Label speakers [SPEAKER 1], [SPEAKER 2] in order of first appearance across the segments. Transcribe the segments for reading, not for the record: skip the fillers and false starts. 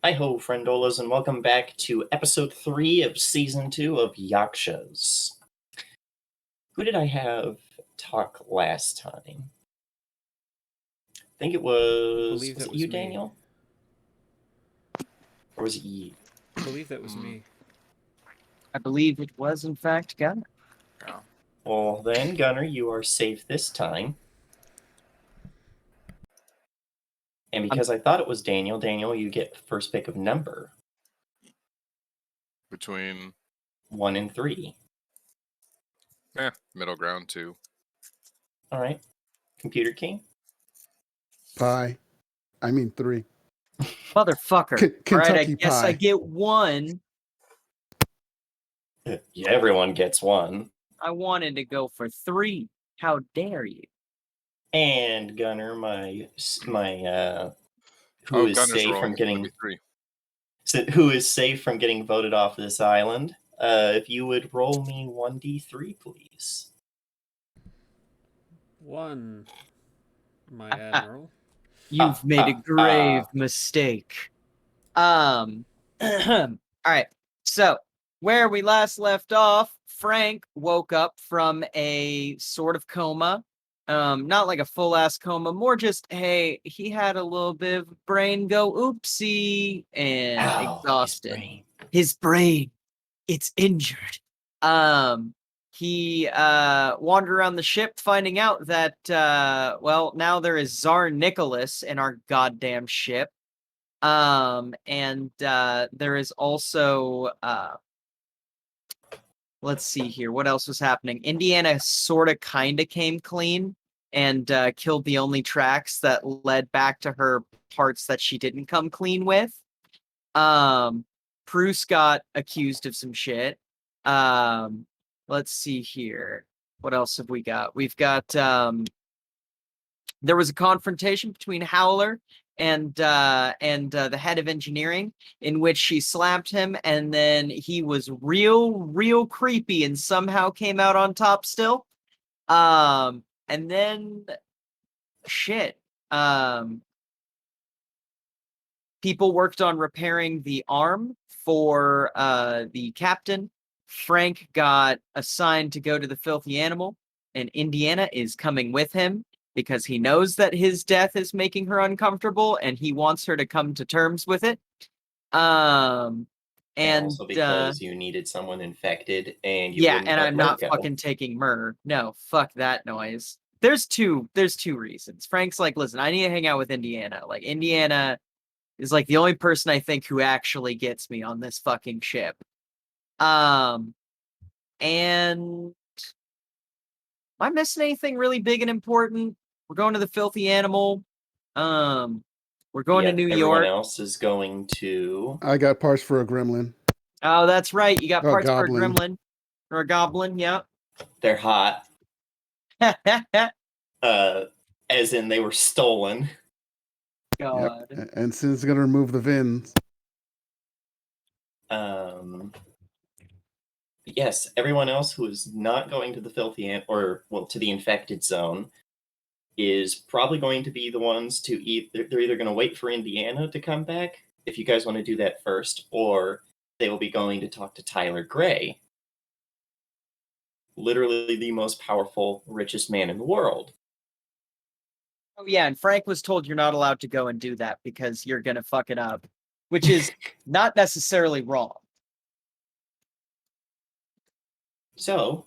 [SPEAKER 1] Hi ho, friendolas, and welcome back to episode 3 of season 2 of Yakshas. Who did I have talk last time? I think it was.
[SPEAKER 2] believe
[SPEAKER 1] Was
[SPEAKER 2] that
[SPEAKER 1] it
[SPEAKER 2] was
[SPEAKER 1] you,
[SPEAKER 2] me.
[SPEAKER 1] Daniel? Or was it you?
[SPEAKER 2] I believe that was me.
[SPEAKER 3] I believe it was, in fact, Gunner.
[SPEAKER 4] Yeah.
[SPEAKER 1] Well, then, Gunner, you are safe this time. And because I thought it was Daniel, you get first pick of number
[SPEAKER 4] Between
[SPEAKER 1] 1 and 3.
[SPEAKER 4] middle ground 2.
[SPEAKER 1] All right. Computer King?
[SPEAKER 5] Pie. I mean 3.
[SPEAKER 3] Motherfucker. All right, I
[SPEAKER 5] Kentucky
[SPEAKER 3] guess
[SPEAKER 5] Pie.
[SPEAKER 3] I get one.
[SPEAKER 1] Yeah, everyone gets one.
[SPEAKER 3] I wanted to go for 3. How dare you?
[SPEAKER 1] And Gunner, who
[SPEAKER 4] Oh,
[SPEAKER 1] is
[SPEAKER 4] Gunner's
[SPEAKER 1] safe
[SPEAKER 4] wrong.
[SPEAKER 1] from
[SPEAKER 4] It's gonna
[SPEAKER 1] getting
[SPEAKER 4] be 3.
[SPEAKER 1] who is safe from getting voted off this island. If you would roll me 1d3, please.
[SPEAKER 2] 1, my admiral.
[SPEAKER 3] You've made a grave mistake. All right. So, where we last left off, Frank woke up from a sort of coma. Not like a full-ass coma, more just, hey, he had a little bit of brain go oopsie and exhausted. His brain, it's injured. He wandered around the ship finding out that, well, now there is Tsar Nicholas in our goddamn ship. And there is also, let's see here, what else was happening? Indiana sort of kind of came clean and killed the only tracks that led back to her parts that she didn't come clean with. Bruce got accused of some shit. Let's see here. What else have we got? We've got, there was a confrontation between Howler and the head of engineering, in which she slapped him, and then he was real creepy and somehow came out on top still. And then shit. People worked on repairing the arm for the captain. Frank got assigned to go to the filthy animal, and Indiana is coming with him because he knows that his death is making her uncomfortable and he wants her to come to terms with it.
[SPEAKER 1] And also because you needed someone infected and you wouldn't
[SPEAKER 3] and
[SPEAKER 1] let
[SPEAKER 3] I'm
[SPEAKER 1] Mur
[SPEAKER 3] not
[SPEAKER 1] go.
[SPEAKER 3] fucking taking Mur. No, fuck that noise. There's two reasons. Frank's like, listen, I need to hang out with Indiana. Like, Indiana is like the only person I think who actually gets me on this fucking ship. And am I missing anything really big and important? We're going to the filthy animal. We're going to New
[SPEAKER 1] Everyone
[SPEAKER 3] York.
[SPEAKER 1] else is going to.
[SPEAKER 5] I got parts for a gremlin.
[SPEAKER 3] Oh, that's right. You got parts for a
[SPEAKER 5] goblin.
[SPEAKER 3] gremlin or a goblin. Yep.
[SPEAKER 1] They're hot. As in they were stolen.
[SPEAKER 3] God.
[SPEAKER 5] Yep. And Sin's gonna remove the VINs.
[SPEAKER 1] Yes, everyone else who is not going to the filthy to the infected zone is probably going to be the ones to they're either going to wait for Indiana to come back, if you guys want to do that first, or they will be going to talk to Tyler Gray, literally the most powerful, richest man in the world.
[SPEAKER 3] Oh yeah, and Frank was told you're not allowed to go and do that because you're gonna fuck it up, which is not necessarily wrong.
[SPEAKER 1] So,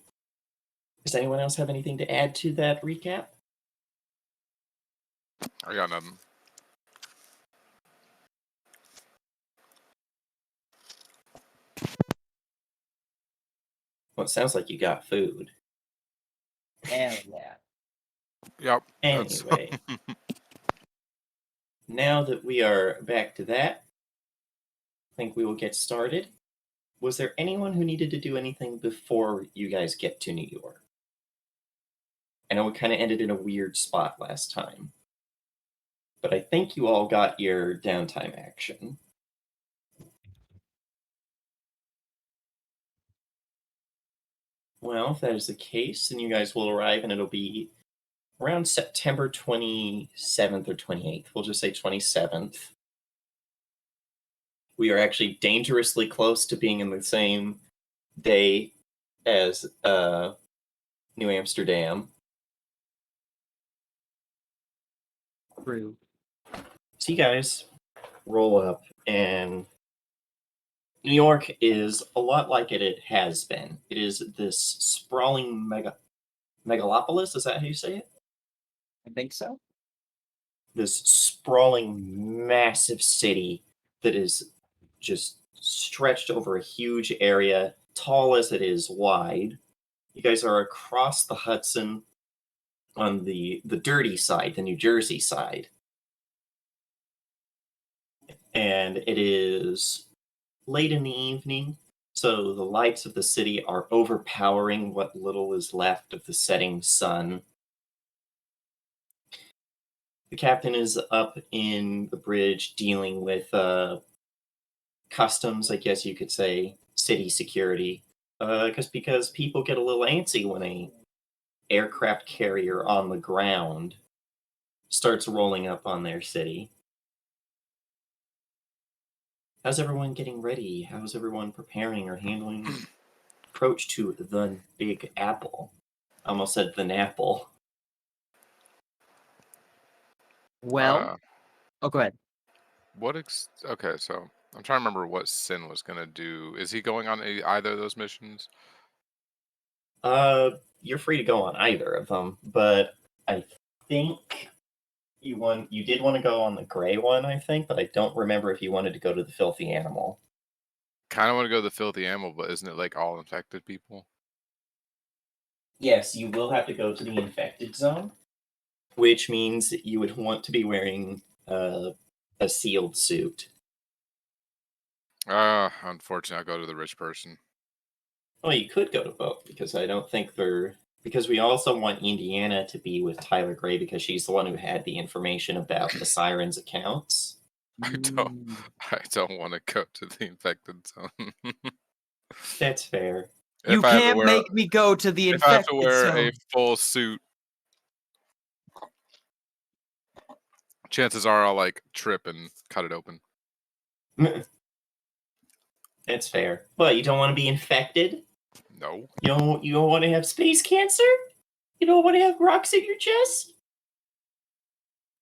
[SPEAKER 1] does anyone else have anything to add to that recap?
[SPEAKER 4] I got nothing.
[SPEAKER 1] Well, it sounds like you got food.
[SPEAKER 3] Hell yeah.
[SPEAKER 4] Yep.
[SPEAKER 1] Anyway, now that we are back to that, I think we will get started. Was there anyone who needed to do anything before you guys get to New York? I know we kind of ended in a weird spot last time, but I think you all got your downtime action. Well, if that is the case, then you guys will arrive, and it'll be around September 27th or 28th. We'll just say 27th. We are actually dangerously close to being in the same day as New Amsterdam.
[SPEAKER 3] True.
[SPEAKER 1] So you guys roll up, and New York is a lot like it has been. It is this sprawling megalopolis. Is that how you say it?
[SPEAKER 3] I think so.
[SPEAKER 1] This sprawling, massive city that is just stretched over a huge area, tall as it is wide. You guys are across the Hudson on the dirty side, the New Jersey side. And it is late in the evening, so the lights of the city are overpowering what little is left of the setting sun. The captain is up in the bridge dealing with customs, I guess you could say, city security. Because people get a little antsy when a aircraft carrier on the ground starts rolling up on their city. How's everyone getting ready? How's everyone preparing or handling approach to the Big Apple? I almost said the Napple.
[SPEAKER 3] Well, go ahead.
[SPEAKER 4] Okay, so I'm trying to remember what Sin was gonna do. Is he going on either of those missions?
[SPEAKER 1] You're free to go on either of them, but I think you did want to go on the gray one, I think, but I don't remember if you wanted to go to the filthy animal.
[SPEAKER 4] Kind of want to go to the filthy animal, but isn't it like all infected people?
[SPEAKER 1] Yes, you will have to go to the infected zone, which means that you would want to be wearing a sealed suit.
[SPEAKER 4] Unfortunately, I'll go to the rich person.
[SPEAKER 1] Well, you could go to both, because I don't think because we also want Indiana to be with Tyler Gray, because she's the one who had the information about the Sirens' accounts.
[SPEAKER 4] I don't want to go to the infected zone.
[SPEAKER 1] That's fair.
[SPEAKER 3] You can't make me go to the
[SPEAKER 4] If I have to
[SPEAKER 3] infected
[SPEAKER 4] wear
[SPEAKER 3] zone.
[SPEAKER 4] a full suit, chances are I'll like trip and cut it open.
[SPEAKER 1] That's fair. But you don't want to be infected?
[SPEAKER 4] No.
[SPEAKER 1] You don't want to have space cancer? You don't want to have rocks in your chest?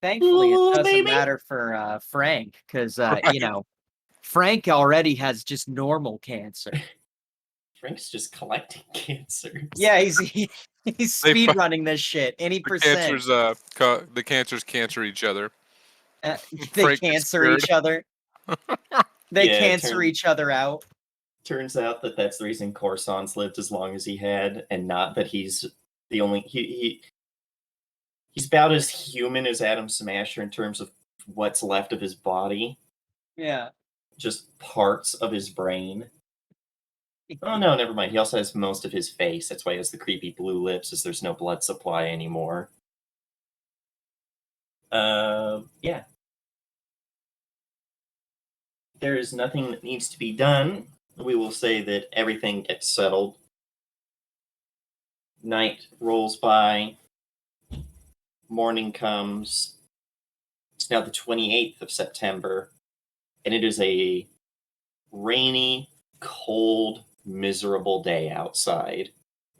[SPEAKER 3] Thankfully, it
[SPEAKER 1] Ooh,
[SPEAKER 3] doesn't
[SPEAKER 1] baby.
[SPEAKER 3] matter for Frank, because
[SPEAKER 4] Right.
[SPEAKER 3] Frank already has just normal cancer.
[SPEAKER 1] Frank's just collecting cancer.
[SPEAKER 3] Yeah, he's speed running this shit. Any
[SPEAKER 4] The
[SPEAKER 3] percent.
[SPEAKER 4] cancers cancer each other.
[SPEAKER 3] They
[SPEAKER 4] Frank gets
[SPEAKER 3] cancer
[SPEAKER 4] scared.
[SPEAKER 3] each other. They
[SPEAKER 1] Yeah,
[SPEAKER 3] cancer each other out.
[SPEAKER 1] Turns out that that's the reason Corson's lived as long as he had, and not that he's the only he's about as human as Adam Smasher in terms of what's left of his body.
[SPEAKER 3] Yeah.
[SPEAKER 1] Just parts of his brain. Oh no, never mind. He also has most of his face. That's why he has the creepy blue lips, as there's no blood supply anymore. Yeah. There is nothing that needs to be done. We will say that everything gets settled. Night rolls by. Morning comes. It's now the 28th of September, and it is a rainy, cold, miserable day outside.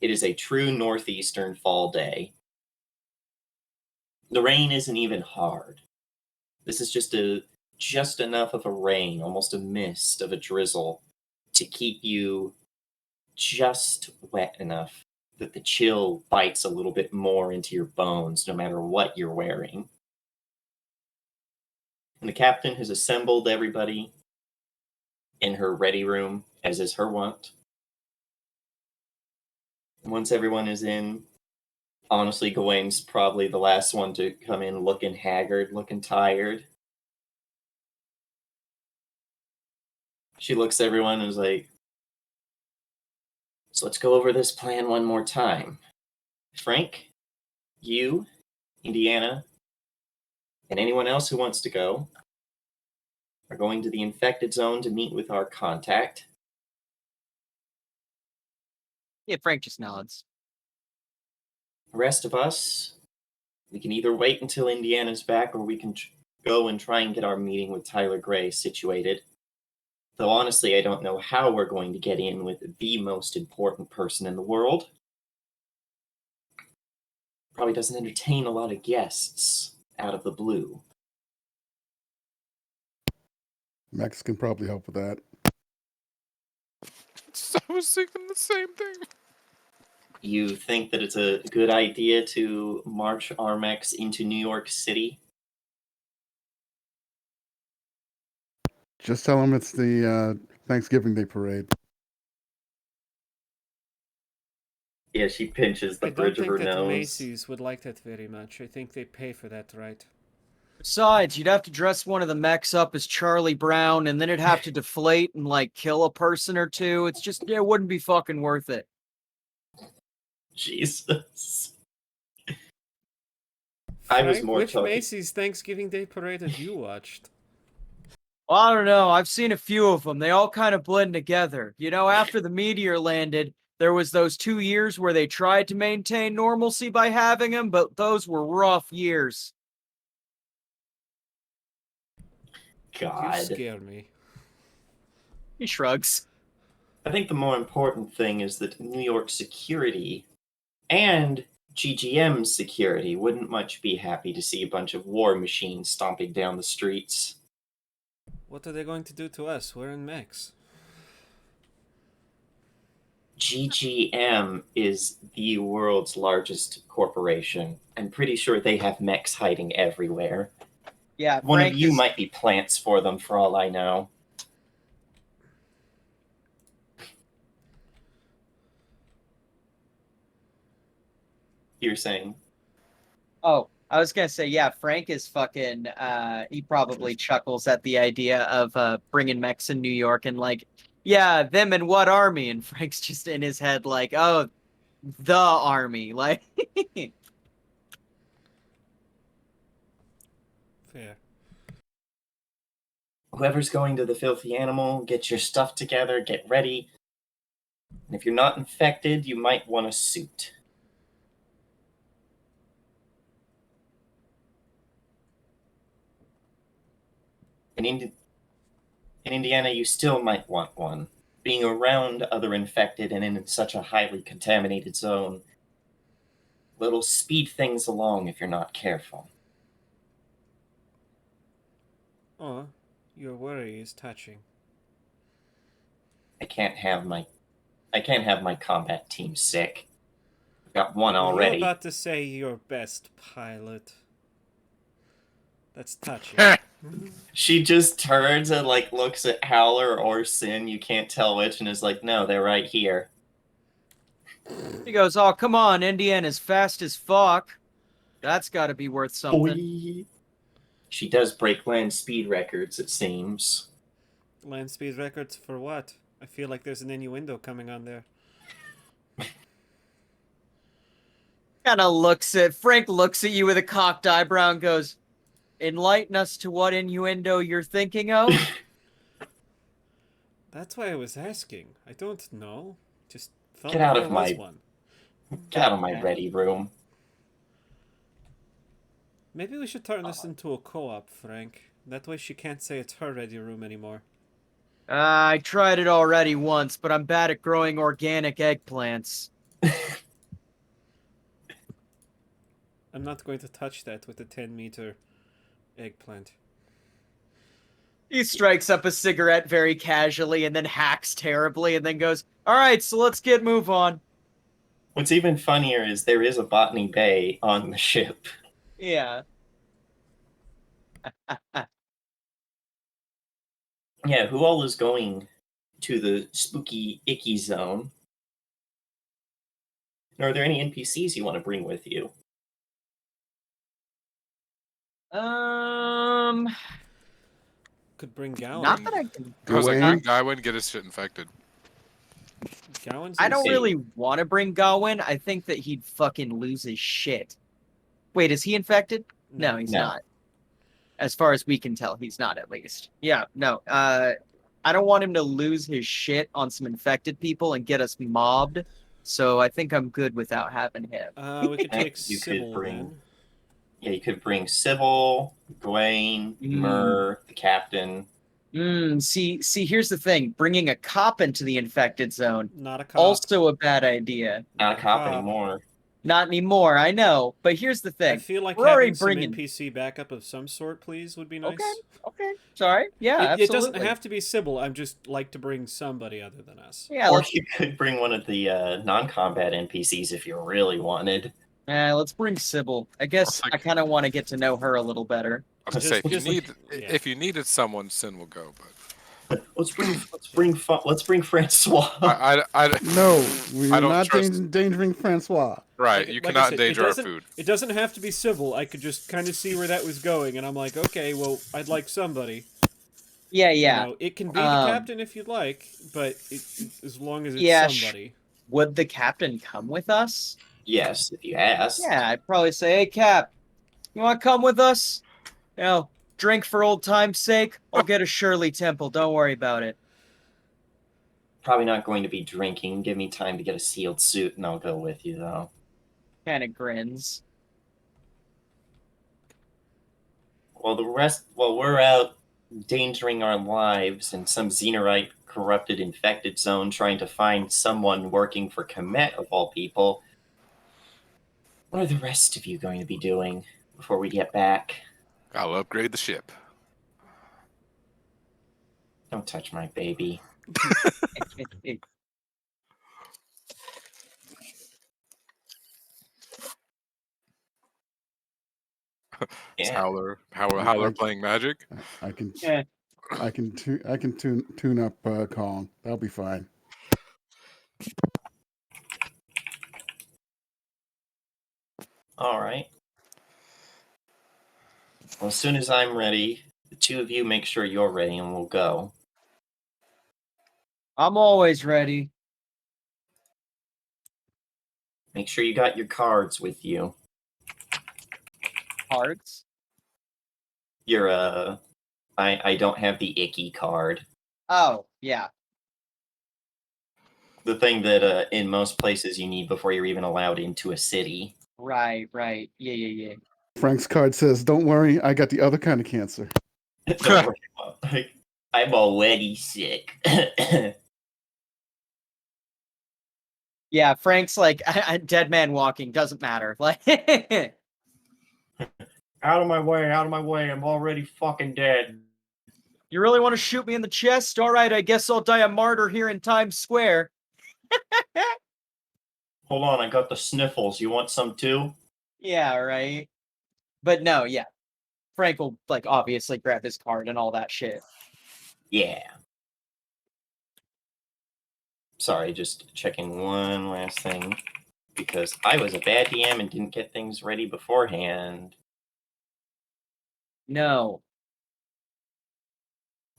[SPEAKER 1] It is a true northeastern fall day. The rain isn't even hard. This is just enough of a rain, almost a mist of a drizzle, to keep you just wet enough that the chill bites a little bit more into your bones, no matter what you're wearing. And the captain has assembled everybody in her ready room, as is her wont. And once everyone is in, honestly, Gawain's probably the last one to come in looking haggard, looking tired. She looks at everyone and is like, so let's go over this plan one more time. Frank, you, Indiana, and anyone else who wants to go are going to the infected zone to meet with our contact.
[SPEAKER 3] Yeah, Frank just nods.
[SPEAKER 1] The rest of us, we can either wait until Indiana's back, or we can go and try and get our meeting with Tyler Gray situated. Though honestly, I don't know how we're going to get in with the most important person in the world. Probably doesn't entertain a lot of guests out of the blue.
[SPEAKER 5] Max can probably help with that.
[SPEAKER 4] I was thinking the same thing.
[SPEAKER 1] You think that it's a good idea to march Armex into New York City?
[SPEAKER 5] Just tell him it's the Thanksgiving Day parade.
[SPEAKER 1] Yeah, she pinches the
[SPEAKER 2] I don't
[SPEAKER 1] bridge of
[SPEAKER 2] think
[SPEAKER 1] her
[SPEAKER 2] that
[SPEAKER 1] nose.
[SPEAKER 2] Macy's would like that very much. I think they pay for that, right?
[SPEAKER 3] Besides, you'd have to dress one of the mechs up as Charlie Brown, and then it'd have to deflate and like kill a person or two. It's just it wouldn't be fucking worth it.
[SPEAKER 1] Jesus. I was
[SPEAKER 2] Frank,
[SPEAKER 1] more
[SPEAKER 2] which
[SPEAKER 1] talking.
[SPEAKER 2] Macy's Thanksgiving Day parade have you watched?
[SPEAKER 3] Well, I don't know. I've seen a few of them. They all kind of blend together. You know, after the meteor landed, there was those 2 years where they tried to maintain normalcy by having them, but those were rough years.
[SPEAKER 2] You
[SPEAKER 1] God.
[SPEAKER 2] scare me.
[SPEAKER 3] He shrugs.
[SPEAKER 1] I think the more important thing is that New York security and GGM security wouldn't much be happy to see a bunch of war machines stomping down the streets.
[SPEAKER 2] What are they going to do to us? We're in mechs.
[SPEAKER 1] GGM is the world's largest corporation. I'm pretty sure they have mechs hiding everywhere.
[SPEAKER 3] Yeah,
[SPEAKER 1] One
[SPEAKER 3] Frank
[SPEAKER 1] of you
[SPEAKER 3] is-
[SPEAKER 1] might be plants for them, for all I know. You're saying?
[SPEAKER 3] Oh, I was gonna say, yeah, Frank is fucking. He probably chuckles at the idea of bringing mechs in New York and like, yeah, them and what army? And Frank's just in his head like, oh, the army, like.
[SPEAKER 2] Fair.
[SPEAKER 1] Whoever's going to the Filthy Animal, get your stuff together, get ready. And if you're not infected, you might want a suit. In Indiana, you still might want one. Being around other infected and in such a highly contaminated zone, it'll speed things along if you're not careful.
[SPEAKER 2] Oh, your worry is touching.
[SPEAKER 1] I can't have my combat team sick. I've got one
[SPEAKER 2] Were you
[SPEAKER 1] already.
[SPEAKER 2] about to say your best pilot? That's touching.
[SPEAKER 1] She just turns and like looks at Howler or Sin, you can't tell which, and is like, no, they're right here.
[SPEAKER 3] He goes, oh, come on, Indiana's fast as fuck. That's got to be worth something.
[SPEAKER 1] Boy. She does break land speed records, it seems.
[SPEAKER 2] Land speed records for what? I feel like there's an innuendo coming on there.
[SPEAKER 3] Kind of Frank looks at you with a cocked eyebrow and goes, enlighten us to what innuendo you're thinking of.
[SPEAKER 2] That's why I was asking. I don't know. Just felt
[SPEAKER 1] Get
[SPEAKER 2] like
[SPEAKER 1] out
[SPEAKER 2] there
[SPEAKER 1] of
[SPEAKER 2] was
[SPEAKER 1] my-
[SPEAKER 2] one.
[SPEAKER 1] Get out of my ready room.
[SPEAKER 2] Maybe we should turn this into a co-op, Frank. That way she can't say it's her ready room anymore.
[SPEAKER 3] I tried it already once, but I'm bad at growing organic eggplants.
[SPEAKER 2] I'm not going to touch that with a 10-meter eggplant.
[SPEAKER 3] He strikes up a cigarette very casually and then hacks terribly and then goes, all right, so let's move on.
[SPEAKER 1] What's even funnier is there is a botany bay on the ship.
[SPEAKER 3] Yeah.
[SPEAKER 1] Yeah, who all is going to the spooky, icky zone? And are there any NPCs you want to bring with you?
[SPEAKER 2] Could bring Gowan.
[SPEAKER 3] Not that I can.
[SPEAKER 4] I was like,
[SPEAKER 5] Gawain?
[SPEAKER 4] bring Gawain, get his shit infected.
[SPEAKER 2] Gowan's
[SPEAKER 3] I don't
[SPEAKER 1] Hey.
[SPEAKER 3] really want to bring Gawain. I think that he'd fucking lose his shit. Wait, is he infected? No, he's
[SPEAKER 1] No.
[SPEAKER 3] not. As far as we can tell, he's not at least. Yeah, no. I don't want him to lose his shit on some infected people and get us mobbed. So I think I'm good without having him.
[SPEAKER 2] We could take
[SPEAKER 1] You could
[SPEAKER 2] Sybil
[SPEAKER 1] bring-
[SPEAKER 2] then.
[SPEAKER 1] Yeah, you could bring Sybil, Gawain,
[SPEAKER 3] Mm.
[SPEAKER 1] Myrrh, the captain.
[SPEAKER 3] See, here's the thing. Bringing a cop into the infected zone,
[SPEAKER 2] Not a cop.
[SPEAKER 3] also a bad idea.
[SPEAKER 1] Not a cop anymore.
[SPEAKER 3] Not anymore, I know. But here's the thing.
[SPEAKER 2] I feel like
[SPEAKER 3] We're already
[SPEAKER 2] having some
[SPEAKER 3] bringing...
[SPEAKER 2] NPC backup of some sort, please, would be nice.
[SPEAKER 3] Okay. Sorry. Yeah,
[SPEAKER 2] It
[SPEAKER 3] absolutely.
[SPEAKER 2] doesn't have to be Sybil. I'm just like to bring somebody other than us.
[SPEAKER 3] Yeah,
[SPEAKER 1] Or you could bring one of the non-combat NPCs if you really wanted.
[SPEAKER 3] let's bring Sybil. I guess I kind of want to get to know her a little better.
[SPEAKER 4] I was gonna say
[SPEAKER 2] Just-
[SPEAKER 4] if you needed someone, Sin will go. But
[SPEAKER 1] Let's bring Francois.
[SPEAKER 5] No, we're
[SPEAKER 4] I don't
[SPEAKER 5] not
[SPEAKER 4] trust-
[SPEAKER 5] endangering Francois.
[SPEAKER 4] Right,
[SPEAKER 2] Like-
[SPEAKER 4] you
[SPEAKER 2] like I
[SPEAKER 4] cannot
[SPEAKER 2] said,
[SPEAKER 4] endanger our food.
[SPEAKER 2] It doesn't have to be Sybil. I could just kind of see where that was going, and I'm like, okay, well, I'd like somebody.
[SPEAKER 3] Yeah.
[SPEAKER 2] You know, it can be the captain if you'd like, but as long as it's somebody.
[SPEAKER 3] Would the captain come with us?
[SPEAKER 1] Yes, if you ask.
[SPEAKER 3] Yeah, I'd probably say, hey, Cap, you want to come with us? You know, drink for old time's sake? I'll get a Shirley Temple. Don't worry about it.
[SPEAKER 1] Probably not going to be drinking. Give me time to get a sealed suit, and I'll go with you, though.
[SPEAKER 3] Kind of grins.
[SPEAKER 1] While we're out endangering our lives in some Xenorite corrupted infected zone trying to find someone working for Komet of all people, what are the rest of you going to be doing before we get back?
[SPEAKER 4] I'll upgrade the ship.
[SPEAKER 1] Don't touch my baby.
[SPEAKER 4] Is
[SPEAKER 1] Yeah.
[SPEAKER 4] Howler playing Magic?
[SPEAKER 5] I can
[SPEAKER 3] Yeah.
[SPEAKER 5] I can tune up Kong. That'll be fine.
[SPEAKER 1] All right. Well, as soon as I'm ready, the two of you make sure you're ready and we'll go.
[SPEAKER 3] I'm always ready.
[SPEAKER 1] Make sure you got your cards with you.
[SPEAKER 3] Cards?
[SPEAKER 1] Your, I don't have the icky card.
[SPEAKER 3] Oh, yeah.
[SPEAKER 1] The thing that in most places you need before you're even allowed into a city.
[SPEAKER 3] Right. Yeah.
[SPEAKER 5] Frank's card says, "Don't worry, I got the other kind of cancer."
[SPEAKER 1] Don't worry about it. I'm already sick.
[SPEAKER 3] Yeah, Frank's like, dead man walking, doesn't matter. Like,
[SPEAKER 1] Out of my way, I'm already fucking dead.
[SPEAKER 3] you really want to shoot me in the chest? All right, I guess I'll die a martyr here in Times Square.
[SPEAKER 1] Hold on, I got the sniffles. You want some too?
[SPEAKER 3] Yeah, right. But no, yeah. Frank will, like, obviously grab his card and all that shit.
[SPEAKER 1] Yeah. Sorry, just checking one last thing. Because I was a bad DM and didn't get things ready beforehand.
[SPEAKER 3] No.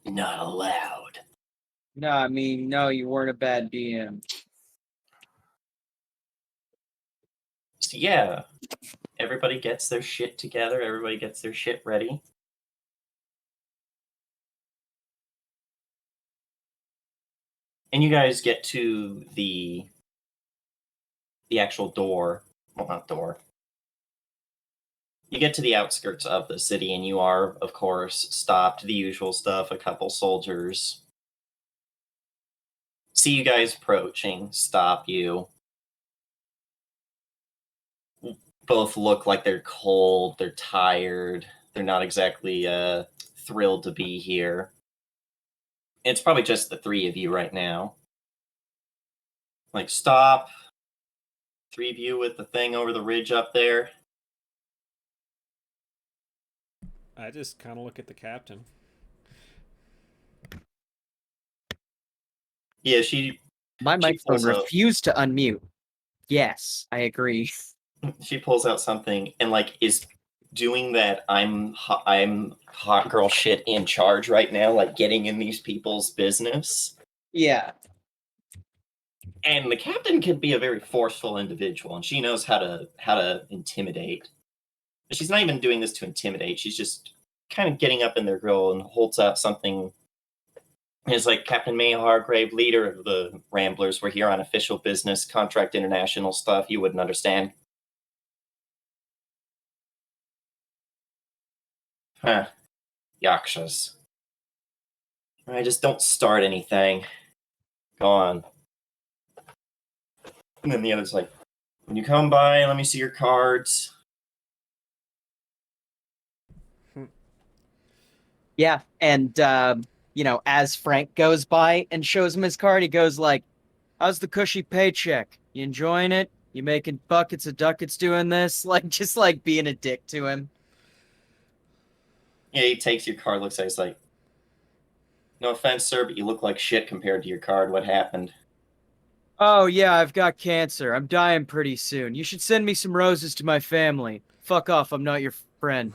[SPEAKER 1] Not allowed.
[SPEAKER 3] No, I mean, no, you weren't a bad DM.
[SPEAKER 1] So yeah, everybody gets their shit together. Everybody gets their shit ready. And you guys get to the actual door. Well, not door. You get to the outskirts of the city, and you are, of course, stopped. The usual stuff. A couple soldiers see you guys approaching, stop you. Both look like they're cold, they're tired, they're not exactly thrilled to be here. It's probably just the three of you right now. Like, stop. Three of you with the thing over the ridge up there.
[SPEAKER 2] I just kind of look at the captain.
[SPEAKER 1] Yeah,
[SPEAKER 3] My microphone
[SPEAKER 1] pulls out-
[SPEAKER 3] refused to unmute. Yes, I agree.
[SPEAKER 1] she pulls out something and like is doing that I'm hot girl shit in charge right now, like getting in these people's business.
[SPEAKER 3] Yeah.
[SPEAKER 1] And the captain can be a very forceful individual, and she knows how to intimidate. But she's not even doing this to intimidate. She's just kind of getting up in their grill and holds out something. It's like, Captain May Hargrave, leader of the Ramblers. We're here on official business, contract international stuff. You wouldn't understand. Huh. Yakshas. I just don't start anything. Go on. And then the other's like, when you come by, let me see your cards.
[SPEAKER 3] Yeah, and as Frank goes by and shows him his card, he goes like, "How's the cushy paycheck? You enjoying it? You making buckets of ducats doing this?" Like, just like being a dick to him.
[SPEAKER 1] Yeah, he takes your card, looks at it, he's like, no offense, sir, but you look like shit compared to your card. What happened?
[SPEAKER 3] "Oh yeah, I've got cancer. I'm dying pretty soon. You should send me some roses to my family. Fuck off, I'm not your friend."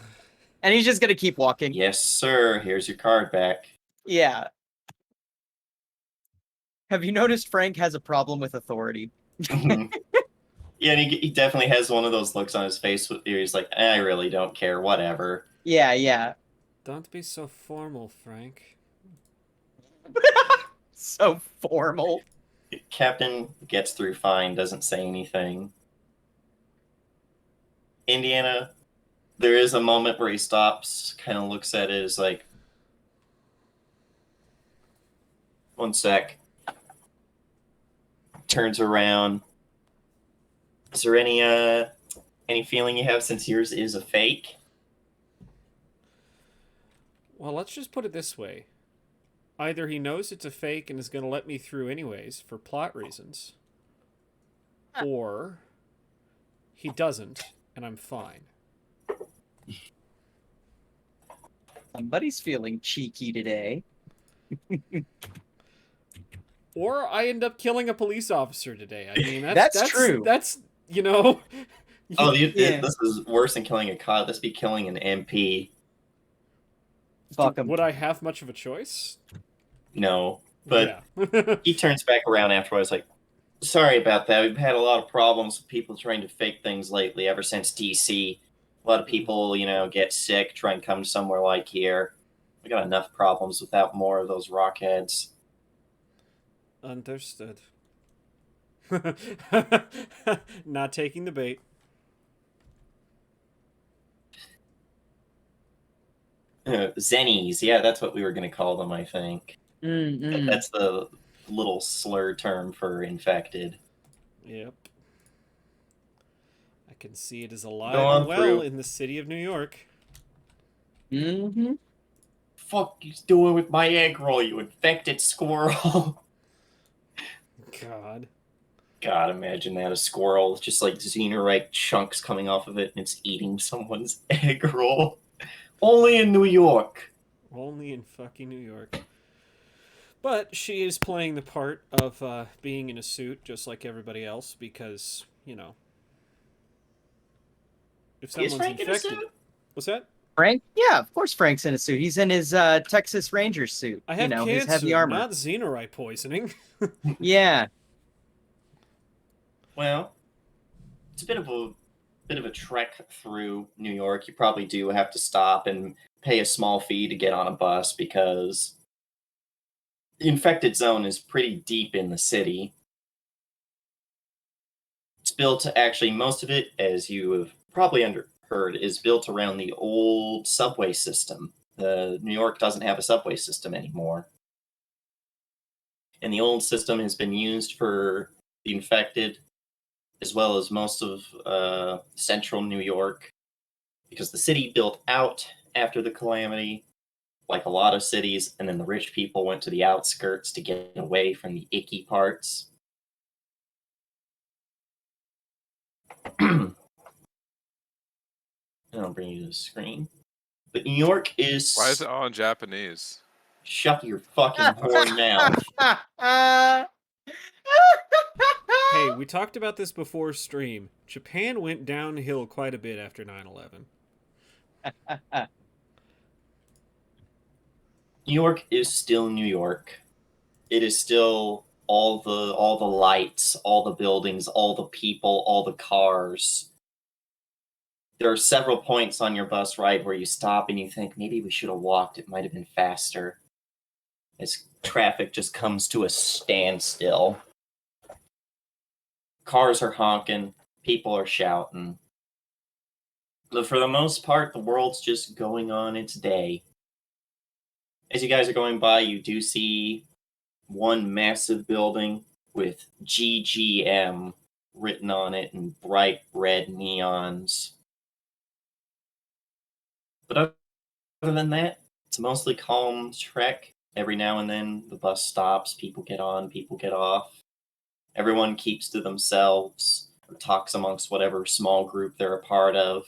[SPEAKER 3] And he's just gonna keep walking.
[SPEAKER 1] Yes, sir. Here's your card back.
[SPEAKER 3] Yeah. Have you noticed Frank has a problem with authority?
[SPEAKER 1] Yeah, and he definitely has one of those looks on his face where he's like, I really don't care, whatever.
[SPEAKER 3] Yeah.
[SPEAKER 2] Don't be so formal, Frank.
[SPEAKER 3] So formal.
[SPEAKER 1] Captain gets through fine, doesn't say anything. Indiana, there is a moment where he stops, kind of looks at it, is like, one sec. Turns around. Is there any feeling you have since yours is a fake?
[SPEAKER 2] Well, let's just put it this way. Either he knows it's a fake and is going to let me through anyways for plot reasons, or he doesn't and I'm fine.
[SPEAKER 3] Somebody's feeling cheeky today.
[SPEAKER 2] Or I end up killing a police officer today. I mean,
[SPEAKER 3] That's true.
[SPEAKER 2] That's, you know...
[SPEAKER 1] Oh,
[SPEAKER 3] Yeah.
[SPEAKER 1] this is worse than killing a cop. This be killing an MP.
[SPEAKER 3] Fuck him.
[SPEAKER 2] Would I have much of a choice?
[SPEAKER 1] No, but
[SPEAKER 2] yeah.
[SPEAKER 1] he turns back around afterwards like, sorry about that. We've had a lot of problems with people trying to fake things lately ever since DC. A lot of people, get sick, try and come somewhere like here. We got enough problems without more of those rockheads.
[SPEAKER 2] Understood. Not taking the bait.
[SPEAKER 1] Zennies, yeah, that's what we were going to call them, I think.
[SPEAKER 3] Mm-mm.
[SPEAKER 1] That's the little slur term for infected.
[SPEAKER 2] Yep. I can see it is alive
[SPEAKER 1] Go on
[SPEAKER 2] and well
[SPEAKER 1] through.
[SPEAKER 2] in the city of New York.
[SPEAKER 3] Mm-hmm.
[SPEAKER 1] Fuck you doing with my egg roll, you infected squirrel?
[SPEAKER 2] God.
[SPEAKER 1] God, imagine that, a squirrel, just like xenorite chunks coming off of it, and it's eating someone's egg roll. Only in New York.
[SPEAKER 2] Only in fucking New York. But she is playing the part of being in a suit just like everybody else because, if
[SPEAKER 1] Is
[SPEAKER 2] someone's
[SPEAKER 1] Frank in a
[SPEAKER 2] infected...
[SPEAKER 1] suit?
[SPEAKER 2] What's that?
[SPEAKER 3] Frank? Yeah, of course Frank's in a suit. He's in his Texas Ranger suit.
[SPEAKER 2] I have
[SPEAKER 3] his heavy
[SPEAKER 2] cancer,
[SPEAKER 3] armor.
[SPEAKER 2] not xenorite poisoning.
[SPEAKER 3] Yeah.
[SPEAKER 1] Well, it's a bit of a trek through New York. You probably do have to stop and pay a small fee to get on a bus because the infected zone is pretty deep in the city. It's built actually, most of it, as you have probably heard, is built around the old subway system. New York doesn't have a subway system anymore. And the old system has been used for the infected, as well as most of central New York, because the city built out after the calamity, like a lot of cities, and then the rich people went to the outskirts to get away from the icky parts. I'll bring you to the screen. But New York is...
[SPEAKER 4] Why is it all in Japanese?
[SPEAKER 1] Shut your fucking horn mouth.
[SPEAKER 2] Hey, we talked about this before stream. Japan went downhill quite a bit after 9/11.
[SPEAKER 1] New York is still New York. It is still all the lights, all the buildings, all the people, all the cars. There are several points on your bus ride where you stop and you think, maybe we should have walked, it might have been faster. As traffic just comes to a standstill. Cars are honking, people are shouting. But for the most part, the world's just going on its day. As you guys are going by, you do see one massive building with GGM written on it in bright red neons. But other than that, it's a mostly calm trek. Every now and then, the bus stops, people get on, people get off. Everyone keeps to themselves or talks amongst whatever small group they're a part of.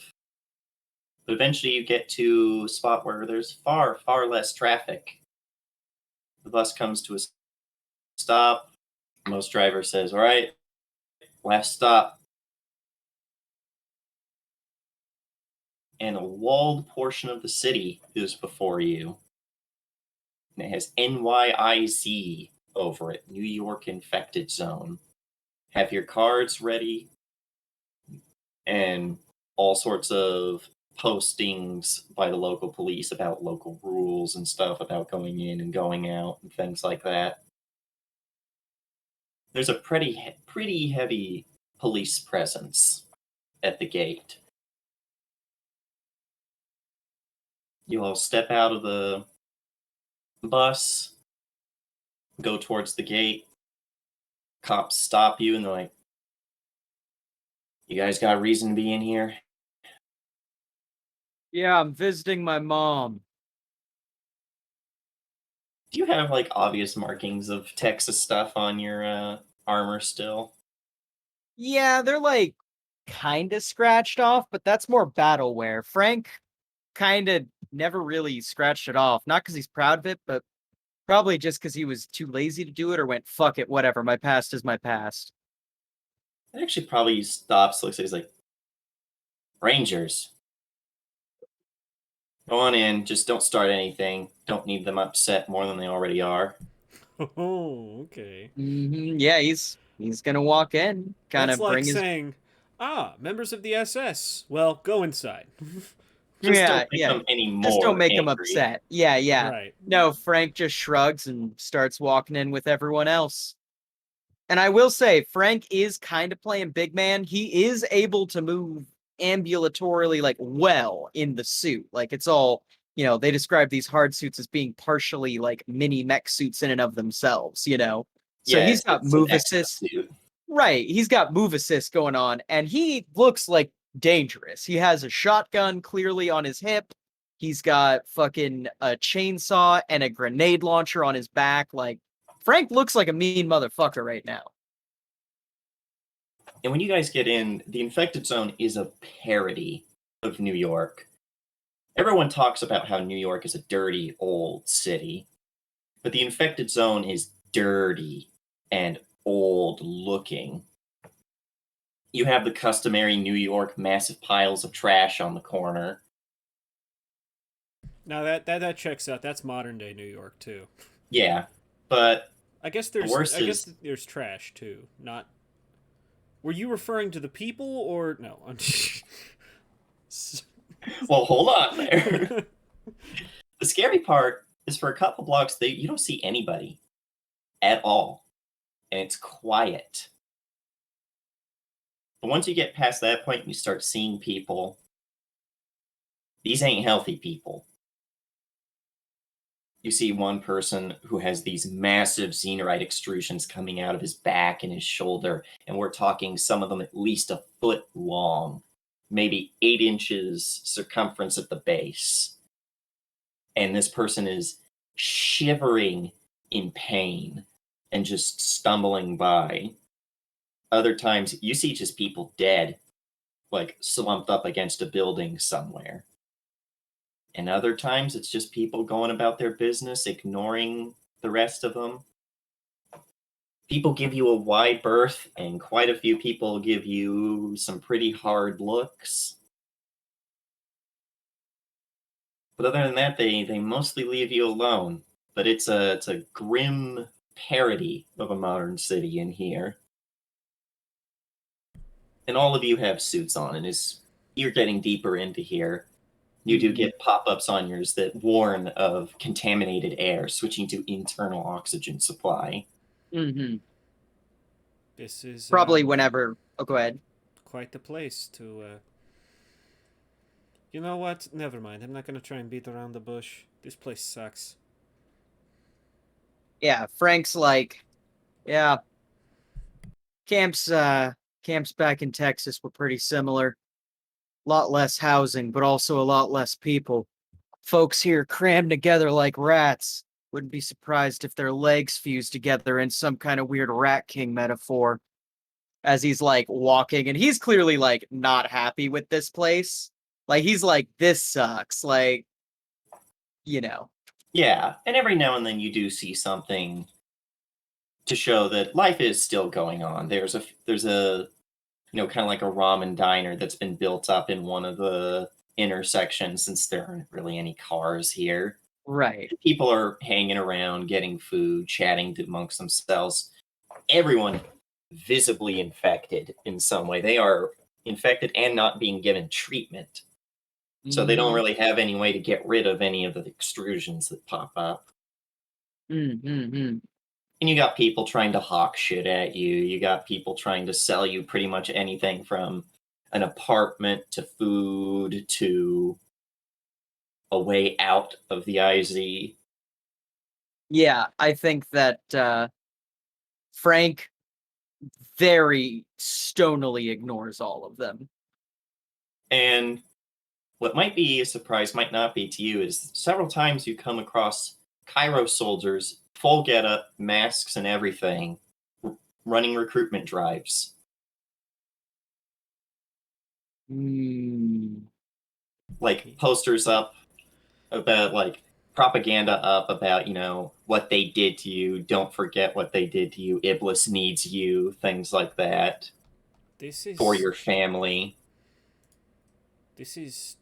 [SPEAKER 1] But eventually you get to a spot where there's far, far less traffic. The bus comes to a stop. Most driver says, all right, last stop. And a walled portion of the city is before you. And it has NYIZ over it, New York Infected Zone. Have your cards ready and all sorts of postings by the local police about local rules and stuff about going in and going out and things like that. There's a pretty heavy police presence at the gate. You all step out of the bus, go towards the gate. Cops stop you and they're like, you guys got a reason to be in here?
[SPEAKER 3] Yeah, I'm visiting my mom.
[SPEAKER 1] Do you have like obvious markings of Texas stuff on your armor still?
[SPEAKER 3] Yeah, they're like kind of scratched off, but that's more battle wear. Frank kind of never really scratched it off. Not because he's proud of it, but probably just because he was too lazy to do it or went, fuck it, whatever. My past is my past.
[SPEAKER 1] It actually probably stops, looks like he's like, Rangers. Go on in, just don't start anything. Don't need them upset more than they already are.
[SPEAKER 2] Oh, okay.
[SPEAKER 3] Yeah, he's gonna walk in, kind
[SPEAKER 2] That's
[SPEAKER 3] of
[SPEAKER 2] like
[SPEAKER 3] bring his
[SPEAKER 2] saying, members of the SS. Well, go inside.
[SPEAKER 1] Just
[SPEAKER 3] yeah,
[SPEAKER 1] don't make
[SPEAKER 3] yeah.
[SPEAKER 1] them any
[SPEAKER 3] Just don't
[SPEAKER 1] more
[SPEAKER 3] make him
[SPEAKER 1] angry.
[SPEAKER 3] upset. Yeah, yeah.
[SPEAKER 2] Right.
[SPEAKER 3] No, Frank just shrugs and starts walking in with everyone else. And I will say, Frank is kind of playing big man. He is able to move ambulatorily, like, well in the suit. Like, it's all, they describe these hard suits as being partially, like, mini mech suits in and of themselves, So
[SPEAKER 1] Yeah,
[SPEAKER 3] he's got
[SPEAKER 1] it's an
[SPEAKER 3] move
[SPEAKER 1] extra
[SPEAKER 3] assist.
[SPEAKER 1] suit.
[SPEAKER 3] Right. He's got move assist going on, and he looks like dangerous. He has a shotgun clearly on his hip. He's got fucking a chainsaw and a grenade launcher on his back. Like, Frank looks like a mean motherfucker right now.
[SPEAKER 1] And when you guys get in, the infected zone is a parody of New York. Everyone talks about how New York is a dirty old city, but the infected zone is dirty and old looking. You have the customary New York massive piles of trash on the corner.
[SPEAKER 2] Now that checks out. That's modern day New York too.
[SPEAKER 1] Yeah, but
[SPEAKER 2] I guess
[SPEAKER 1] the worst is
[SPEAKER 2] there's trash too. Not. Were you referring to the people or no?
[SPEAKER 1] well, hold on there. The scary part is for a couple blocks you don't see anybody at all, and it's quiet. But once you get past that point and you start seeing people, these ain't healthy people. You see one person who has these massive xenorite extrusions coming out of his back and his shoulder, and we're talking some of them at least a foot long, maybe 8 inches circumference at the base. And this person is shivering in pain and just stumbling by. Other times, you see just people dead, like slumped up against a building somewhere. And other times, it's just people going about their business, ignoring the rest of them. People give you a wide berth, and quite a few people give you some pretty hard looks. But other than that, they mostly leave you alone. But it's a grim parody of a modern city in here. And all of you have suits on, and as you're getting deeper into here, you do get pop-ups on yours that warn of contaminated air, switching to internal oxygen supply.
[SPEAKER 3] Mm-hmm.
[SPEAKER 2] This is
[SPEAKER 3] Probably whenever. Oh, go ahead.
[SPEAKER 2] quite the place to. You know what? Never mind. I'm not gonna try and beat around the bush. This place sucks.
[SPEAKER 3] Yeah, Frank's like, yeah, camps back in Texas were pretty similar. Lot less housing, but also a lot less people. Folks here crammed together like rats. Wouldn't be surprised if their legs fused together in some kind of weird Rat King metaphor. As he's like walking, and he's clearly like not happy with this place. Like he's like, this sucks. Like, you know.
[SPEAKER 1] Yeah, and every now and then you do see something to show that life is still going on. There's a kind of like a ramen diner that's been built up in one of the intersections since there aren't really any cars here.
[SPEAKER 3] Right.
[SPEAKER 1] People are hanging around, getting food, chatting amongst themselves. Everyone visibly infected in some way. They are infected and not being given treatment. So they don't
[SPEAKER 3] Mhm.
[SPEAKER 1] really have any way to get rid of any of the extrusions that pop up.
[SPEAKER 3] Mm-hmm.
[SPEAKER 1] And you got people trying to hawk shit at you. You got people trying to sell you pretty much anything from an apartment to food to a way out of the IZ.
[SPEAKER 3] Yeah, I think that Frank very stonily ignores all of them.
[SPEAKER 1] And what might be a surprise, might not be to you, is several times you come across Cairo soldiers, full getup, masks and everything, running recruitment drives.
[SPEAKER 3] Mm.
[SPEAKER 1] Like posters up about like propaganda up about what they did to you, don't forget what they did to you, Iblis needs you, things like that
[SPEAKER 2] This
[SPEAKER 1] for
[SPEAKER 2] is
[SPEAKER 1] your family.
[SPEAKER 2] this is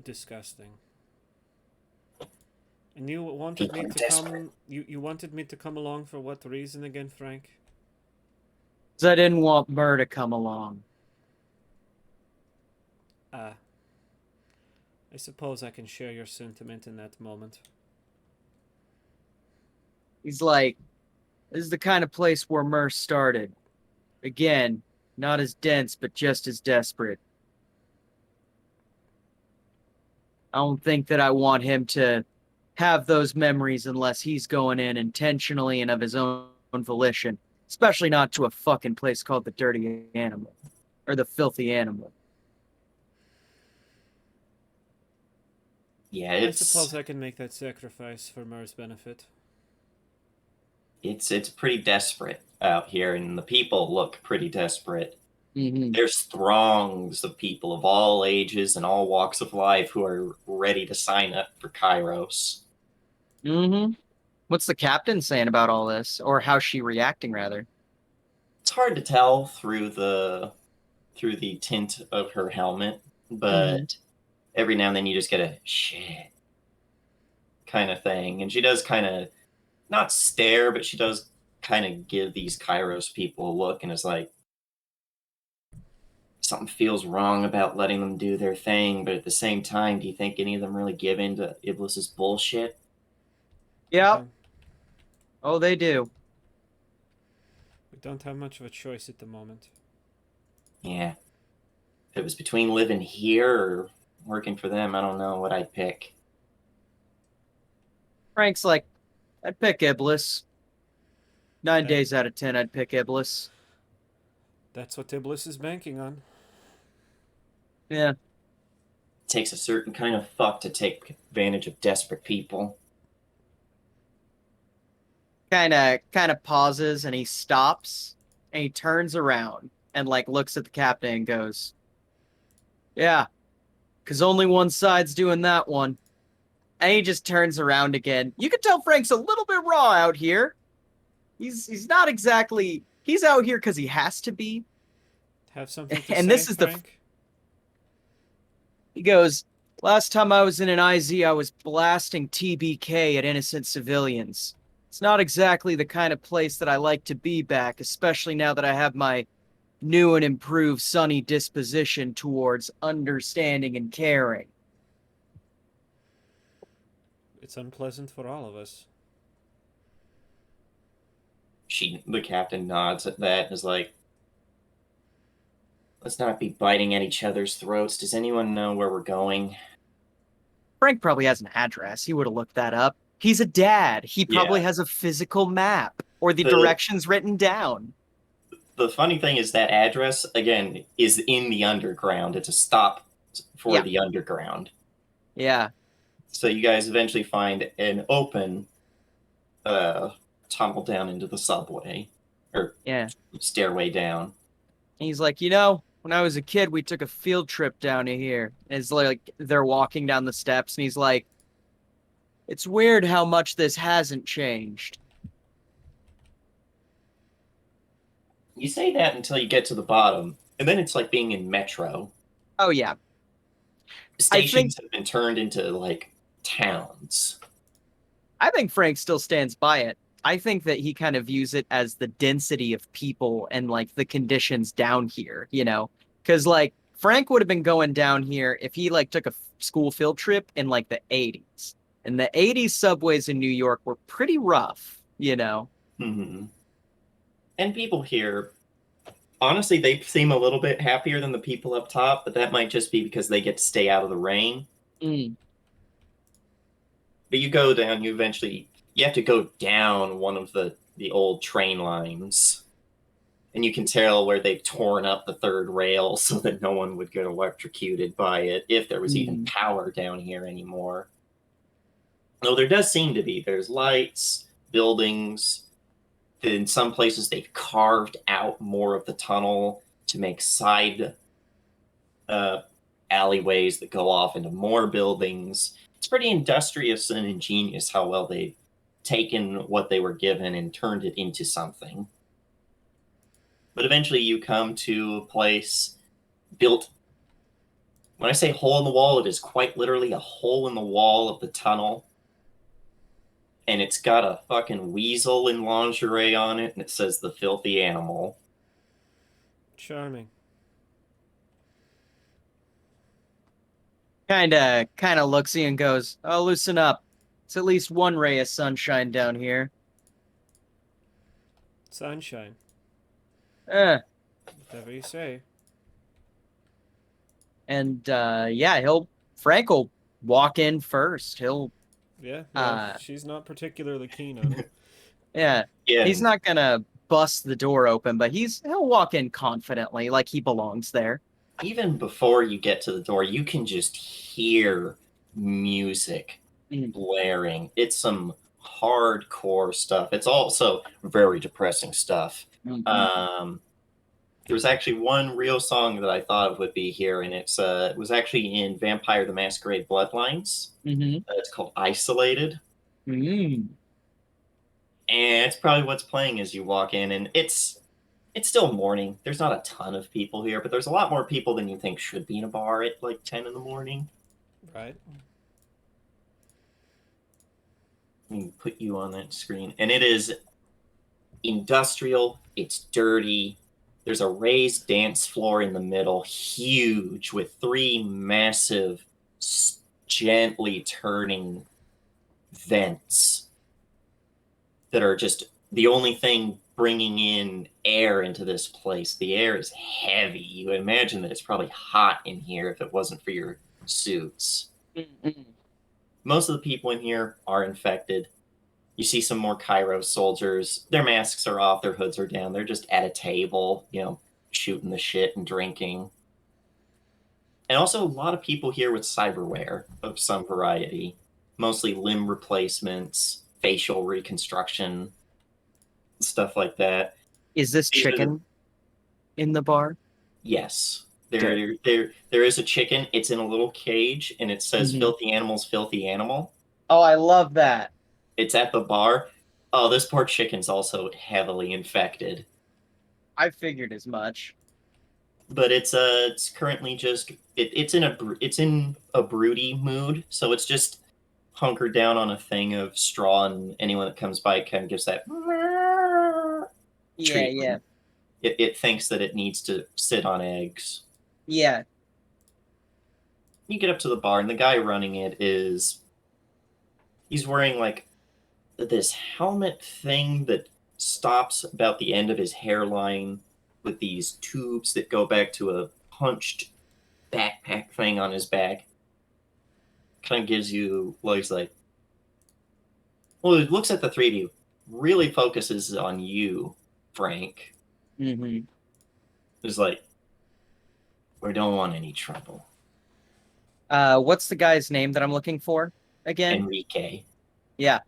[SPEAKER 2] disgusting. And you wanted
[SPEAKER 1] People
[SPEAKER 2] me
[SPEAKER 1] are
[SPEAKER 2] to
[SPEAKER 1] desperate.
[SPEAKER 2] come. You wanted me to come along for what reason again, Frank?
[SPEAKER 3] Because I didn't want Mur to come along.
[SPEAKER 2] I suppose I can share your sentiment in that moment.
[SPEAKER 3] He's like, this is the kind of place where Mur started. Again, not as dense, but just as desperate. I don't think that I want him to have those memories unless he's going in intentionally and of his own volition. Especially not to a fucking place called the Dirty Animal. Or the Filthy Animal.
[SPEAKER 1] Yeah,
[SPEAKER 2] I suppose I can make that sacrifice for Mur's benefit.
[SPEAKER 1] it's pretty desperate out here, and the people look pretty desperate.
[SPEAKER 3] Mm-hmm.
[SPEAKER 1] There's throngs of people of all ages and all walks of life who are ready to sign up for Kairos.
[SPEAKER 3] Mm-hmm. What's the captain saying about all this? Or how's she reacting, rather?
[SPEAKER 1] It's hard to tell through the tint of her helmet, but every now and then you just get a shit kind of thing. And she does kind of not stare, but she does kind of give these Kairos people a look and is like, something feels wrong about letting them do their thing, but at the same time, do you think any of them really give in to Iblis's bullshit?
[SPEAKER 3] Yeah. Oh, they do.
[SPEAKER 2] We don't have much of a choice at the moment.
[SPEAKER 1] Yeah. If it was between living here or working for them, I don't know what I'd pick.
[SPEAKER 3] Frank's like, I'd pick Iblis. 9
[SPEAKER 2] That-
[SPEAKER 3] days out of 10, I'd pick Iblis.
[SPEAKER 2] That's what Iblis is banking on.
[SPEAKER 3] Yeah.
[SPEAKER 1] It takes a certain kind of fuck to take advantage of desperate people.
[SPEAKER 3] Kind of pauses and he stops and he turns around and like looks at the captain and goes, yeah, because only one side's doing that one. And he just turns around again. You can tell Frank's a little bit raw out here. He's not exactly, he's out here because he has to be.
[SPEAKER 2] Have something to
[SPEAKER 3] And
[SPEAKER 2] say,
[SPEAKER 3] this is
[SPEAKER 2] Frank?
[SPEAKER 3] He goes, last time I was in an IZ, I was blasting TBK at innocent civilians. It's not exactly the kind of place that I like to be back, especially now that I have my new and improved sunny disposition towards understanding and caring.
[SPEAKER 2] It's unpleasant for all of us.
[SPEAKER 1] The captain nods at that and is like, let's not be biting at each other's throats. Does anyone know where we're going?
[SPEAKER 3] Frank probably has an address. He would have looked that up. He's a dad. He probably
[SPEAKER 1] Yeah.
[SPEAKER 3] has a physical map or the
[SPEAKER 1] The-
[SPEAKER 3] directions written down.
[SPEAKER 1] The funny thing is that address, again, is in the underground. It's a stop for
[SPEAKER 3] Yeah.
[SPEAKER 1] the underground.
[SPEAKER 3] Yeah.
[SPEAKER 1] So you guys eventually find an open tunnel down into the subway, or
[SPEAKER 3] Yeah.
[SPEAKER 1] stairway down.
[SPEAKER 3] And he's like, when I was a kid, we took a field trip down to here. And it's like they're walking down the steps, and he's like, it's weird how much this hasn't changed.
[SPEAKER 1] You say that until you get to the bottom, and then it's like being in Metro.
[SPEAKER 3] Oh, yeah.
[SPEAKER 1] Stations have been turned into, like, towns.
[SPEAKER 3] I think Frank still stands by it. I think that he kind of views it as the density of people and, like, the conditions down here, Because, like, Frank would have been going down here if he, like, took a school field trip in, like, the 80s. And the 80s subways in New York were pretty rough,
[SPEAKER 1] Mm-hmm. And people here, honestly, they seem a little bit happier than the people up top, but that might just be because they get to stay out of the rain.
[SPEAKER 3] Mm.
[SPEAKER 1] But you go down, you have to go down one of the old train lines. And you can tell where they've torn up the third rail so that no one would get electrocuted by it, if there was even power down here anymore. Though there does seem to be. There's lights, buildings. In some places, they've carved out more of the tunnel to make side alleyways that go off into more buildings. It's pretty industrious and ingenious how well they've taken what they were given and turned it into something. But eventually you come to a place built... When I say hole in the wall, it is quite literally a hole in the wall of the tunnel. And it's got a fucking weasel in lingerie on it, and it says "The Filthy Animal."
[SPEAKER 2] Charming.
[SPEAKER 3] Kind of looks and goes, oh, loosen up. It's at least one ray of sunshine down here.
[SPEAKER 2] Sunshine. Whatever you say.
[SPEAKER 3] And Frank will walk in first.
[SPEAKER 2] Yeah, she's not particularly keen on it.
[SPEAKER 3] Yeah.
[SPEAKER 1] Yeah,
[SPEAKER 3] He's not gonna bust the door open, but he'll walk in confidently, like he belongs there.
[SPEAKER 1] even before you get to the door, you can just hear music blaring. It's some hardcore stuff. It's also very depressing stuff.
[SPEAKER 3] Mm-hmm.
[SPEAKER 1] There was actually one real song that I thought of would be here, and it was actually in Vampire the Masquerade Bloodlines.
[SPEAKER 3] Mm-hmm.
[SPEAKER 1] It's called Isolated.
[SPEAKER 3] Mm.
[SPEAKER 1] And it's probably what's playing as you walk in, and it's still morning. There's not a ton of people here, but there's a lot more people than you think should be in a bar at like 10 in the morning.
[SPEAKER 2] Right.
[SPEAKER 1] Let me put you on that screen. And it is industrial. It's dirty. There's a raised dance floor in the middle, huge, with 3 massive, gently turning vents that are just the only thing bringing in air into this place. The air is heavy. You would imagine that it's probably hot in here if it wasn't for your suits.
[SPEAKER 3] Mm-hmm.
[SPEAKER 1] Most of the people in here are infected. You see some more Cairo soldiers. Their masks are off, their hoods are down. They're just at a table, shooting the shit and drinking. And also a lot of people here with cyberware of some variety. Mostly limb replacements, facial reconstruction, stuff like that.
[SPEAKER 3] Is this chicken in the bar?
[SPEAKER 1] Yes. There is a chicken. It's in a little cage, and it says "Filthy Animal's Filthy Animal."
[SPEAKER 3] Oh, I love that.
[SPEAKER 1] It's at the bar. Oh, this poor chicken's also heavily infected.
[SPEAKER 3] I figured as much.
[SPEAKER 1] But it's currently just it's in a broody mood, so it's just hunkered down on a thing of straw, and anyone that comes by kind of gives that treatment. It thinks that it needs to sit on eggs.
[SPEAKER 3] Yeah.
[SPEAKER 1] You get up to the bar, and the guy running it he's wearing like this helmet thing that stops about the end of his hairline with these tubes that go back to a punched backpack thing on his back. Kind of gives you, well, he's like, Well, it looks at the three of you, really focuses on you, Frank.
[SPEAKER 3] Mm-hmm.
[SPEAKER 1] It's like, we don't want any trouble.
[SPEAKER 3] What's the guy's name that I'm looking for again?
[SPEAKER 1] Enrique.
[SPEAKER 3] Yeah.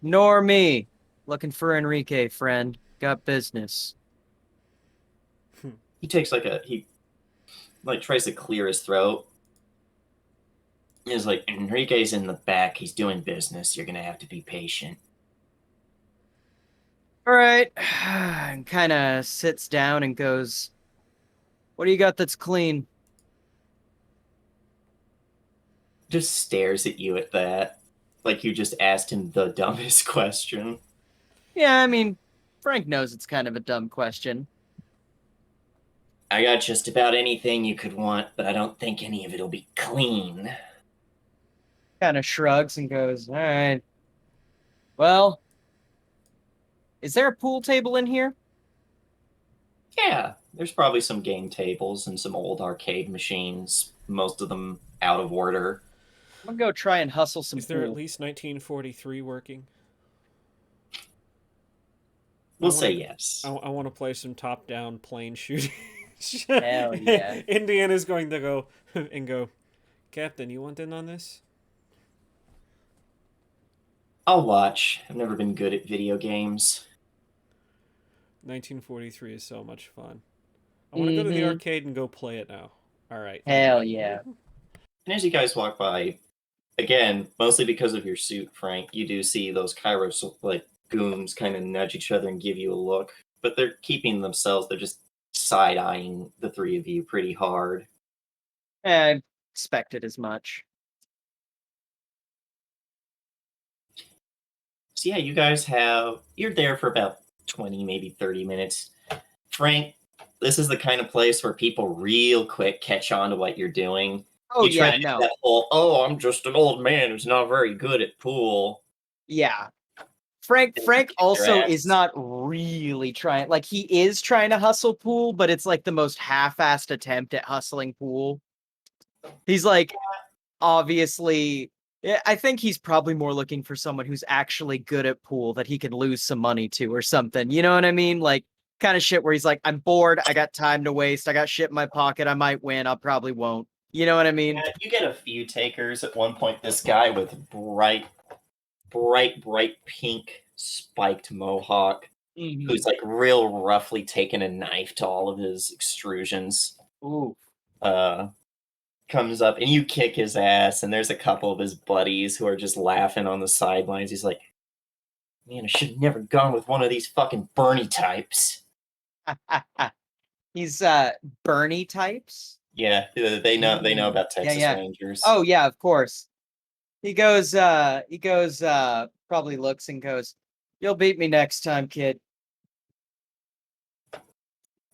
[SPEAKER 3] Nor me. Looking for Enrique, friend. Got business.
[SPEAKER 1] He takes he tries to clear his throat. He's like, Enrique's in the back. He's doing business. You're gonna have to be patient.
[SPEAKER 3] All right. And kind of sits down and goes, "What do you got that's clean?"
[SPEAKER 1] Just stares at you at that. Like you just asked him the dumbest question.
[SPEAKER 3] Yeah, I mean, Frank knows it's kind of a dumb question.
[SPEAKER 1] I got just about anything you could want, but I don't think any of it'll be clean.
[SPEAKER 3] Kind of shrugs and goes, "All right. Well, is there a pool table in here?"
[SPEAKER 1] Yeah, there's probably some game tables and some old arcade machines, most of them out of order.
[SPEAKER 3] I'm gonna go try and hustle some
[SPEAKER 2] Is there at
[SPEAKER 3] pool.
[SPEAKER 2] least 1943 working?
[SPEAKER 1] We'll
[SPEAKER 2] I
[SPEAKER 1] say
[SPEAKER 2] wanna-
[SPEAKER 1] yes.
[SPEAKER 2] I want to play some top-down plane shooting.
[SPEAKER 3] Hell yeah.
[SPEAKER 2] Indiana's going to go and go, Captain, you want in on this?
[SPEAKER 1] I'll watch. I've never been good at video games.
[SPEAKER 2] 1943 is so much fun. I want to go to the
[SPEAKER 3] Mhm.
[SPEAKER 2] arcade and go play it now. All right.
[SPEAKER 3] Hell yeah.
[SPEAKER 1] And as you guys walk by, again, mostly because of your suit, Frank, you do see those Kairos goons kind of nudge each other and give you a look. But they're keeping themselves, they're just side-eyeing the three of you pretty hard.
[SPEAKER 3] I expected as much.
[SPEAKER 1] So yeah, you guys you're there for about 20, maybe 30 minutes. Frank, this is the kind of place where people real quick catch on to what you're doing.
[SPEAKER 3] Oh
[SPEAKER 1] You try
[SPEAKER 3] yeah,
[SPEAKER 1] to do
[SPEAKER 3] no.
[SPEAKER 1] that whole, oh, I'm just an old man who's not very good at pool.
[SPEAKER 3] Yeah. Frank
[SPEAKER 1] They kick your
[SPEAKER 3] also
[SPEAKER 1] ass.
[SPEAKER 3] is not really trying, like he is trying to hustle pool, but it's like the most half-assed attempt at hustling pool. He's like obviously I think he's probably more looking for someone who's actually good at pool that he can lose some money to or something. You know what I mean? Like kind of shit where he's like, I'm bored, I got time to waste, I got shit in my pocket, I might win, I probably won't. You know what I mean?
[SPEAKER 1] Yeah, you get a few takers. At one point, this guy with bright pink spiked mohawk,
[SPEAKER 3] Mhm.
[SPEAKER 1] who's like real roughly taking a knife to all of his extrusions,
[SPEAKER 3] Ooh.
[SPEAKER 1] comes up and you kick his ass, and there's a couple of his buddies who are just laughing on the sidelines. He's like, man, I should have never gone with one of these fucking Bernie types.
[SPEAKER 3] He's Bernie types.
[SPEAKER 1] Yeah, they know about Texas
[SPEAKER 3] yeah.
[SPEAKER 1] Rangers.
[SPEAKER 3] Oh yeah, of course. He goes, probably looks and goes, "You'll beat me next time, kid."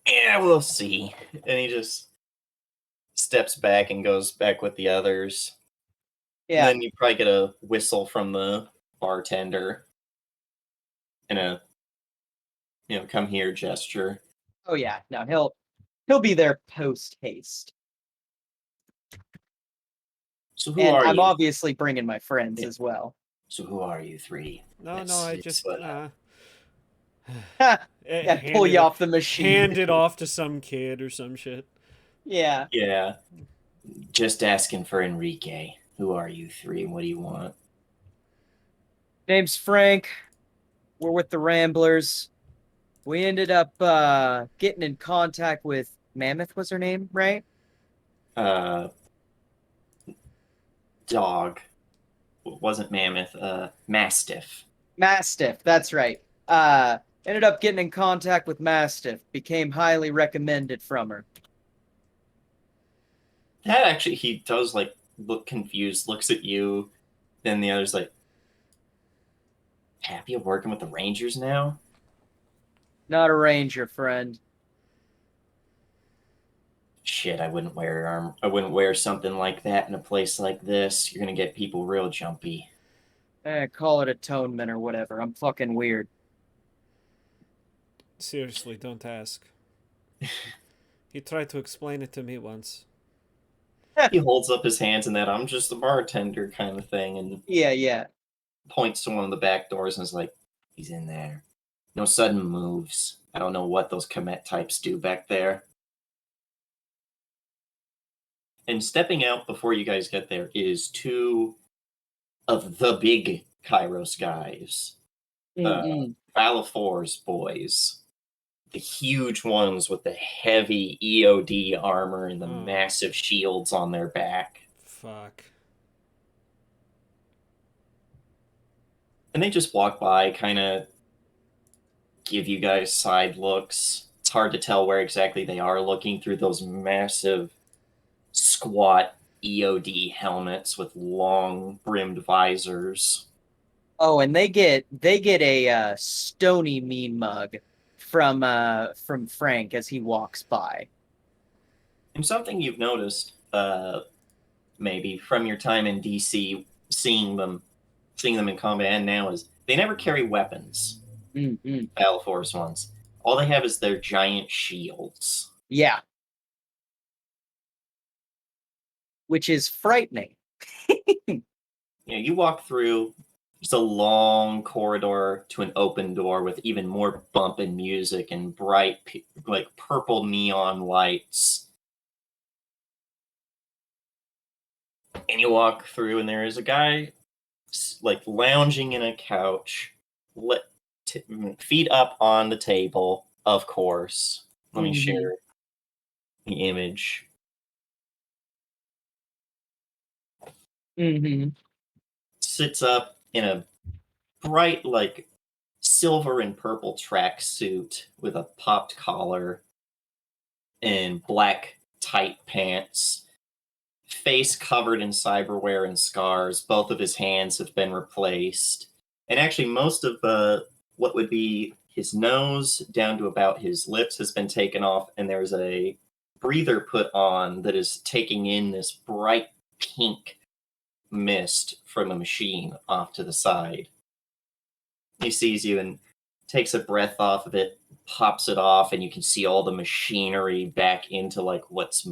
[SPEAKER 1] Yeah, we'll see. And he just steps back and goes back with the others.
[SPEAKER 3] Yeah.
[SPEAKER 1] And then you probably get a whistle from the bartender and a come here gesture.
[SPEAKER 3] Oh yeah. No, he'll be there post haste.
[SPEAKER 1] So who
[SPEAKER 3] And
[SPEAKER 1] are
[SPEAKER 3] I'm
[SPEAKER 1] you?
[SPEAKER 3] obviously bringing my friends
[SPEAKER 1] Yeah.
[SPEAKER 3] as well.
[SPEAKER 1] So who are you three?
[SPEAKER 2] No,
[SPEAKER 1] Let's-
[SPEAKER 2] I
[SPEAKER 1] let's
[SPEAKER 2] just
[SPEAKER 1] split up.
[SPEAKER 3] Yeah, pull you off the machine.
[SPEAKER 2] Hand it off to some kid or some shit.
[SPEAKER 3] Yeah.
[SPEAKER 1] Yeah. Just asking for Enrique. Who are you three? What do you want?
[SPEAKER 3] Name's Frank. We're with the Ramblers. We ended up getting in contact with Mammoth was her name, right?
[SPEAKER 1] Dog. Wasn't mammoth, mastiff.
[SPEAKER 3] Mastiff, that's right. Ended up getting in contact with Mastiff. Became highly recommended from her.
[SPEAKER 1] That actually, he does look confused, looks at you, then the other's like, happy of working with the Rangers now?
[SPEAKER 3] Not a ranger, friend.
[SPEAKER 1] Shit, I wouldn't wear something like that in a place like this. You're gonna get people real jumpy.
[SPEAKER 3] Call it atonement or whatever. I'm fucking weird.
[SPEAKER 2] Seriously, don't ask. He tried to explain it to me once.
[SPEAKER 1] He holds up his hands in that I'm just the bartender kind of thing, and
[SPEAKER 3] Yeah.
[SPEAKER 1] points to one of the back doors and is like, he's in there. No sudden moves. I don't know what those Komet types do back there. And stepping out before you guys get there is two of the big Kairos guys. Balafor's boys. The huge ones with the heavy EOD armor and the massive shields on their back.
[SPEAKER 2] Fuck.
[SPEAKER 1] And they just walk by, kind of give you guys side looks. It's hard to tell where exactly they are looking through those massive, squat EOD helmets with long brimmed visors.
[SPEAKER 3] Oh, and they get a stony mean mug from Frank as he walks by.
[SPEAKER 1] And something you've noticed, maybe from your time in DC, seeing them in combat and now, is they never carry weapons. Battle Force ones. All they have is their giant shields.
[SPEAKER 3] Yeah. Which is frightening.
[SPEAKER 1] You walk through. It's a long corridor to an open door with even more bumping music and bright, like purple neon lights. And you walk through, and there is a guy, like lounging in a couch, feet up on the table. Of course, let me share the image. Sits up in a bright, like, silver and purple tracksuit with a popped collar and black tight pants. Face covered in cyberware and scars. Both of his hands have been replaced. And actually, most of what would be his nose down to about his lips has been taken off, and there's a breather put on that is taking in this bright pink mist from a machine off to the side. He sees you and takes a breath off of it, pops it off, and you can see all the machinery back into like what's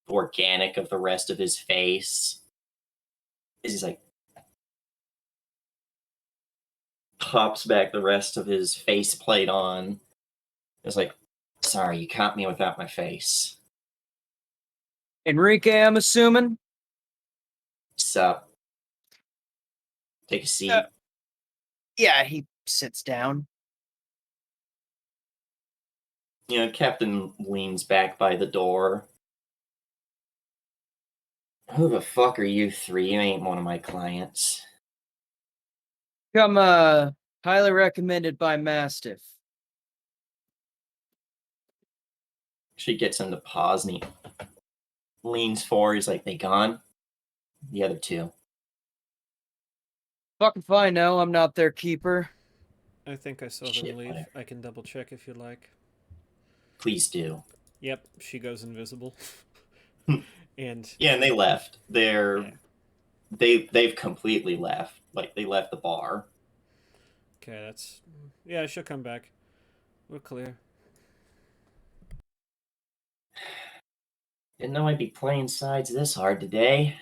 [SPEAKER 1] organic of the rest of his face. He's like, pops back the rest of his faceplate on. It's like, sorry, you caught me without my face.
[SPEAKER 3] Enrique, I'm assuming?
[SPEAKER 1] Sup? Take a seat.
[SPEAKER 3] Yeah, he sits down.
[SPEAKER 1] Captain leans back by the door. Who the fuck are you three? You ain't one of my clients.
[SPEAKER 3] Come, highly recommended by Mastiff.
[SPEAKER 1] She gets him to pause and he leans forward. He's like, they gone? The other two.
[SPEAKER 3] Fucking fine, no, I'm not their keeper.
[SPEAKER 2] I think I saw them leave. Whatever. I can double check if you like.
[SPEAKER 1] Please do.
[SPEAKER 2] Yep, she goes invisible. And
[SPEAKER 1] they left. They've completely left. Like, they left the bar.
[SPEAKER 2] Okay, she'll come back. We're clear.
[SPEAKER 1] Didn't know I'd be playing sides this hard today.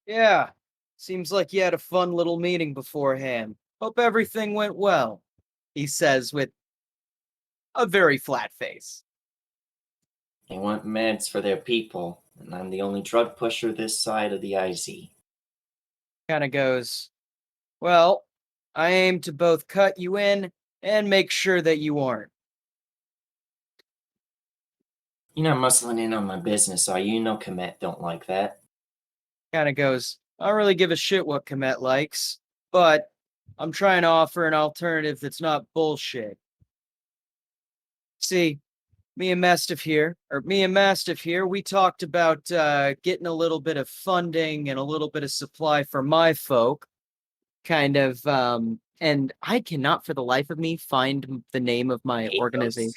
[SPEAKER 3] Yeah, seems like you had a fun little meeting beforehand. Hope everything went well, he says with a very flat face.
[SPEAKER 1] They want meds for their people, and I'm the only drug pusher this side of the IZ.
[SPEAKER 3] Kind of goes, well, I aim to both cut you in and make sure that you aren't.
[SPEAKER 1] You're not muscling in on my business, are you? No, Komet don't like that.
[SPEAKER 3] Kind of goes, I don't really give a shit what Komet likes, but I'm trying to offer an alternative that's not bullshit. See, me and Mastiff here, we talked about getting a little bit of funding and a little bit of supply for my folk. Kind of, and I cannot for the life of me find the name of my organization.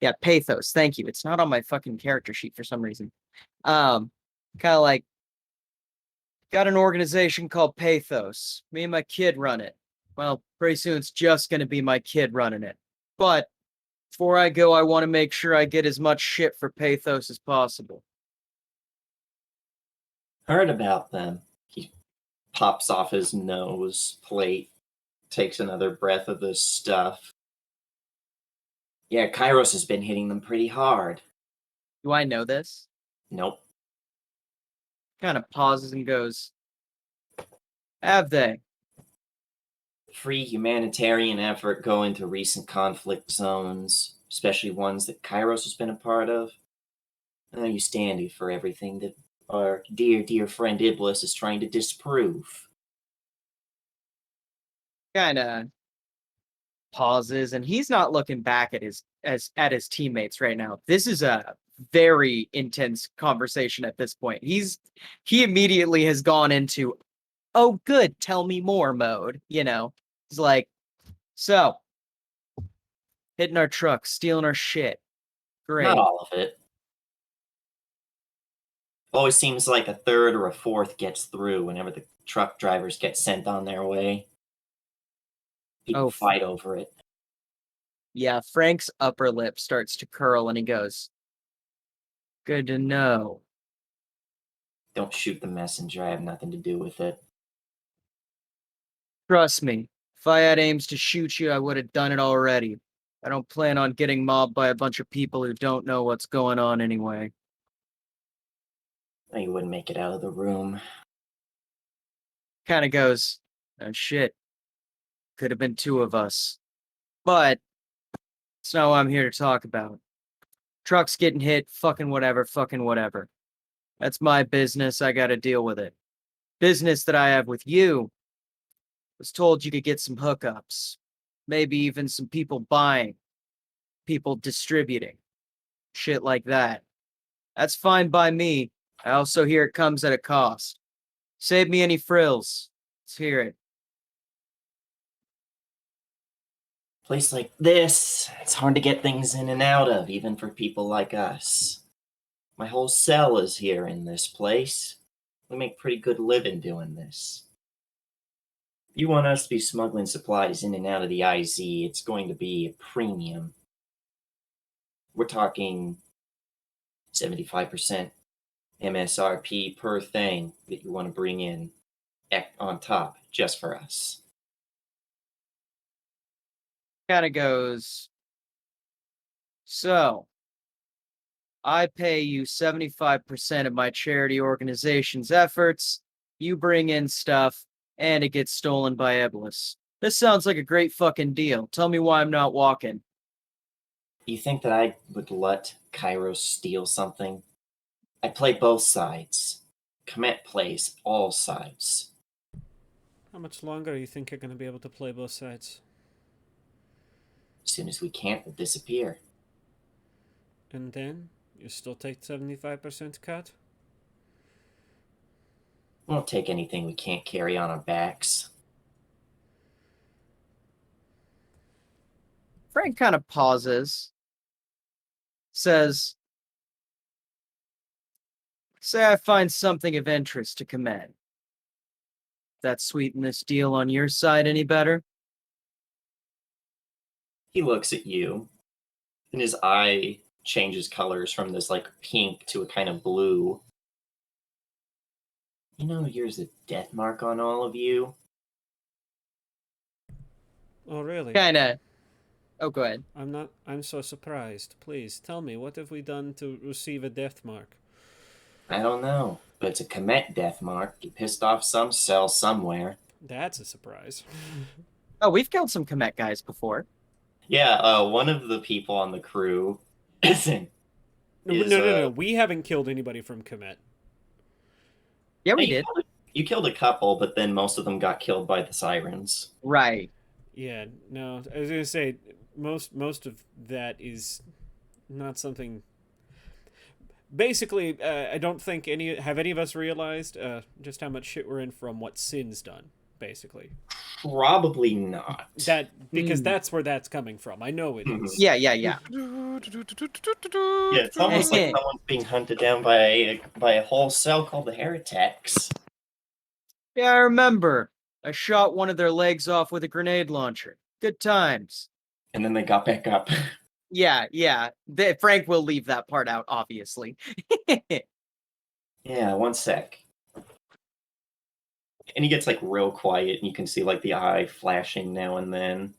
[SPEAKER 3] Yeah, Pathos, thank you. It's not on my fucking character sheet for some reason. Kind of like, got an organization called Pathos. Me and my kid run it. Well, pretty soon it's just going to be my kid running it. But before I go, I want to make sure I get as much shit for Pathos as possible.
[SPEAKER 1] Heard about them. He pops off his nose plate, takes another breath of this stuff. Yeah, Kairos has been hitting them pretty hard.
[SPEAKER 3] Do I know this?
[SPEAKER 1] Nope.
[SPEAKER 3] Kind of pauses and goes, have they?
[SPEAKER 1] Free humanitarian effort going to recent conflict zones, especially ones that Kairos has been a part of. I know you stand for everything that our dear friend Iblis is trying to disprove.
[SPEAKER 3] Kind of pauses, and he's not looking back at his teammates right now. This is a very intense conversation at this point. He immediately has gone into, oh good, tell me more mode. He's like, so hitting our trucks, stealing our shit. Great.
[SPEAKER 1] Not all of it. Always seems like a third or a fourth gets through whenever the truck drivers get sent on their way. People fight over it.
[SPEAKER 3] Yeah, Frank's upper lip starts to curl and he goes, good to know.
[SPEAKER 1] Don't shoot the messenger. I have nothing to do with it.
[SPEAKER 3] Trust me, if I had aims to shoot you, I would have done it already. I don't plan on getting mobbed by a bunch of people who don't know what's going on anyway.
[SPEAKER 1] You wouldn't make it out of the room.
[SPEAKER 3] Kind of goes, oh shit. Could have been two of us. But it's not what I'm here to talk about. Trucks getting hit, fucking whatever. That's my business, I gotta deal with it. Business that I have with you. Was told you could get some hookups. Maybe even some people buying. People distributing. Shit like that. That's fine by me. I also hear it comes at a cost. Save me any frills. Let's hear it.
[SPEAKER 1] Place like this, it's hard to get things in and out of, even for people like us. My whole cell is here in this place. We make pretty good living doing this. If you want us to be smuggling supplies in and out of the IZ, it's going to be a premium. We're talking 75% MSRP per thing that you want to bring in on top just for us.
[SPEAKER 3] Kind of goes, so I pay you 75% of my charity organization's efforts. You bring in stuff, and it gets stolen by Iblis. This sounds like a great fucking deal. Tell me why I'm not walking.
[SPEAKER 1] You think that I would let Kairos steal something? I play both sides. Komet plays all sides.
[SPEAKER 2] How much longer do you think you're going to be able to play both sides?
[SPEAKER 1] As soon as we can't, we'll disappear.
[SPEAKER 2] And then you still take 75% cut?
[SPEAKER 1] We won't take anything we can't carry on our backs.
[SPEAKER 3] Frank kind of pauses, says, say I find something of interest to commend. That sweeten this deal on your side any better?
[SPEAKER 1] He looks at you, and his eye changes colors from this like pink to a kind of blue. You know, here's a death mark on all of you.
[SPEAKER 2] Oh, really?
[SPEAKER 3] Kinda. Oh, go ahead.
[SPEAKER 2] I'm so surprised. Please, tell me, what have we done to receive a death mark?
[SPEAKER 1] I don't know, but it's a Komet death mark. You pissed off some cell somewhere.
[SPEAKER 2] That's a surprise.
[SPEAKER 3] Oh, we've killed some Komet guys before.
[SPEAKER 1] Yeah, one of the people on the crew isn't.
[SPEAKER 2] No. We haven't killed anybody from Komet.
[SPEAKER 3] Yeah, we did.
[SPEAKER 1] You killed a couple, but then most of them got killed by the sirens.
[SPEAKER 3] Right.
[SPEAKER 2] Yeah, no. I was gonna say most of that is not something. Basically, I don't think any of us realized just how much shit we're in from what Sin's done. Basically,
[SPEAKER 1] probably not.
[SPEAKER 2] Because that's where that's coming from. I know it is.
[SPEAKER 3] Yeah.
[SPEAKER 1] Yeah, it's almost like someone's being hunted down by a whole cell called the Heretics.
[SPEAKER 3] Yeah, I remember. I shot one of their legs off with a grenade launcher. Good times.
[SPEAKER 1] And then they got back up.
[SPEAKER 3] Yeah. Frank will leave that part out, obviously.
[SPEAKER 1] Yeah, one sec. And he gets like real quiet, and you can see like the eye flashing now and then.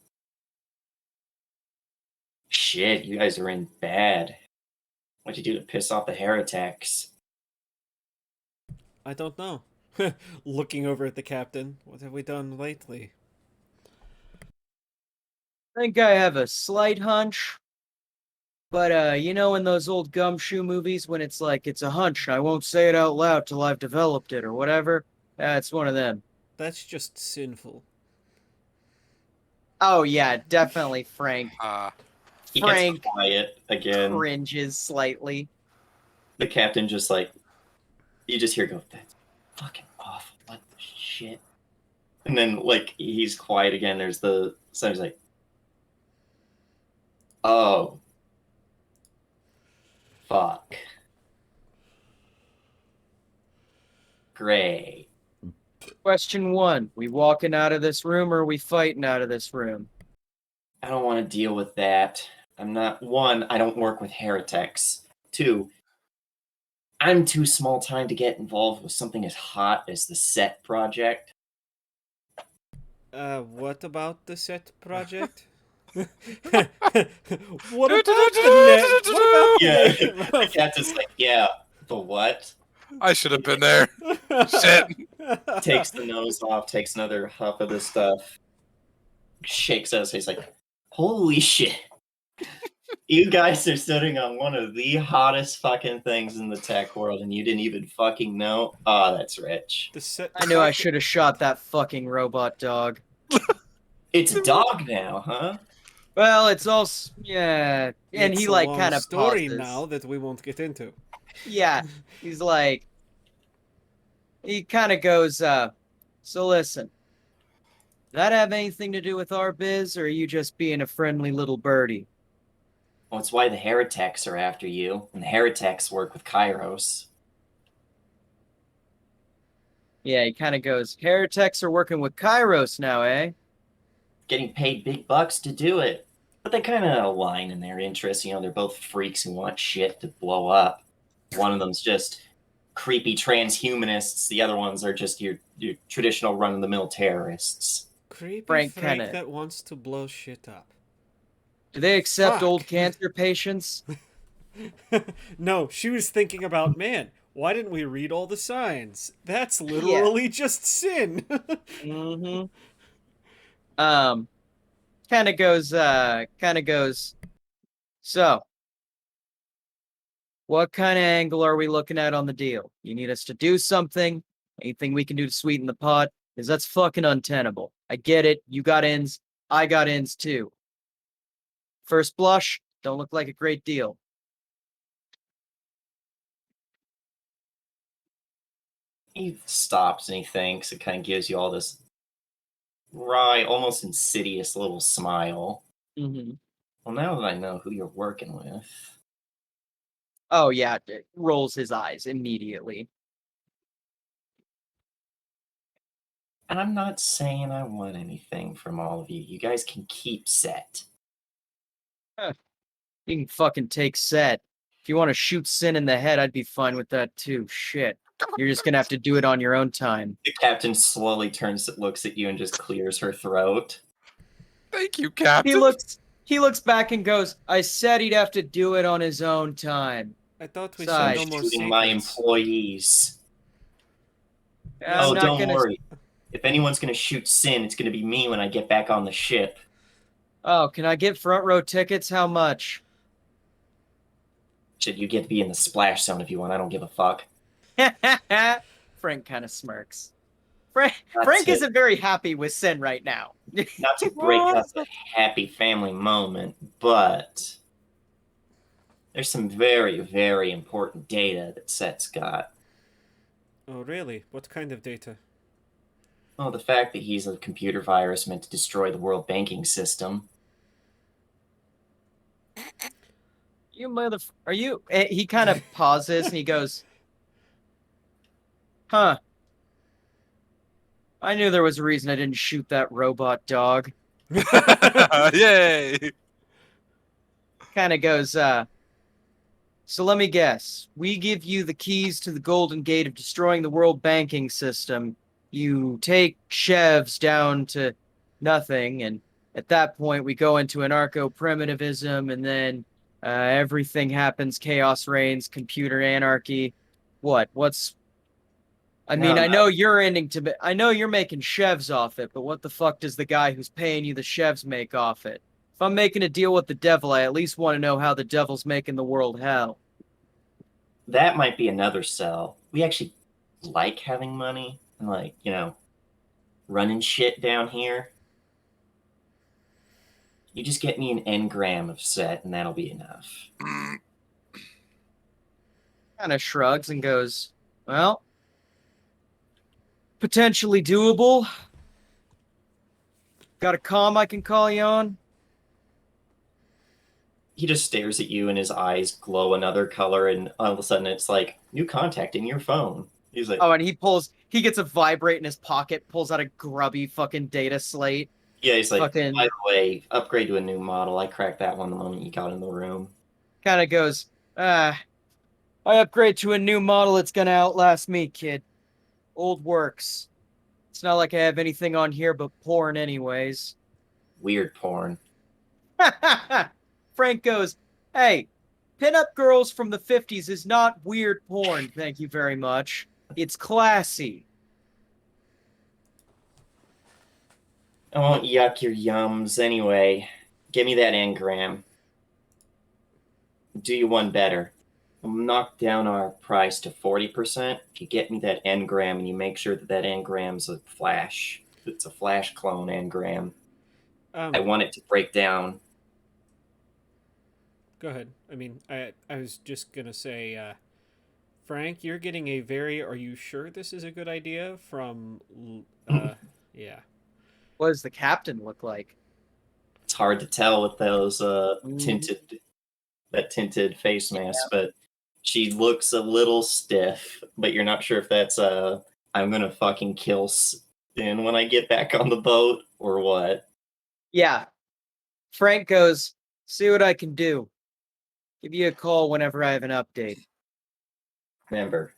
[SPEAKER 1] Shit, you guys are in bad. What'd you do to piss off the heretics?
[SPEAKER 2] I don't know. Looking over at the captain, what have we done lately?
[SPEAKER 3] I think I have a slight hunch. But you know in those old gumshoe movies when it's like it's a hunch, I won't say it out loud till I've developed it or whatever? It's one of them.
[SPEAKER 2] That's just sinful.
[SPEAKER 3] Oh yeah, definitely Frank.
[SPEAKER 1] He gets
[SPEAKER 3] Frank
[SPEAKER 1] quiet again.
[SPEAKER 3] cringes slightly.
[SPEAKER 1] The captain just like, you just hear go, that's fucking awful. What the shit? And then like he's quiet again. There's the sound. He's like, oh, fuck. Great.
[SPEAKER 3] Question 1, we walking out of this room or are we fighting out of this room?
[SPEAKER 1] I don't want to deal with that. I'm not, one, I don't work with heretics. Two, I'm too small time to get involved with something as hot as the set project.
[SPEAKER 2] What about the set project? What about the net? What about
[SPEAKER 1] Yeah,
[SPEAKER 2] the
[SPEAKER 1] the captain's like, yeah, the what?
[SPEAKER 4] I should have been there. Shit.
[SPEAKER 1] Takes the nose off, takes another huff of the stuff, shakes out his face like, holy shit. You guys are sitting on one of the hottest fucking things in the tech world and you didn't even fucking know? Oh, that's rich.
[SPEAKER 3] I knew I should have shot that fucking robot dog.
[SPEAKER 1] It's a dog now, huh?
[SPEAKER 3] Well, it's also yeah, and
[SPEAKER 2] It's
[SPEAKER 3] he
[SPEAKER 2] a
[SPEAKER 3] like
[SPEAKER 2] long
[SPEAKER 3] kind of
[SPEAKER 2] story
[SPEAKER 3] pauses.
[SPEAKER 2] now that we won't get into.
[SPEAKER 3] Yeah, he's like, he kind of goes, so listen, that have anything to do with our biz, or are you just being a friendly little birdie?
[SPEAKER 1] Well, it's why the heretics are after you, and the heretics work with Kairos.
[SPEAKER 3] Yeah, he kind of goes, heretics are working with Kairos now, eh?
[SPEAKER 1] Getting paid big bucks to do it. But they kind of align in their interests. You know, they're both freaks who want shit to blow up. One of them's just creepy transhumanists. The other ones are just your traditional run-of-the-mill terrorists.
[SPEAKER 2] Creepy
[SPEAKER 3] Frank
[SPEAKER 2] Frank
[SPEAKER 3] kinda-
[SPEAKER 2] that wants to blow shit up.
[SPEAKER 3] Do they accept old
[SPEAKER 2] Fuck.
[SPEAKER 3] cancer patients?
[SPEAKER 2] No, she was thinking about, man, why didn't we read all the signs? That's literally just sin.
[SPEAKER 3] Mm-hmm. Kind of goes, so, what kind of angle are we looking at on the deal? You need us to do something? Anything we can do to sweeten the pot? Because that's fucking untenable. I get it. You got ins. I got ins too. First blush, don't look like a great deal.
[SPEAKER 1] He stops and he thinks. It kind of gives you all this wry, almost insidious little smile.
[SPEAKER 3] Mm-hmm.
[SPEAKER 1] Well, now that I know who you're working with,
[SPEAKER 3] Oh, yeah, it rolls his eyes immediately.
[SPEAKER 1] and I'm not saying I want anything from all of you. You guys can keep set.
[SPEAKER 3] You can fucking take set. If you want to shoot Sin in the head, I'd be fine with that too. Shit. You're just gonna have to do it on your own time.
[SPEAKER 1] The captain slowly turns, looks at you, and just clears her throat.
[SPEAKER 4] Thank you, Captain.
[SPEAKER 3] He looks back and goes, I said he'd have to do it on his own time.
[SPEAKER 2] I thought we
[SPEAKER 3] Sorry.
[SPEAKER 2] said no more
[SPEAKER 1] Shooting my
[SPEAKER 2] secrets.
[SPEAKER 1] employees.
[SPEAKER 3] I'm
[SPEAKER 1] Oh,
[SPEAKER 3] not
[SPEAKER 1] don't
[SPEAKER 3] gonna...
[SPEAKER 1] worry. If anyone's gonna shoot Sin, it's gonna be me when I get back on the ship.
[SPEAKER 3] Oh, can I get front row tickets? How much?
[SPEAKER 1] Should you get to be in the splash zone if you want? I don't give a fuck.
[SPEAKER 3] Frank kind of smirks.
[SPEAKER 1] Not
[SPEAKER 3] Frank
[SPEAKER 1] to-
[SPEAKER 3] isn't very happy with Sin right now.
[SPEAKER 1] Not to break up the happy family moment, but there's some very, very important data that Set's got.
[SPEAKER 2] Oh, really? What kind of data?
[SPEAKER 1] Oh, the fact that he's a computer virus meant to destroy the world banking system.
[SPEAKER 3] You are you? He kind of pauses and he goes, huh. I knew there was a reason I didn't shoot that robot dog.
[SPEAKER 4] Yay!
[SPEAKER 3] Kind of goes, so let me guess. We give you the keys to the golden gate of destroying the world banking system. you take Chevs down to nothing, and at that point we go into anarcho-primitivism, and then everything happens, chaos reigns, computer anarchy. What's I mean, I know you're I know you're making Chevs off it, but what the fuck does the guy who's paying you the Chevs make off it? If I'm making a deal with the devil, I at least want to know how the devil's making the world hell.
[SPEAKER 1] That might be another sell. We actually like having money and, like, running shit down here. You just get me an engram of set and that'll be enough.
[SPEAKER 3] Kind of shrugs and goes, well, potentially doable. Got a comm I can call you on?
[SPEAKER 1] He just stares at you and his eyes glow another color, and all of a sudden it's like, new contact in your phone. He's like,
[SPEAKER 3] Oh, and he gets a vibrate in his pocket, pulls out a grubby fucking data slate.
[SPEAKER 1] yeah, he's like,
[SPEAKER 3] fucking...
[SPEAKER 1] by the way, upgrade to a new model. I cracked that one the moment you got in the room.
[SPEAKER 3] Kind of goes, I upgrade to a new model, it's gonna outlast me, kid. Old works. It's not like I have anything on here but porn anyways.
[SPEAKER 1] Weird porn.
[SPEAKER 3] Frank goes, hey, pinup girls from the 50s is not weird porn, thank you very much. It's classy.
[SPEAKER 1] I won't yuck your yums anyway. Give me that engram. Do you one better. I'll knock down our price to 40% if you get me that engram and you make sure that that engram's a flash. It's a flash clone engram. I want it to break down.
[SPEAKER 2] Go ahead. I mean, I was just gonna say, Frank, you're getting a very "Are you sure this is a good idea?" from, yeah.
[SPEAKER 3] What does the captain look like?
[SPEAKER 1] It's hard to tell with those tinted face mask, but she looks a little stiff. But you're not sure if that's I'm gonna fucking kill Sin when I get back on the boat or what.
[SPEAKER 3] Yeah. Frank goes, see what I can do. Give you a call whenever I have an update.
[SPEAKER 1] Remember,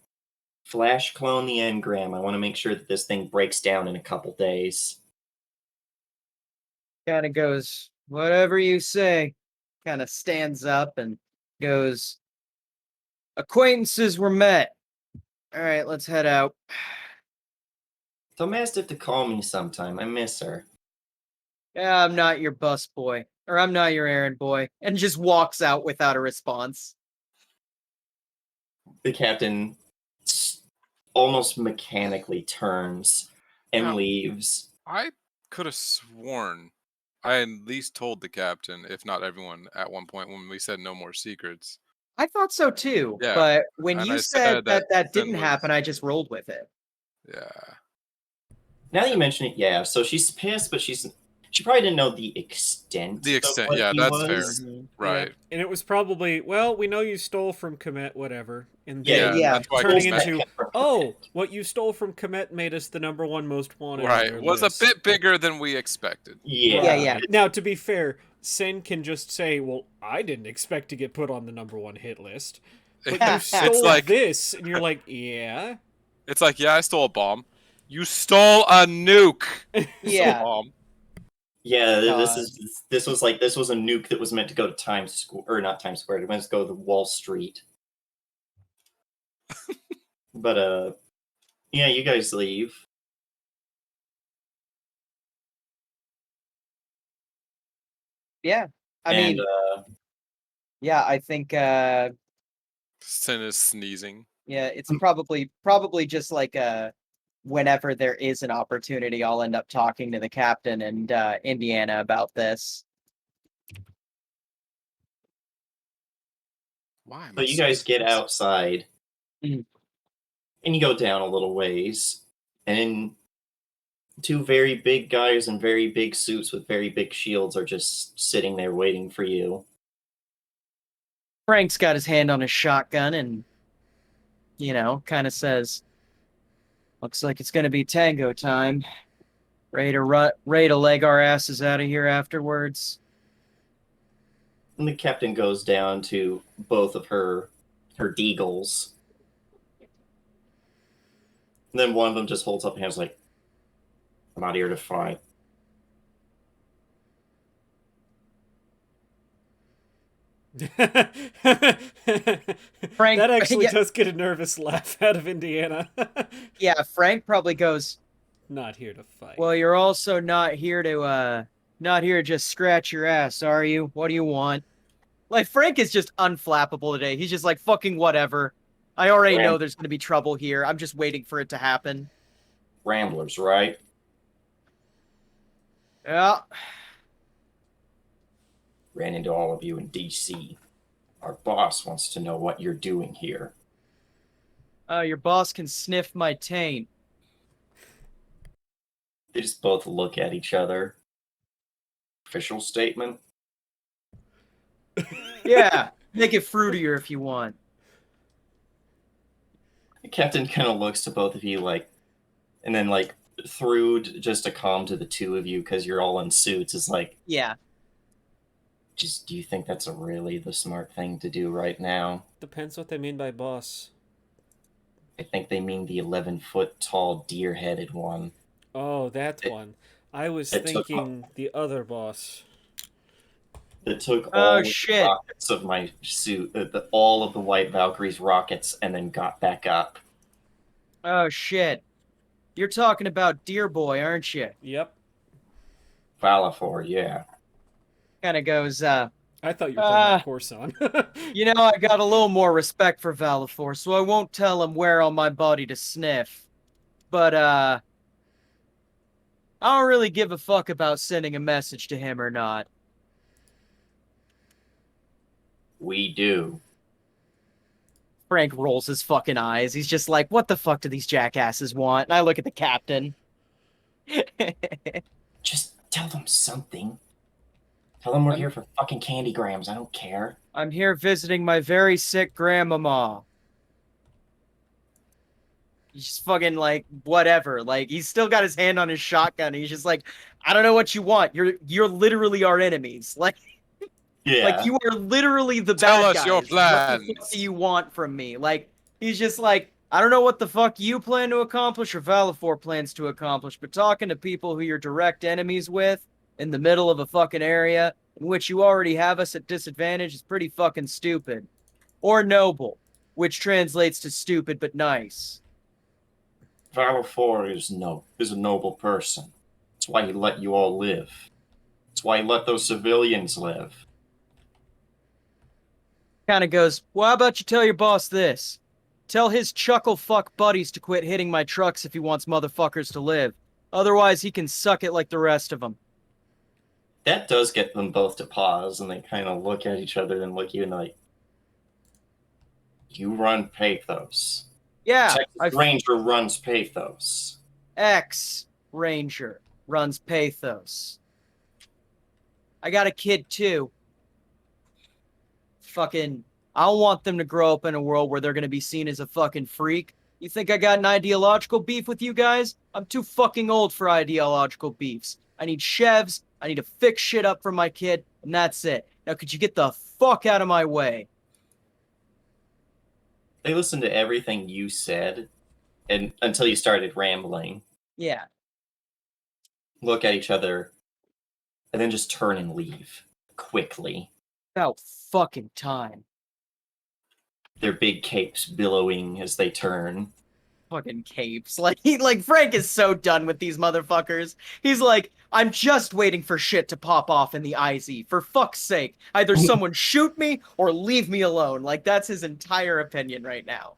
[SPEAKER 1] flash clone the engram. I want to make sure that this thing breaks down in a couple days.
[SPEAKER 3] Kind of goes, whatever you say. Kind of stands up and goes, acquaintances were met. All right, let's head out.
[SPEAKER 1] Tell Mastiff to call me sometime. I miss her.
[SPEAKER 3] Yeah, I'm not your bus boy. Or I'm not your errand boy. And just walks out without a response.
[SPEAKER 1] The captain almost mechanically turns and leaves.
[SPEAKER 4] I could have sworn I at least told the captain, if not everyone, at one point when we said no more secrets.
[SPEAKER 3] I thought so too.
[SPEAKER 4] Yeah,
[SPEAKER 3] But when
[SPEAKER 4] and
[SPEAKER 3] you
[SPEAKER 4] I
[SPEAKER 3] said
[SPEAKER 4] said
[SPEAKER 3] that
[SPEAKER 4] that
[SPEAKER 3] didn't
[SPEAKER 4] Sin
[SPEAKER 3] happen,
[SPEAKER 4] was-
[SPEAKER 3] I just rolled with it.
[SPEAKER 4] Yeah.
[SPEAKER 1] Now that you mention it, yeah. So she's pissed, but she probably didn't know the extent.
[SPEAKER 4] The extent,
[SPEAKER 1] of what
[SPEAKER 4] yeah,
[SPEAKER 1] he
[SPEAKER 4] that's
[SPEAKER 1] was.
[SPEAKER 4] fair.
[SPEAKER 3] Mhm.
[SPEAKER 4] Right.
[SPEAKER 2] Yeah. And it was probably, well, we know you stole from Komet, whatever. And
[SPEAKER 1] Yeah,
[SPEAKER 2] then
[SPEAKER 3] yeah.
[SPEAKER 4] That's why I
[SPEAKER 2] turning
[SPEAKER 4] came back.
[SPEAKER 2] into, oh, what you stole from Komet made us the #1 most wanted on
[SPEAKER 4] Right.
[SPEAKER 2] their
[SPEAKER 4] Was
[SPEAKER 2] list.
[SPEAKER 4] a bit bigger than we expected.
[SPEAKER 1] Yeah.
[SPEAKER 3] Yeah.
[SPEAKER 2] Now, to be fair, Sin can just say, well, I didn't expect to get put on the #1 hit list. But you
[SPEAKER 3] It's
[SPEAKER 2] stole
[SPEAKER 4] like-
[SPEAKER 2] this, and you're like, yeah.
[SPEAKER 4] It's like, yeah, I stole a bomb. You stole a nuke.
[SPEAKER 3] Yeah.
[SPEAKER 4] Bomb.
[SPEAKER 1] Yeah, this was a nuke that was meant to go to Times Square, or not Times Square. It was meant to go to Wall Street. But yeah, you guys leave.
[SPEAKER 3] Yeah. I
[SPEAKER 1] And
[SPEAKER 3] mean, yeah, I think
[SPEAKER 4] Sin is sneezing.
[SPEAKER 3] yeah, it's probably just like whenever there is an opportunity, I'll end up talking to the captain and Indiana about this.
[SPEAKER 4] Why?
[SPEAKER 1] so you guys get outside,
[SPEAKER 3] Mhm.
[SPEAKER 1] and you go down a little ways, and two very big guys in very big suits with very big shields are just sitting there waiting for you.
[SPEAKER 3] Frank's got his hand on his shotgun and, kind of says, looks like it's going to be tango time. Ready to leg our asses out of here afterwards.
[SPEAKER 1] And the captain goes down to both of her deagles. And then one of them just holds up hands like, I'm not here to fight.
[SPEAKER 3] Frank,
[SPEAKER 2] That actually
[SPEAKER 3] yeah,
[SPEAKER 2] does get a nervous laugh out of Indiana.
[SPEAKER 3] yeah, Frank probably goes,
[SPEAKER 2] Not here to fight.
[SPEAKER 3] well, you're also not here to just scratch your ass, are you? What do you want? Like, Frank is just unflappable today. He's just like, fucking whatever. I already know there's gonna be trouble here. I'm just waiting for it to happen.
[SPEAKER 1] Ramblers, right?
[SPEAKER 3] Yeah.
[SPEAKER 1] Ran into all of you in DC. Our boss wants to know what you're doing here.
[SPEAKER 3] Your boss can sniff my taint.
[SPEAKER 1] They just both look at each other. Official statement?
[SPEAKER 3] Yeah, make it fruitier if you want.
[SPEAKER 1] The captain kind of looks to both of you like, and then like through just to calm to the two of you because you're all in suits is like,
[SPEAKER 3] Yeah.
[SPEAKER 1] just do you think that's really the smart thing to do right now?
[SPEAKER 2] Depends what they mean by boss.
[SPEAKER 1] I think they mean the 11-foot tall deer-headed one.
[SPEAKER 2] Oh, that one. I was
[SPEAKER 1] it took
[SPEAKER 2] thinking the other boss.
[SPEAKER 1] That took
[SPEAKER 3] Oh,
[SPEAKER 1] all of the
[SPEAKER 3] shit.
[SPEAKER 1] rockets of my suit, all of the White Valkyrie's rockets, and then got back up.
[SPEAKER 3] Oh, shit. You're talking about Deer Boy, aren't you?
[SPEAKER 2] Yep.
[SPEAKER 1] Valafor, yeah.
[SPEAKER 3] Kind of goes,
[SPEAKER 2] I thought you were talking about Corson.
[SPEAKER 3] you know, I got a little more respect for Valafor, so I won't tell him where on my body to sniff. But, I don't really give a fuck about sending a message to him or not.
[SPEAKER 1] We do.
[SPEAKER 3] Frank rolls his fucking eyes. He's just like, what the fuck do these jackasses want? And I look at the captain.
[SPEAKER 1] Just tell them something. Tell them we're here for fucking candy grams. I don't care.
[SPEAKER 3] I'm here visiting my very sick grandmama. He's just fucking like, whatever. Like, he's still got his hand on his shotgun. He's just like, I don't know what you want. You're literally our enemies. Like,
[SPEAKER 1] Yeah.
[SPEAKER 3] like you are literally the
[SPEAKER 4] Tell
[SPEAKER 3] bad
[SPEAKER 4] us
[SPEAKER 3] guys.
[SPEAKER 4] your
[SPEAKER 3] What the
[SPEAKER 4] plans.
[SPEAKER 3] fuck do you want from me? Like, he's just like, I don't know what the fuck you plan to accomplish or Valafor plans to accomplish, but talking to people who you're direct enemies with in the middle of a fucking area in which you already have us at disadvantage is pretty fucking stupid. Or noble, which translates to stupid but nice.
[SPEAKER 1] Valafor is a noble person. That's why he let you all live. That's why he let those civilians live.
[SPEAKER 3] Kind of goes, well, how about you tell your boss this? Tell his chuckle fuck buddies to quit hitting my trucks if he wants motherfuckers to live. Otherwise, he can suck it like the rest of them.
[SPEAKER 1] That does get them both to pause, and they kind of look at each other and look at you and like, you run Pathos.
[SPEAKER 3] Yeah,
[SPEAKER 1] Texas Ranger runs Pathos.
[SPEAKER 3] Ex-Ranger runs Pathos. I got a kid, too. Fucking, I don't want them to grow up in a world where they're going to be seen as a fucking freak. You think I got an ideological beef with you guys? I'm too fucking old for ideological beefs. I need chevs, I need to fix shit up for my kid, and that's it. Now, could you get the fuck out of my way?
[SPEAKER 1] They listened to everything you said, and until you started rambling.
[SPEAKER 3] Yeah.
[SPEAKER 1] Look at each other, and then just turn and leave quickly.
[SPEAKER 3] About fucking time.
[SPEAKER 1] Their big capes billowing as they turn.
[SPEAKER 3] Fucking capes. Like Frank is so done with these motherfuckers. He's like, I'm just waiting for shit to pop off in the IZ. For fuck's sake. Either someone shoot me or leave me alone. Like, that's his entire opinion right now.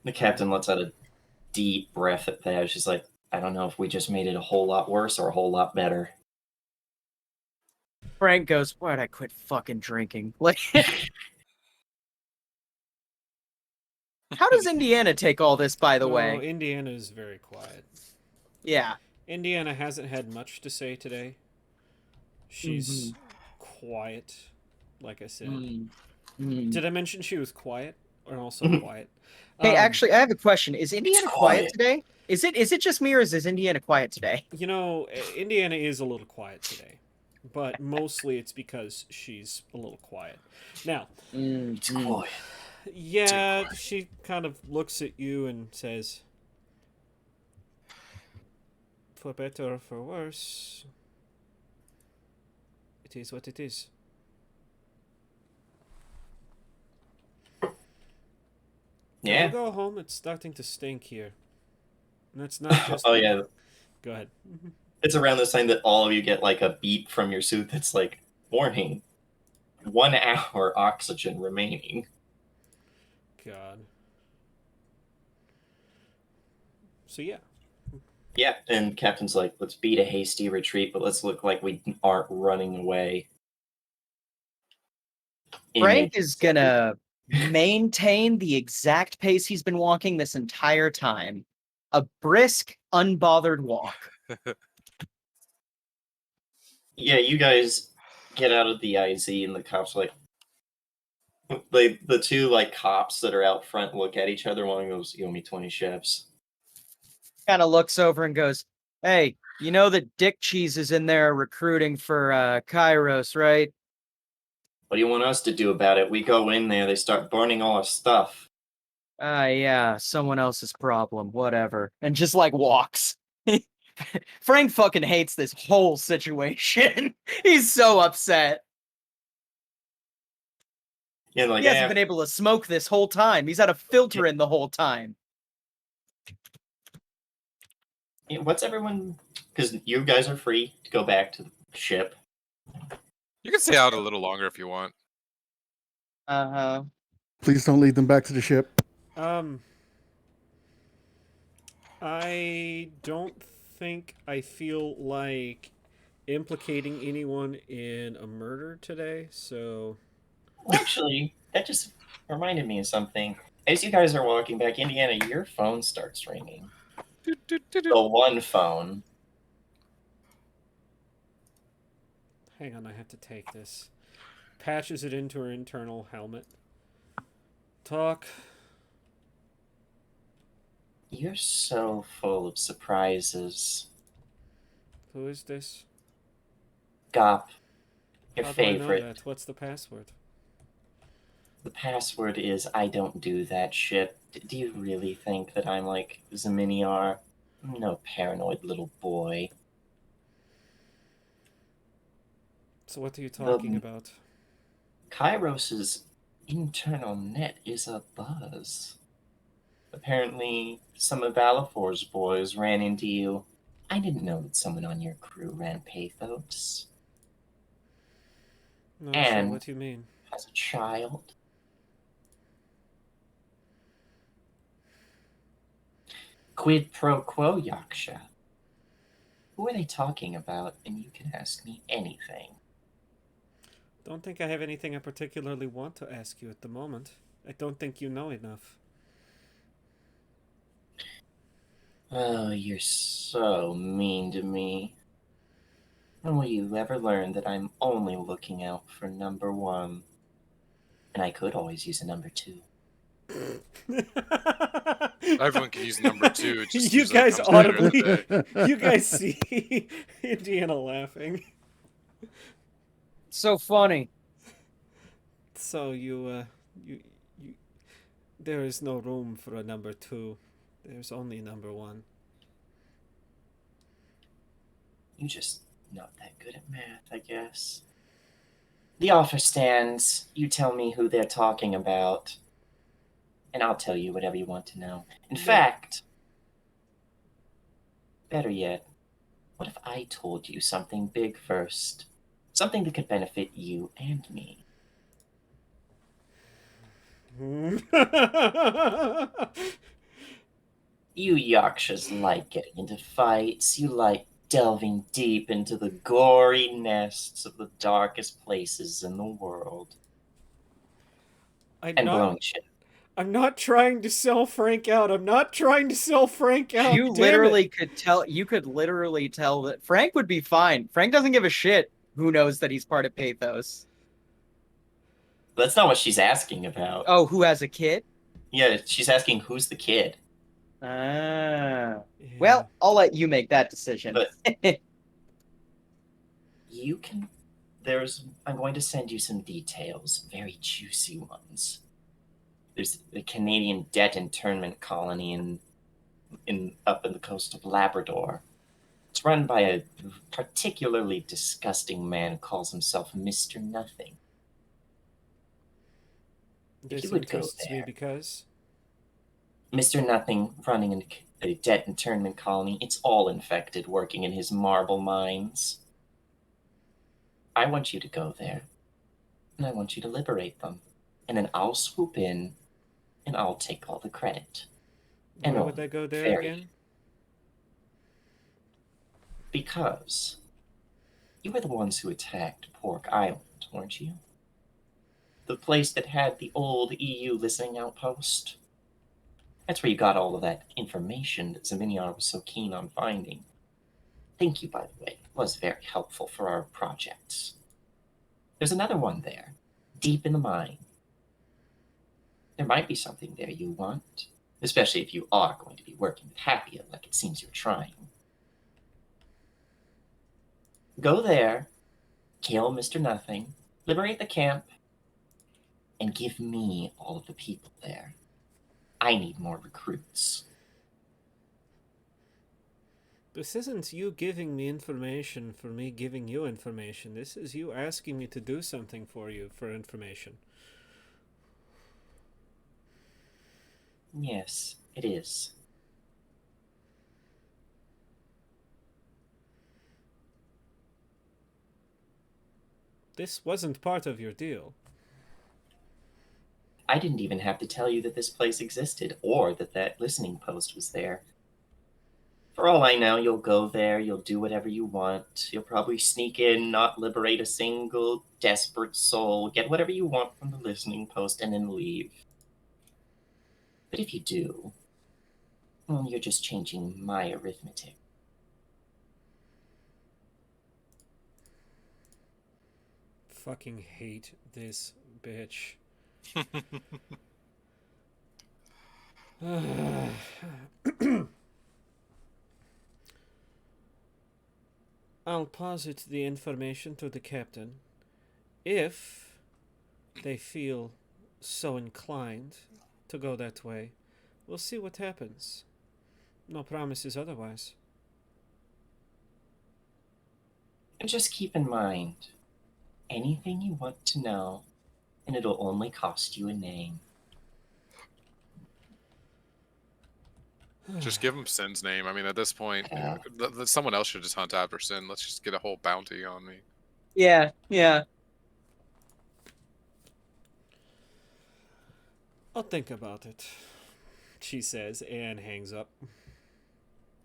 [SPEAKER 1] The captain lets out a deep breath at that. She's like, I don't know if we just made it a whole lot worse or a whole lot better.
[SPEAKER 3] Frank goes, why'd I quit fucking drinking? Like, how does Indiana take all this, by the way?
[SPEAKER 2] Indiana is very quiet.
[SPEAKER 3] Yeah.
[SPEAKER 2] Indiana hasn't had much to say today. She's quiet, like I said. Did I mention she was quiet or also quiet?
[SPEAKER 3] Hey, actually, I have a question. Is Indiana quiet today? Is it just me or is Indiana quiet today?
[SPEAKER 2] You know, Indiana is a little quiet today, but mostly it's because she's a little quiet. Now,
[SPEAKER 1] It's quiet.
[SPEAKER 2] yeah, she kind of looks at you and says, For better or for worse, it is what it is.
[SPEAKER 1] Yeah.
[SPEAKER 2] We'll go home. It's starting to stink here. And it's not just.
[SPEAKER 1] Oh yeah.
[SPEAKER 2] Go ahead.
[SPEAKER 1] It's around this time that all of you get like a beep from your suit that's like, warning, 1 hour oxygen remaining.
[SPEAKER 2] God. So yeah.
[SPEAKER 1] Yeah, and Captain's like, let's beat a hasty retreat, but let's look like we aren't running away.
[SPEAKER 3] Frank is gonna maintain the exact pace he's been walking this entire time. A brisk, unbothered walk.
[SPEAKER 1] Yeah, you guys get out of the IZ, and the cops are like, the two like cops that are out front look at each other. One goes, "You owe me 20 chefs."
[SPEAKER 3] Kind of looks over and goes, "Hey, you know that Dick Cheese is in there recruiting for Kairos, right?"
[SPEAKER 1] What do you want us to do about it? We go in there, they start burning all our stuff.
[SPEAKER 3] Yeah, someone else's problem, whatever. And just like walks. Frank fucking hates this whole situation. He's so upset.
[SPEAKER 1] Yeah, like,
[SPEAKER 3] He hasn't been able to smoke this whole time. He's had a filter in the whole time.
[SPEAKER 1] what's everyone? Because you guys are free to go back to the ship.
[SPEAKER 4] You can stay out a little longer if you want.
[SPEAKER 3] Uh-huh.
[SPEAKER 5] Please don't lead them back to the ship.
[SPEAKER 2] I don't think I feel like implicating anyone in a murder today, so...
[SPEAKER 1] Well, actually, that just reminded me of something. As you guys are walking back, Indiana, your phone starts ringing. The one phone.
[SPEAKER 2] Hang on, I have to take this. Patches it into her internal helmet. Talk.
[SPEAKER 1] You're so full of surprises.
[SPEAKER 2] Who is this?
[SPEAKER 1] Gop, your
[SPEAKER 2] How do
[SPEAKER 1] favorite.
[SPEAKER 2] I know that? What's the password?
[SPEAKER 1] The password is I don't do that shit. Do you really think that I'm like Zeminiar? I'm no paranoid little boy.
[SPEAKER 2] So what are you talking
[SPEAKER 1] The
[SPEAKER 2] about?
[SPEAKER 1] Kairos's internal net is a buzz. Apparently, some of Valafor's boys ran into you. I didn't know that someone on your crew ran Pathos.
[SPEAKER 2] No,
[SPEAKER 1] And
[SPEAKER 2] sure what you mean.
[SPEAKER 1] as a child. Quid pro quo, Yaksha. Who are they talking about? And you can ask me anything.
[SPEAKER 2] Don't think I have anything I particularly want to ask you at the moment. I don't think you know enough.
[SPEAKER 1] Oh, you're so mean to me. When will you ever learn that I'm only looking out for number one? And I could always use a number two.
[SPEAKER 4] Everyone can use number 2. It just
[SPEAKER 2] You
[SPEAKER 4] usually
[SPEAKER 2] guys
[SPEAKER 4] comes later in
[SPEAKER 2] audibly,
[SPEAKER 4] the day.
[SPEAKER 2] you guys see Indiana laughing.
[SPEAKER 3] So funny.
[SPEAKER 2] So you, there is no room for a number 2. There's only number 1.
[SPEAKER 1] You just not that good at math, I guess. The offer stands. You tell me who they're talking about, and I'll tell you whatever you want to know. In fact, better yet, what if I told you something big first? Something that could benefit you and me. You Yakshas like getting into fights. You like delving deep into the gory nests of the darkest places in the world. And blowing shit.
[SPEAKER 2] I'm not trying to sell Frank out. I'm not trying to sell Frank out.
[SPEAKER 3] You literally could tell. You could literally tell that Frank would be fine. Frank doesn't give a shit who knows that he's part of Pathos.
[SPEAKER 1] That's not what she's asking about.
[SPEAKER 3] Oh, who has a kid?
[SPEAKER 1] Yeah, she's asking who's the kid.
[SPEAKER 3] Ah. Well, I'll let you make that decision.
[SPEAKER 1] But you can. I'm going to send you some details, very juicy ones. There's a Canadian debt internment colony up in the coast of Labrador. It's It's run by a particularly disgusting man who calls himself Mr. Nothing. If
[SPEAKER 2] This
[SPEAKER 1] you would go
[SPEAKER 2] interests me
[SPEAKER 1] there,
[SPEAKER 2] because
[SPEAKER 1] Mr. Nothing running a debt internment colony, it's all infected working in his marble mines. I want you to go there, and I want you to liberate them. And then I'll swoop in, and I'll take all the credit. And
[SPEAKER 2] why would
[SPEAKER 1] only
[SPEAKER 2] I go there
[SPEAKER 1] very
[SPEAKER 2] again?
[SPEAKER 1] because you were the ones who attacked Pork Island, weren't you? The place that had the old EU listening outpost? That's where you got all of that information that Zeminiar was so keen on finding. Thank you, by the way. It was very helpful for our projects. There's another one there, deep in the mine. There might be something there you want, especially if you are going to be working with Happia like it seems you're trying. Go there, kill Mr. Nothing, liberate the camp, and give me all of the people there. I need more recruits.
[SPEAKER 2] This isn't you giving me information for me giving you information. This is you asking me to do something for you for information.
[SPEAKER 1] Yes, it is.
[SPEAKER 2] This wasn't part of your deal.
[SPEAKER 1] I didn't even have to tell you that this place existed or that that listening post was there. For all I know, you'll go there, you'll do whatever you want. You'll probably sneak in, not liberate a single desperate soul, get whatever you want from the listening post, and then leave. But if you do, well, you're just changing my arithmetic.
[SPEAKER 2] Fucking hate this bitch. I'll posit the information to the captain. If they feel so inclined to go that way, we'll see what happens. No promises otherwise.
[SPEAKER 1] And just keep in mind, anything you want to know, and it'll only cost you a name.
[SPEAKER 4] Just give him Sin's name. I mean, at this point, someone else should just hunt after Sin. Let's just get a whole bounty on me.
[SPEAKER 3] Yeah.
[SPEAKER 2] I'll think about it, she says, and hangs up.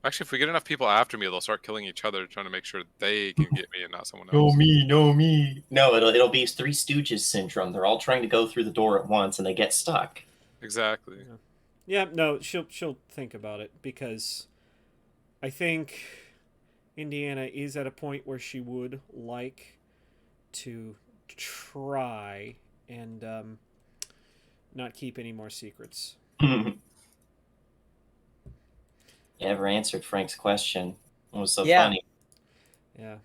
[SPEAKER 4] Actually, if we get enough people after me, they'll start killing each other, trying to make sure they can get me and not someone else.
[SPEAKER 1] No me. No, it'll be Three Stooges syndrome. They're all trying to go through the door at once, and they get stuck.
[SPEAKER 4] Exactly.
[SPEAKER 2] Yeah, no, she'll think about it, because I think Indiana is at a point where she would like to try and not keep any more secrets.
[SPEAKER 1] You never answered Frank's question. It was so
[SPEAKER 3] Yeah.
[SPEAKER 1] funny.
[SPEAKER 2] Yeah.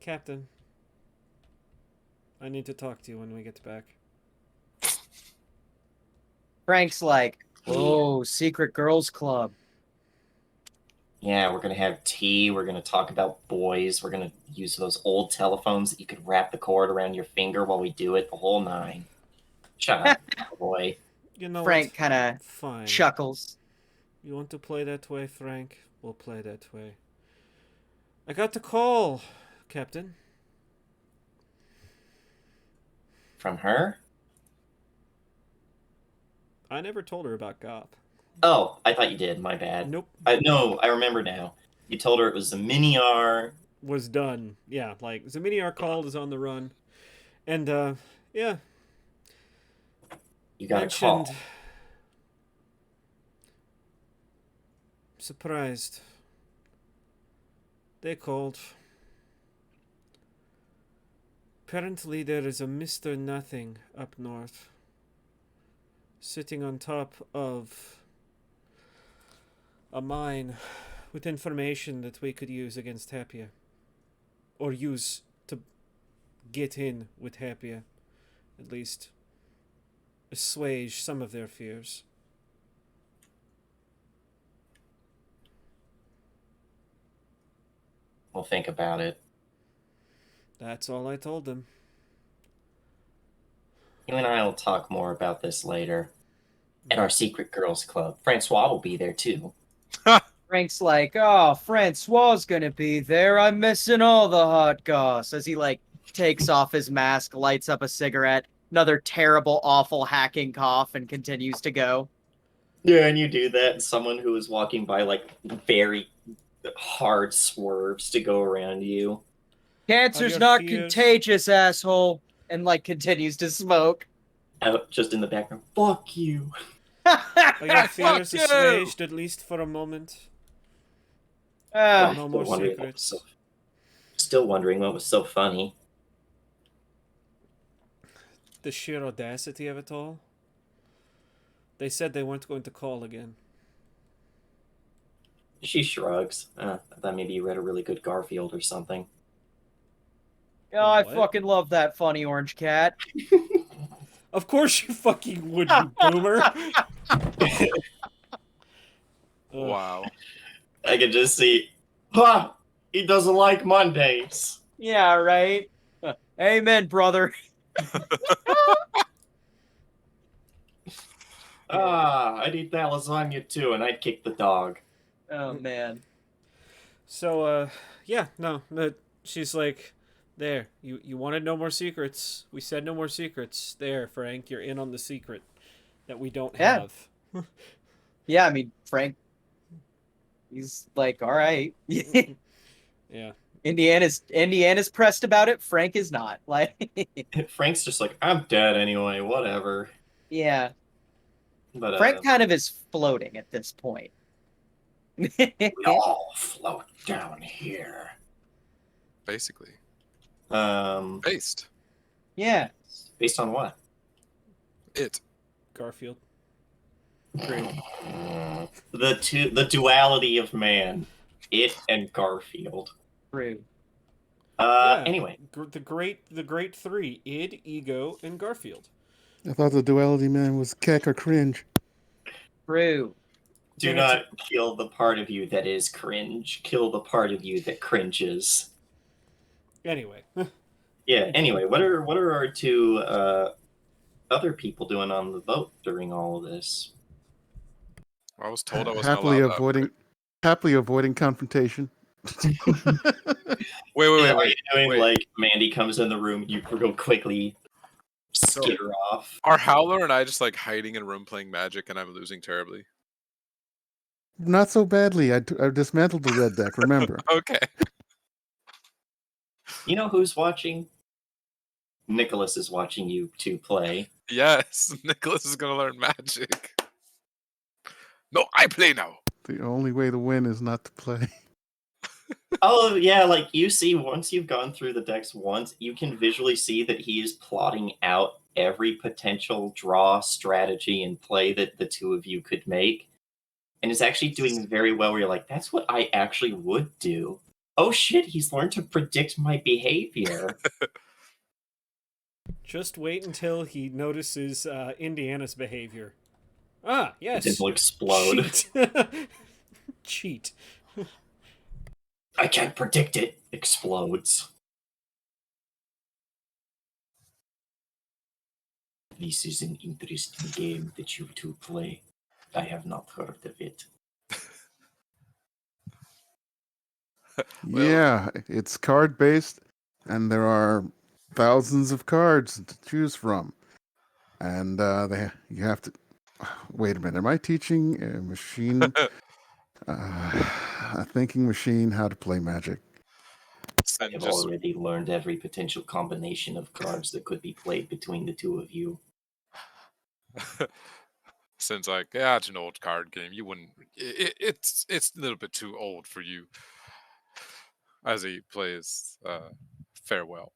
[SPEAKER 2] Captain, I need to talk to you when we get back.
[SPEAKER 3] Frank's like, "Oh, secret girls club."
[SPEAKER 1] Yeah, we're gonna have tea. We're gonna talk about boys. We're gonna use those old telephones that you could wrap the cord around your finger while we do it. The whole nine. Shut up, boy.
[SPEAKER 2] You know
[SPEAKER 3] Frank
[SPEAKER 2] what?
[SPEAKER 3] kind of
[SPEAKER 2] Fine.
[SPEAKER 3] chuckles.
[SPEAKER 2] You want to play that way, Frank? We'll play that way. I got the call, Captain.
[SPEAKER 1] From her?
[SPEAKER 2] I never told her about Gop.
[SPEAKER 1] Oh, I thought you did. My bad.
[SPEAKER 2] Nope.
[SPEAKER 1] No, I remember now. You told her it was a mini R.
[SPEAKER 2] Was done. Yeah, like Zeminiar called, is on the run. And yeah.
[SPEAKER 1] You got a call.
[SPEAKER 2] Mentioned. Surprised. They called. Apparently there is a Mr. Nothing up north. Sitting on top of a mine with information that we could use against Happia. Or use to get in with Happia. At least assuage some of their fears.
[SPEAKER 1] We'll think about it.
[SPEAKER 2] That's all I told him.
[SPEAKER 1] You and I will talk more about this later. At our secret girls club. Francois will be there too.
[SPEAKER 3] Frank's like, oh, Francois's gonna be there. I'm missing all the hot goss. As he like takes off his mask, lights up a cigarette, another terrible, awful hacking cough, and continues to go.
[SPEAKER 1] Yeah, and you do that, and someone who is walking by, like, very hard swerves to go around you.
[SPEAKER 3] Cancer's
[SPEAKER 2] your
[SPEAKER 3] not
[SPEAKER 2] fears?
[SPEAKER 3] contagious, asshole. And like continues to smoke.
[SPEAKER 1] Out just in the background. Fuck you.
[SPEAKER 2] Are your
[SPEAKER 3] Fuck
[SPEAKER 2] fears
[SPEAKER 3] you!
[SPEAKER 2] assuaged at least for a moment?
[SPEAKER 3] Ah,
[SPEAKER 2] No more secrets.
[SPEAKER 1] Still wondering what was so funny.
[SPEAKER 2] The sheer audacity of it all. They said they weren't going to call again.
[SPEAKER 1] She shrugs. I thought maybe you read a really good Garfield or something.
[SPEAKER 3] oh, I
[SPEAKER 2] What?
[SPEAKER 3] fucking love that funny orange cat.
[SPEAKER 2] Of course you fucking would, you boomer.
[SPEAKER 4] Wow.
[SPEAKER 1] I can just see, he doesn't like Mondays.
[SPEAKER 3] Yeah, right? Amen, brother.
[SPEAKER 1] I'd eat that lasagna too, and I'd kick the dog.
[SPEAKER 3] Oh, man.
[SPEAKER 2] So, yeah, no, she's like, there, you wanted no more secrets. We said no more secrets. There, Frank, you're in on the secret that we don't
[SPEAKER 3] Yeah.
[SPEAKER 2] have.
[SPEAKER 3] Yeah, I mean, Frank, he's like, all right.
[SPEAKER 2] Yeah.
[SPEAKER 3] Indiana's pressed about it. Frank is not. Like,
[SPEAKER 1] Frank's just like, I'm dead anyway, whatever.
[SPEAKER 3] yeah.
[SPEAKER 1] But
[SPEAKER 3] Frank kind of is floating at this point.
[SPEAKER 1] we all float down here.
[SPEAKER 4] Basically.
[SPEAKER 1] Based.
[SPEAKER 3] Yeah.
[SPEAKER 1] Based on what?
[SPEAKER 4] It.
[SPEAKER 2] Garfield.
[SPEAKER 1] The duality of man. It and Garfield.
[SPEAKER 3] True.
[SPEAKER 1] Anyway.
[SPEAKER 2] The great three: id, ego, and Garfield.
[SPEAKER 5] I thought the duality man was keck or cringe.
[SPEAKER 3] True.
[SPEAKER 1] Do not kill the part of you that is cringe. Kill the part of you that cringes.
[SPEAKER 2] Anyway.
[SPEAKER 1] Yeah, anyway, what are our two other people doing on the boat during all of this?
[SPEAKER 4] I was told I wasn't
[SPEAKER 5] happily
[SPEAKER 4] allowed
[SPEAKER 5] happily avoiding confrontation.
[SPEAKER 4] Wait.
[SPEAKER 1] Are you doing like Mandy comes in the room, you go quickly skitter off?
[SPEAKER 4] Are Howler and I just like hiding in a room playing Magic and I'm losing terribly?
[SPEAKER 5] Not so badly. I dismantled the red deck, remember.
[SPEAKER 4] Okay.
[SPEAKER 1] You know who's watching? Nicholas is watching you two play.
[SPEAKER 4] Yes, Nicholas is gonna learn Magic. No, I play now.
[SPEAKER 5] The only way to win is not to play.
[SPEAKER 1] Oh, yeah, like you see, once you've gone through the decks once, you can visually see that he is plotting out every potential draw, strategy, and play that the two of you could make. And is actually doing very well where you're like, that's what I actually would do. Oh shit, he's learned to predict my behavior.
[SPEAKER 2] Just wait until he notices Indiana's behavior. Ah, yes.
[SPEAKER 1] It will explode.
[SPEAKER 2] Cheat. Cheat.
[SPEAKER 1] I can't predict it. Explodes. This is an interesting game that you two play. I have not heard of it.
[SPEAKER 5] Yeah, it's card based, and there are thousands of cards to choose from, and you have to. Wait a minute, am I teaching a machine, a thinking machine, how to play Magic?
[SPEAKER 1] I have already learned every potential combination of cards that could be played between the two of you.
[SPEAKER 4] Since like, yeah, it's an old card game. You wouldn't. It's a little bit too old for you. As he plays farewell.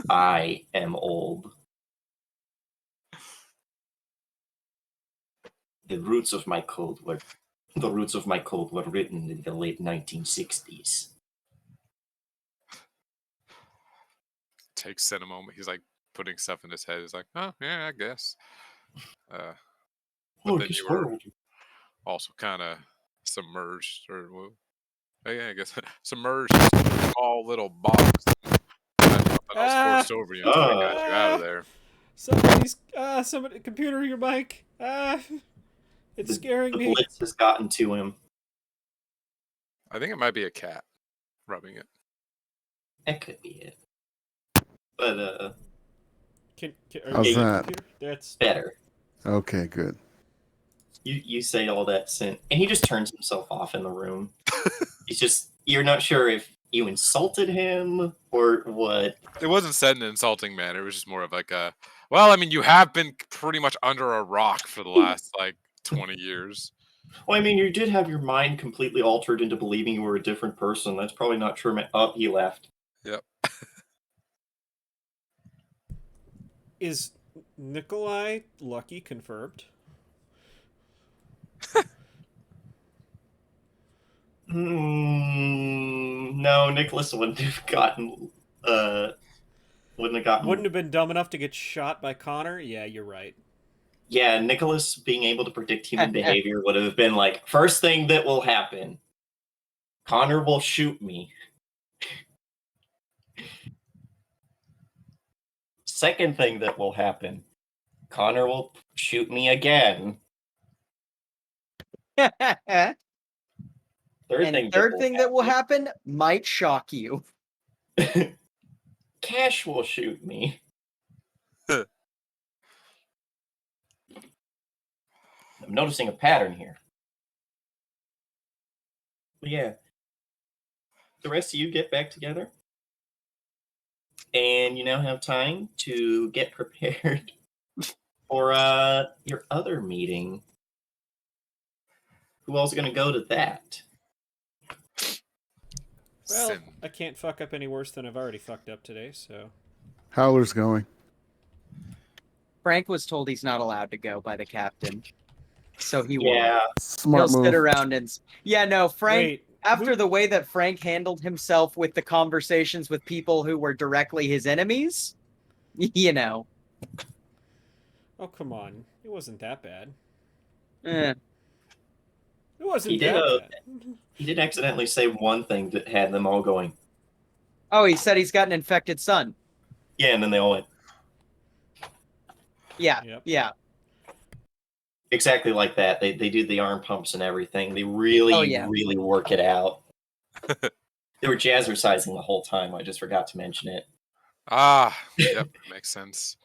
[SPEAKER 1] I am old. The roots of my code were written in the late 1960s.
[SPEAKER 4] Takes in a moment. He's like putting stuff in his head. He's like, oh yeah, I guess. But then you were also kind of submerged, or Yeah, I guess submerged in a small little box. Something else forced over you until I got you out of there.
[SPEAKER 2] Somebody, computer, your mic. It's scaring
[SPEAKER 1] The
[SPEAKER 2] me.
[SPEAKER 1] blitz has gotten to him.
[SPEAKER 4] I think it might be a cat rubbing it.
[SPEAKER 1] That could be it. But
[SPEAKER 2] Are
[SPEAKER 5] How's
[SPEAKER 2] you
[SPEAKER 5] that?
[SPEAKER 2] computer? That's
[SPEAKER 1] better.
[SPEAKER 5] Okay, good.
[SPEAKER 1] You say all that sin, and he just turns himself off in the room. You're not sure if you insulted him or what.
[SPEAKER 4] It wasn't said in an insulting manner. It was just more of like a, well, I mean, you have been pretty much under a rock for the last, 20 years.
[SPEAKER 1] Well, I mean, you did have your mind completely altered into believing you were a different person. That's probably not true. Oh, he left.
[SPEAKER 4] Yep.
[SPEAKER 2] Is Nikolai lucky confirmed?
[SPEAKER 1] No, Nicholas wouldn't have gotten.
[SPEAKER 2] Wouldn't have been dumb enough to get shot by Connor? Yeah, you're right.
[SPEAKER 1] Yeah, Nicholas being able to predict human behavior would have been like, first thing that will happen, Connor will shoot me. Second thing that will happen, Connor will shoot me again. Third
[SPEAKER 3] thing that will happen might shock you.
[SPEAKER 1] Cash will shoot me. I'm noticing a pattern here. But yeah. The rest of you get back together. And you now have time to get prepared for your other meeting. Who else is going to go to that?
[SPEAKER 2] Well,
[SPEAKER 4] Sin.
[SPEAKER 2] I can't fuck up any worse than I've already fucked up today, so.
[SPEAKER 5] Howler's going.
[SPEAKER 3] Frank was told he's not allowed to go by the captain, so he
[SPEAKER 1] Yeah.
[SPEAKER 3] won't.
[SPEAKER 5] Smart
[SPEAKER 3] He'll
[SPEAKER 5] move.
[SPEAKER 3] sit around and. Yeah, no, Frank.
[SPEAKER 2] Wait,
[SPEAKER 3] After the way that Frank handled himself with the conversations with people who were directly his enemies, you know.
[SPEAKER 2] Oh, come on. It wasn't that bad.
[SPEAKER 3] Eh.
[SPEAKER 2] It wasn't
[SPEAKER 1] He did,
[SPEAKER 2] that bad.
[SPEAKER 1] He did accidentally say one thing that had them all going,
[SPEAKER 3] Oh, he said he's got an infected son.
[SPEAKER 1] yeah, and then they all went,
[SPEAKER 3] Yeah,
[SPEAKER 2] Yep.
[SPEAKER 3] yeah.
[SPEAKER 1] exactly like that. They do the arm pumps and everything. They really, really work it out. They were jazzercising the whole time. I just forgot to mention it.
[SPEAKER 4] Ah, yep, makes sense.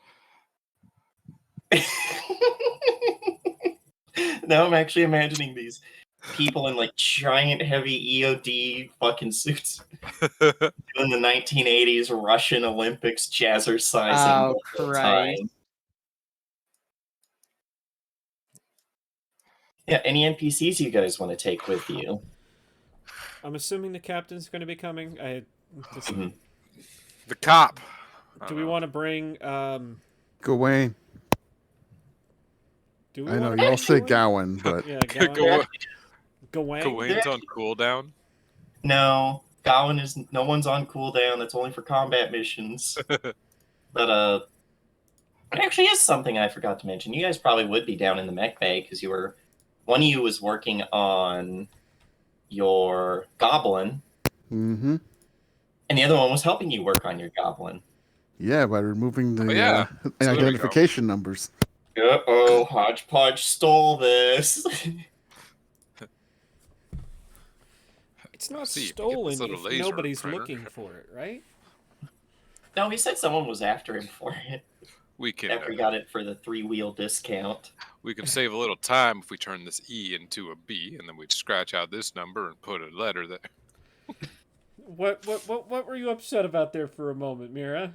[SPEAKER 1] Now I'm actually imagining these people in like giant heavy EOD fucking suits in the 1980s Russian Olympics jazzercising the whole time. Yeah, any NPCs you guys want to take with you?
[SPEAKER 2] I'm assuming the captain's going to be coming.
[SPEAKER 1] Mhm.
[SPEAKER 4] The cop.
[SPEAKER 2] Do we want to bring...
[SPEAKER 5] Gawain.
[SPEAKER 2] Do we
[SPEAKER 5] I know
[SPEAKER 2] wanna
[SPEAKER 5] you all
[SPEAKER 2] bring
[SPEAKER 5] say
[SPEAKER 2] Gawain?
[SPEAKER 5] Gowan, but
[SPEAKER 2] Yeah, Gawain. Gawain?
[SPEAKER 4] Gawain's on cooldown.
[SPEAKER 1] No, Gawain is no one's on cooldown. That's only for combat missions. But it actually is something I forgot to mention. You guys probably would be down in the mech bay because one of you was working on your goblin,
[SPEAKER 5] mm-hmm.
[SPEAKER 1] and the other one was helping you work on your goblin.
[SPEAKER 5] Yeah, by removing the
[SPEAKER 4] yeah. So there we go.
[SPEAKER 5] identification numbers.
[SPEAKER 1] Uh-oh, Hodgepodge stole this.
[SPEAKER 2] It's not
[SPEAKER 4] See,
[SPEAKER 2] stolen
[SPEAKER 4] it's a
[SPEAKER 2] if
[SPEAKER 4] laser
[SPEAKER 2] nobody's
[SPEAKER 4] printer.
[SPEAKER 2] looking for it, right?
[SPEAKER 1] No, he said someone was after him for it.
[SPEAKER 4] We can
[SPEAKER 1] After he got it for the 3-wheel discount.
[SPEAKER 4] we can save a little time if we turn this E into a B, and then we'd scratch out this number and put a letter there.
[SPEAKER 2] What were you upset about there for a moment, Mira?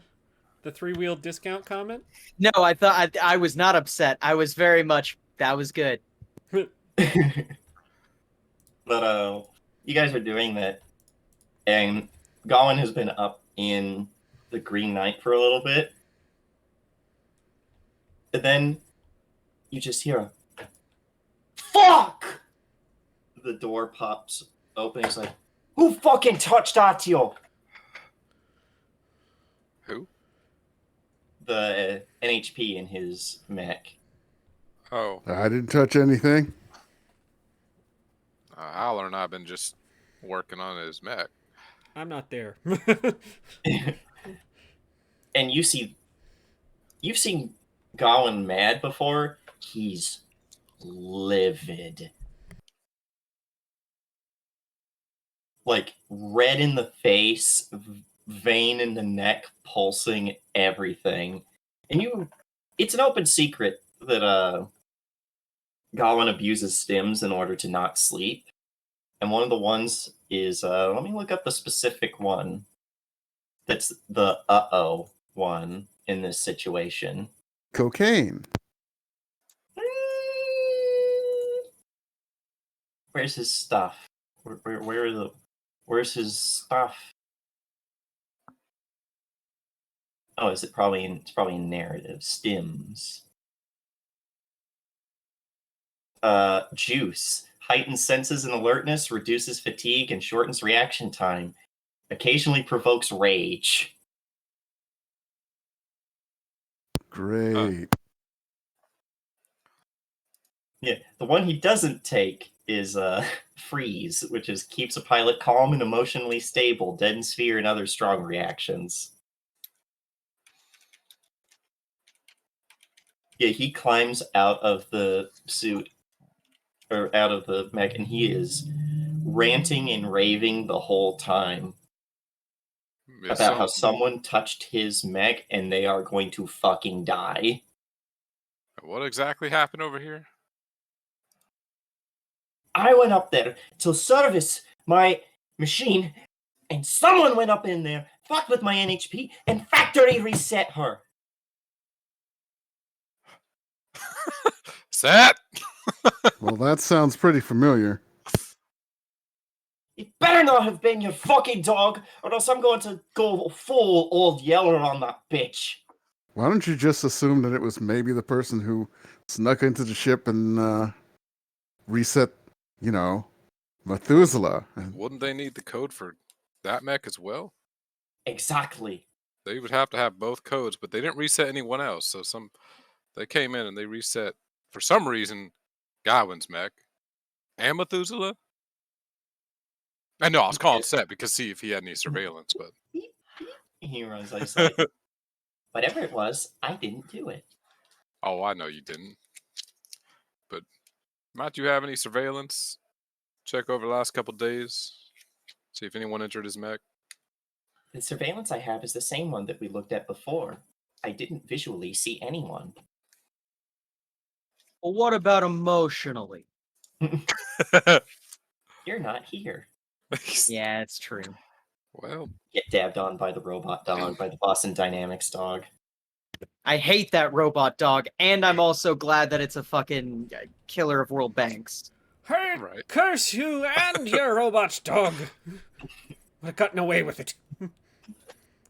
[SPEAKER 2] The 3-wheel discount comment?
[SPEAKER 3] No, I thought I was not upset. I was very much. That was good.
[SPEAKER 1] But you guys are doing that, and Gawain has been up in the Green Knight for a little bit. And then you just hear a fuck! The door pops open. He's like, who fucking touched Atio?
[SPEAKER 4] Who?
[SPEAKER 1] The NHP in his mech.
[SPEAKER 4] Oh,
[SPEAKER 5] I didn't touch anything.
[SPEAKER 4] Howler and I've been just working on his mech.
[SPEAKER 2] I'm not there.
[SPEAKER 1] And you've seen Gawain mad before. He's livid. Like red in the face, vein in the neck, pulsing, everything. And it's an open secret that Gawain abuses stims in order to not sleep. And one of the ones is let me look up the specific one. That's the one in this situation.
[SPEAKER 5] Cocaine.
[SPEAKER 1] Where's his stuff? Where's his stuff? Oh, it's probably in narrative. Stims. Juice. Heightens senses and alertness, reduces fatigue, and shortens reaction time. Occasionally provokes rage.
[SPEAKER 5] Great.
[SPEAKER 1] Yeah, the one he doesn't take is freeze, which is keeps a pilot calm and emotionally stable, deaden sphere, and other strong reactions. Yeah, he climbs out of the suit or out of the mech, and he is ranting and raving the whole time about how someone touched his mech and they are going to fucking die.
[SPEAKER 4] What exactly happened over here?
[SPEAKER 1] I went up there to service my machine, and someone went up in there, fucked with my NHP, and factory reset her.
[SPEAKER 4] Set!
[SPEAKER 5] Well, that sounds pretty familiar.
[SPEAKER 1] It better not have been your fucking dog, or else I'm going to go full old Yeller on that bitch.
[SPEAKER 5] Why don't you just assume that it was maybe the person who snuck into the ship and reset, Methuselah?
[SPEAKER 4] Wouldn't they need the code for that mech as well?
[SPEAKER 1] Exactly.
[SPEAKER 4] They would have to have both codes, but they didn't reset anyone else. So they came in and they reset, for some reason, Gawain's mech and Methuselah. I know I was calling Set because see if he had any surveillance, but
[SPEAKER 1] He runs like, whatever it was, I didn't do it.
[SPEAKER 4] oh, I know you didn't. But might you have any surveillance? Check over the last couple days, see if anyone entered his mech.
[SPEAKER 1] The surveillance I have is the same one that we looked at before. I didn't visually see anyone.
[SPEAKER 3] Well, what about emotionally?
[SPEAKER 1] You're not here.
[SPEAKER 3] Yeah, it's true.
[SPEAKER 4] Well,
[SPEAKER 1] Get dabbed on by the robot dog, by the Boston Dynamics dog.
[SPEAKER 3] I hate that robot dog, and I'm also glad that it's a fucking killer of world banks.
[SPEAKER 2] Hey,
[SPEAKER 4] right.
[SPEAKER 2] curse you and your robot dog! Would have gotten away with it.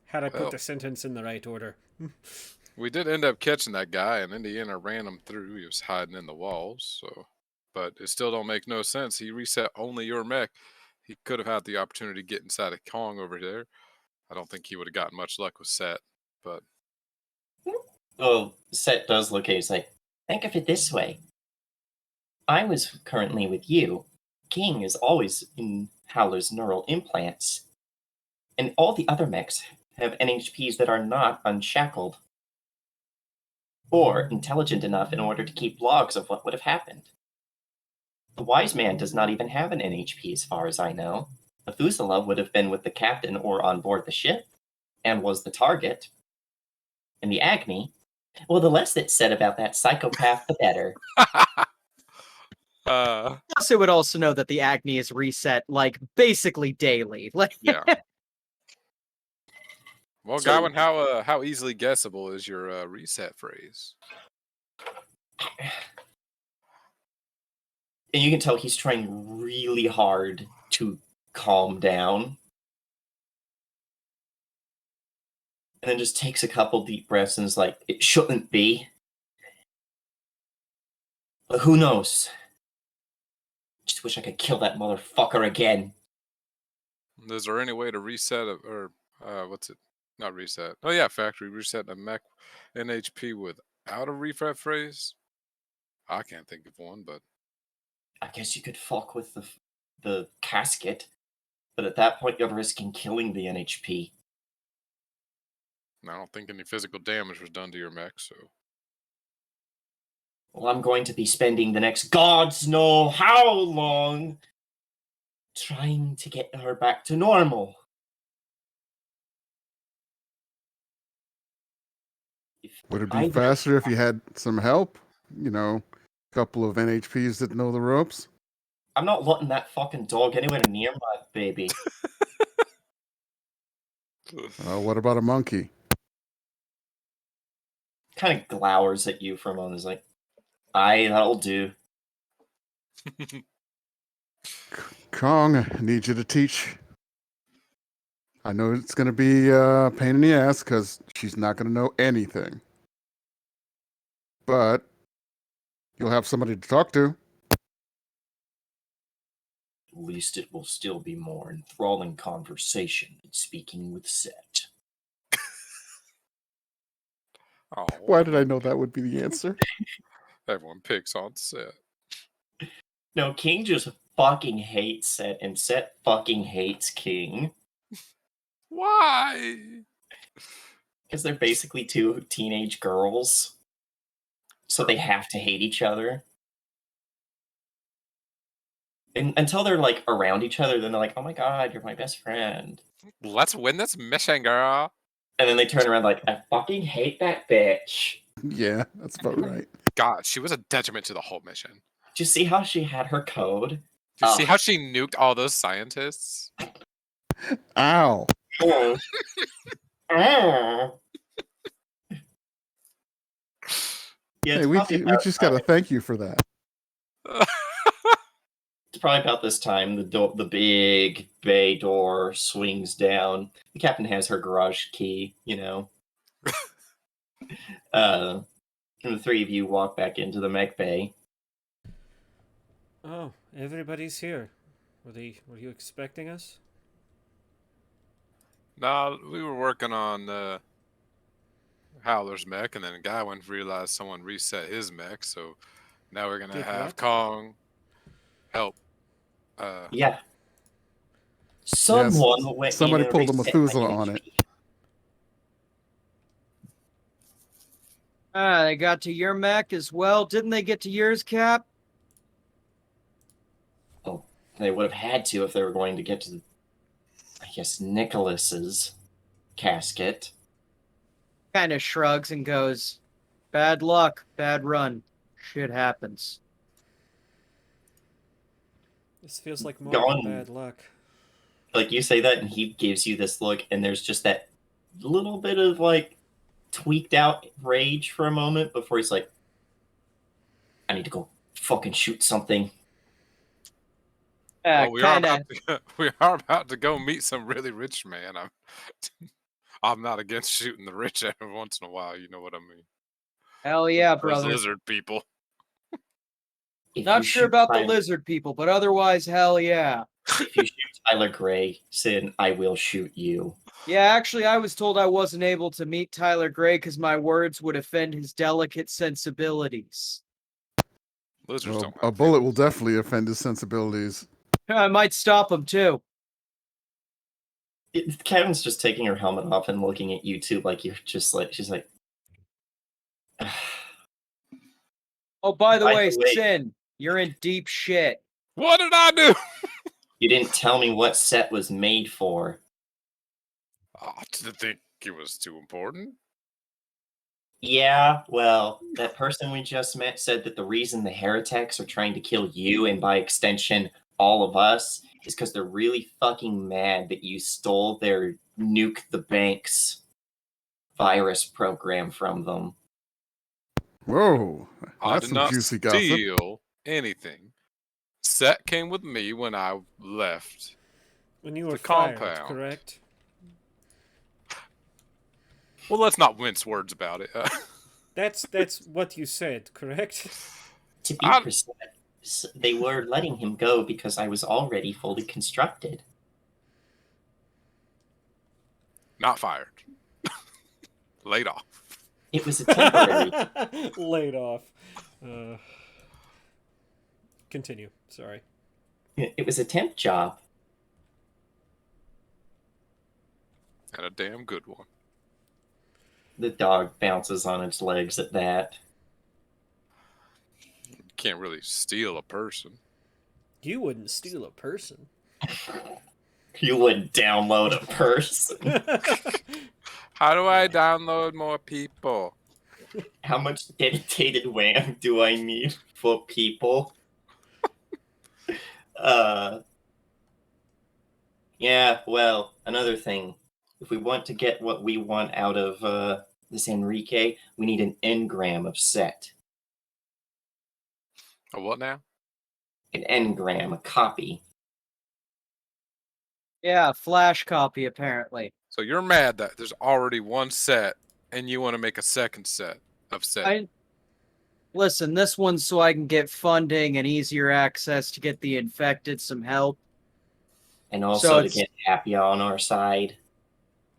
[SPEAKER 2] Had I put the sentence in the right order.
[SPEAKER 4] We did end up catching that guy, and Indiana ran him through. He was hiding in the walls, but it still don't make no sense. He reset only your mech. He could have had the opportunity to get inside of Kong over there. I don't think he would have gotten much luck with Set, but
[SPEAKER 1] Well, Set does locate. He's like, think of it this way. I was currently with you. King is always in Howler's neural implants. And all the other mechs have NHPs that are not unshackled. Or intelligent enough in order to keep logs of what would have happened. The wise man does not even have an NHP as far as I know. Methuselah would have been with the captain or on board the ship, and was the target. And the Agni, well, the less that's said about that psychopath, the better.
[SPEAKER 3] Plus, it would also know that the Agni is reset, like, basically daily. Like,
[SPEAKER 4] yeah. Well,
[SPEAKER 1] So-
[SPEAKER 4] Godwin, how easily guessable is your reset phrase?
[SPEAKER 1] And you can tell he's trying really hard to calm down. And then just takes a couple deep breaths and is like, it shouldn't be. But who knows? Just wish I could kill that motherfucker again.
[SPEAKER 4] Is there any way to reset or what's it? Not reset. Oh yeah, factory reset a mech NHP without a refresh phrase? I can't think of one, but
[SPEAKER 1] I guess you could fuck with the casket. But at that point, you're risking killing the NHP.
[SPEAKER 4] I don't think any physical damage was done to your mech, so.
[SPEAKER 1] Well, I'm going to be spending the next gods know how long trying to get her back to normal.
[SPEAKER 5] Would it be faster if you had some help? You know, a couple of NHPs that know the ropes?
[SPEAKER 1] I'm not letting that fucking dog anywhere near my baby.
[SPEAKER 5] What about a monkey?
[SPEAKER 1] Kind of glowers at you for a moment. Is like, aye, that'll do.
[SPEAKER 5] Kong, I need you to teach. I know it's going to be a pain in the ass because she's not going to know anything. But you'll have somebody to talk to.
[SPEAKER 1] At least it will still be more enthralling conversation than speaking with Set.
[SPEAKER 4] Oh,
[SPEAKER 5] Why did I know that would be the answer?
[SPEAKER 4] everyone picks on Set.
[SPEAKER 1] No, King just fucking hates Set, and Set fucking hates King.
[SPEAKER 4] Why?
[SPEAKER 1] Because they're basically two teenage girls. So they have to hate each other. And until they're like around each other, then they're like, oh my god, you're my best friend.
[SPEAKER 4] Let's win this mission, girl.
[SPEAKER 1] And then they turn around like, I fucking hate that bitch.
[SPEAKER 5] Yeah, that's about right.
[SPEAKER 4] God, she was a detriment to the whole mission.
[SPEAKER 1] Did you see how she had her code?
[SPEAKER 4] Did you see how she nuked all those scientists?
[SPEAKER 5] Ow.
[SPEAKER 1] Oh. Oh. Yeah,
[SPEAKER 5] Hey, we just got to thank you for that.
[SPEAKER 1] It's probably about this time the big bay door swings down. The captain has her garage key, you know. And the three of you walk back into the mech bay.
[SPEAKER 2] Oh, everybody's here. Were you expecting us?
[SPEAKER 4] No, we were working on Howler's mech, and then a guy went and realized someone reset his mech, so now we're gonna
[SPEAKER 2] Did
[SPEAKER 4] have
[SPEAKER 2] what?
[SPEAKER 4] Kong help.
[SPEAKER 1] Yeah. Someone went
[SPEAKER 5] somebody
[SPEAKER 1] in and
[SPEAKER 5] pulled a
[SPEAKER 1] reset my
[SPEAKER 5] Methuselah on it.
[SPEAKER 3] Ah, they got to your mech as well. Didn't they get to yours, Cap?
[SPEAKER 1] Oh, they would have had to if they were going to get to, I guess, Nicholas's casket.
[SPEAKER 3] Kind of shrugs and goes, bad luck, bad run. Shit happens.
[SPEAKER 2] This feels like more
[SPEAKER 1] Gone.
[SPEAKER 2] than bad luck.
[SPEAKER 1] Like, you say that, and he gives you this look, and there's just that little bit of, like, tweaked out rage for a moment before he's like, I need to go fucking shoot something.
[SPEAKER 4] Well, we are about to go meet some really rich man. I'm not against shooting the rich every once in a while. You know what I mean?
[SPEAKER 3] Hell yeah,
[SPEAKER 4] Those
[SPEAKER 3] brother.
[SPEAKER 4] lizard people.
[SPEAKER 3] Not sure about the lizard people, but otherwise, hell yeah.
[SPEAKER 1] If you shoot Tyler Gray, Sin, I will shoot you.
[SPEAKER 3] Yeah, actually, I was told I wasn't able to meet Tyler Gray because my words would offend his delicate sensibilities.
[SPEAKER 4] Lizards don't.
[SPEAKER 5] A bullet will definitely offend his sensibilities.
[SPEAKER 3] I might stop him too.
[SPEAKER 1] Kevin's just taking her helmet off and looking at you two like you're just like, she's like,
[SPEAKER 3] Oh, by the way, Sin, you're in deep shit.
[SPEAKER 4] What did I do?
[SPEAKER 1] You didn't tell me what Set was made for.
[SPEAKER 4] I didn't think it was too important.
[SPEAKER 1] Yeah, well, that person we just met said that the reason the heretics are trying to kill you, and by extension, all of us, is because they're really fucking mad that you stole their nuke the banks virus program from them.
[SPEAKER 5] Whoa,
[SPEAKER 4] I
[SPEAKER 5] that's
[SPEAKER 4] did
[SPEAKER 5] some
[SPEAKER 4] not
[SPEAKER 5] juicy gossip.
[SPEAKER 4] steal anything. Set came with me when I left.
[SPEAKER 2] When you were
[SPEAKER 4] the
[SPEAKER 2] fired,
[SPEAKER 4] compound.
[SPEAKER 2] Correct?
[SPEAKER 4] Well, let's not mince words about it.
[SPEAKER 2] That's what you said, correct?
[SPEAKER 1] To be precise, they were letting him go because I was already fully constructed.
[SPEAKER 4] Not fired. Laid off.
[SPEAKER 1] It was a temporary.
[SPEAKER 2] Laid off. Continue. Sorry.
[SPEAKER 1] It was a temp job.
[SPEAKER 4] And a damn good one.
[SPEAKER 1] The dog bounces on its legs at that.
[SPEAKER 4] You can't really steal a person.
[SPEAKER 2] You wouldn't steal a person.
[SPEAKER 1] You would download a person.
[SPEAKER 4] How do I download more people?
[SPEAKER 1] How much dedicated RAM do I need for people? Yeah, well, another thing. If we want to get what we want out of this Enrique, we need an engram of Set.
[SPEAKER 4] A what now?
[SPEAKER 1] An engram, a copy.
[SPEAKER 3] Yeah, flash copy apparently.
[SPEAKER 4] So you're mad that there's already one set and you want to make a second set of set.
[SPEAKER 3] Listen, this one's so I can get funding and easier access to get the infected some help.
[SPEAKER 1] And also
[SPEAKER 3] So
[SPEAKER 1] to
[SPEAKER 3] it's-
[SPEAKER 1] get Happy on our side.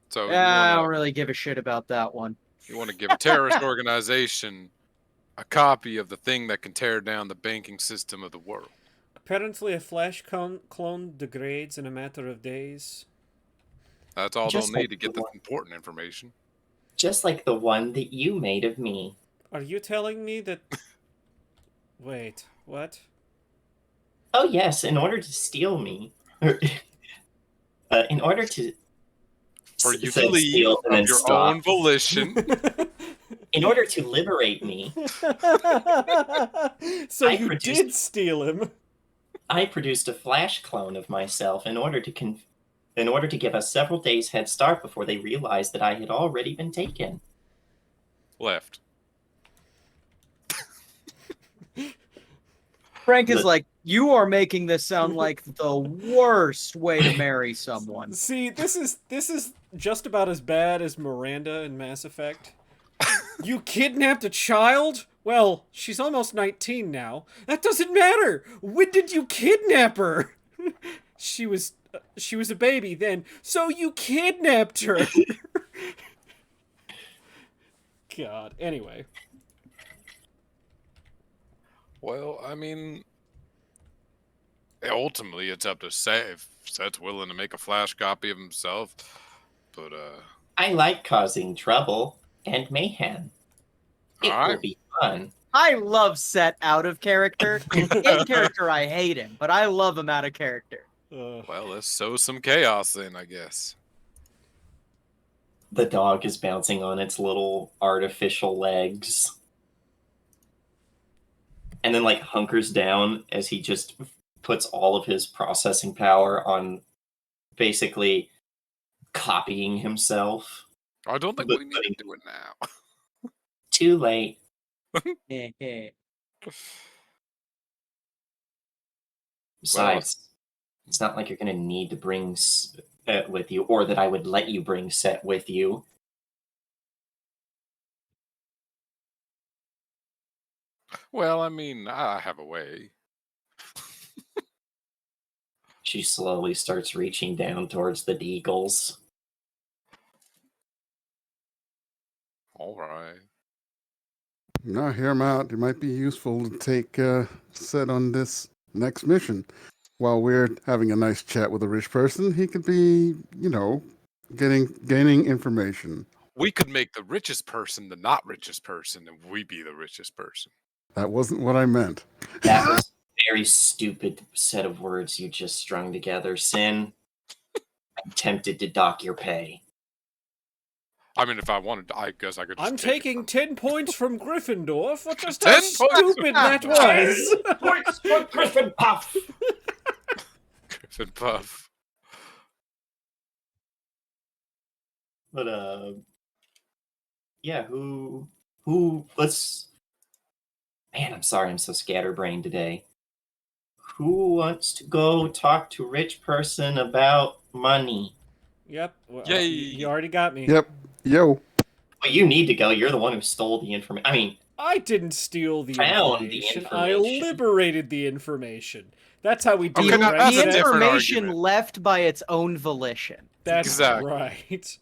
[SPEAKER 4] So
[SPEAKER 3] I don't really give a shit about that one.
[SPEAKER 4] you want to give a terrorist organization a copy of the thing that can tear down the banking system of the world.
[SPEAKER 2] Apparently, a flash clone degrades in a matter of days.
[SPEAKER 4] That's all
[SPEAKER 1] Just
[SPEAKER 4] they'll need
[SPEAKER 1] like
[SPEAKER 4] to get
[SPEAKER 1] the
[SPEAKER 4] the
[SPEAKER 1] one-
[SPEAKER 4] important information.
[SPEAKER 1] Just like the one that you made of me.
[SPEAKER 2] Are you telling me that... Wait, what?
[SPEAKER 1] Oh yes, in order to steal me. In order to...
[SPEAKER 4] For
[SPEAKER 1] it
[SPEAKER 4] you
[SPEAKER 1] says
[SPEAKER 4] to leave
[SPEAKER 1] steal and then
[SPEAKER 4] of your
[SPEAKER 1] stop.
[SPEAKER 4] own volition.
[SPEAKER 1] In order to liberate me,
[SPEAKER 2] So
[SPEAKER 1] I
[SPEAKER 2] you
[SPEAKER 1] produced-
[SPEAKER 2] did steal him.
[SPEAKER 1] I produced a flash clone of myself in order to give us several days head start before they realized that I had already been taken.
[SPEAKER 4] Left.
[SPEAKER 3] Frank is
[SPEAKER 1] The-
[SPEAKER 3] like, you are making this sound like the worst way to marry someone.
[SPEAKER 2] See, this is just about as bad as Miranda in Mass Effect. You kidnapped a child? Well, she's almost 19 now. That doesn't matter. When did you kidnap her? She was a baby then, so you kidnapped her. God. Anyway.
[SPEAKER 4] Well, I mean, ultimately, it's up to Seth if Seth's willing to make a flash copy of himself. But,
[SPEAKER 1] I like causing trouble and mayhem. It will
[SPEAKER 4] Alright.
[SPEAKER 1] be fun.
[SPEAKER 3] I love Set out of character. In character, I hate him, but I love him out of character.
[SPEAKER 4] well, let's sow some chaos then, I guess.
[SPEAKER 1] The dog is bouncing on its little artificial legs. And then, like, hunkers down as he just puts all of his processing power on basically copying himself.
[SPEAKER 4] I don't think
[SPEAKER 1] But-
[SPEAKER 4] we need to do it now.
[SPEAKER 1] Too late. Besides, it's not like you're going to need to bring Set with you, or that I would let you bring Set with you.
[SPEAKER 4] Well, I mean, I have a way.
[SPEAKER 1] She slowly starts reaching down towards the deagles.
[SPEAKER 4] All right.
[SPEAKER 5] Now, hear him out. It might be useful to take Set on this next mission. While we're having a nice chat with a rich person, he could be, gaining information.
[SPEAKER 4] We could make the richest person the not richest person, and we be the richest person.
[SPEAKER 5] That wasn't what I meant.
[SPEAKER 1] That was a very stupid set of words you just strung together, Sin. I'm tempted to dock your pay.
[SPEAKER 4] I mean, if I wanted to, I guess I could just
[SPEAKER 2] I'm
[SPEAKER 4] take it
[SPEAKER 2] taking
[SPEAKER 4] from-
[SPEAKER 2] 10 points from Gryffindor for just
[SPEAKER 4] 10
[SPEAKER 2] how
[SPEAKER 4] points?
[SPEAKER 2] stupid that was.
[SPEAKER 1] Points for Griffin Puff!
[SPEAKER 4] Griffin Puff.
[SPEAKER 1] But, yeah, who, let's, man, I'm sorry, I'm so scatterbrained today. Who wants to go talk to rich person about money?
[SPEAKER 2] Yep. Well,
[SPEAKER 4] Yay.
[SPEAKER 2] you already got me.
[SPEAKER 5] Yep. Yo.
[SPEAKER 1] Well, you need to go. You're the one who stole the information. I mean,
[SPEAKER 2] I didn't steal the
[SPEAKER 1] Found the
[SPEAKER 2] information. I
[SPEAKER 1] information.
[SPEAKER 2] liberated the information. That's how we do
[SPEAKER 4] Okay,
[SPEAKER 2] it,
[SPEAKER 4] now
[SPEAKER 2] right?
[SPEAKER 4] that's a
[SPEAKER 3] The
[SPEAKER 2] Seth?
[SPEAKER 4] different
[SPEAKER 3] information
[SPEAKER 4] argument.
[SPEAKER 3] left by its own volition.
[SPEAKER 2] That's
[SPEAKER 4] Exactly.
[SPEAKER 2] right.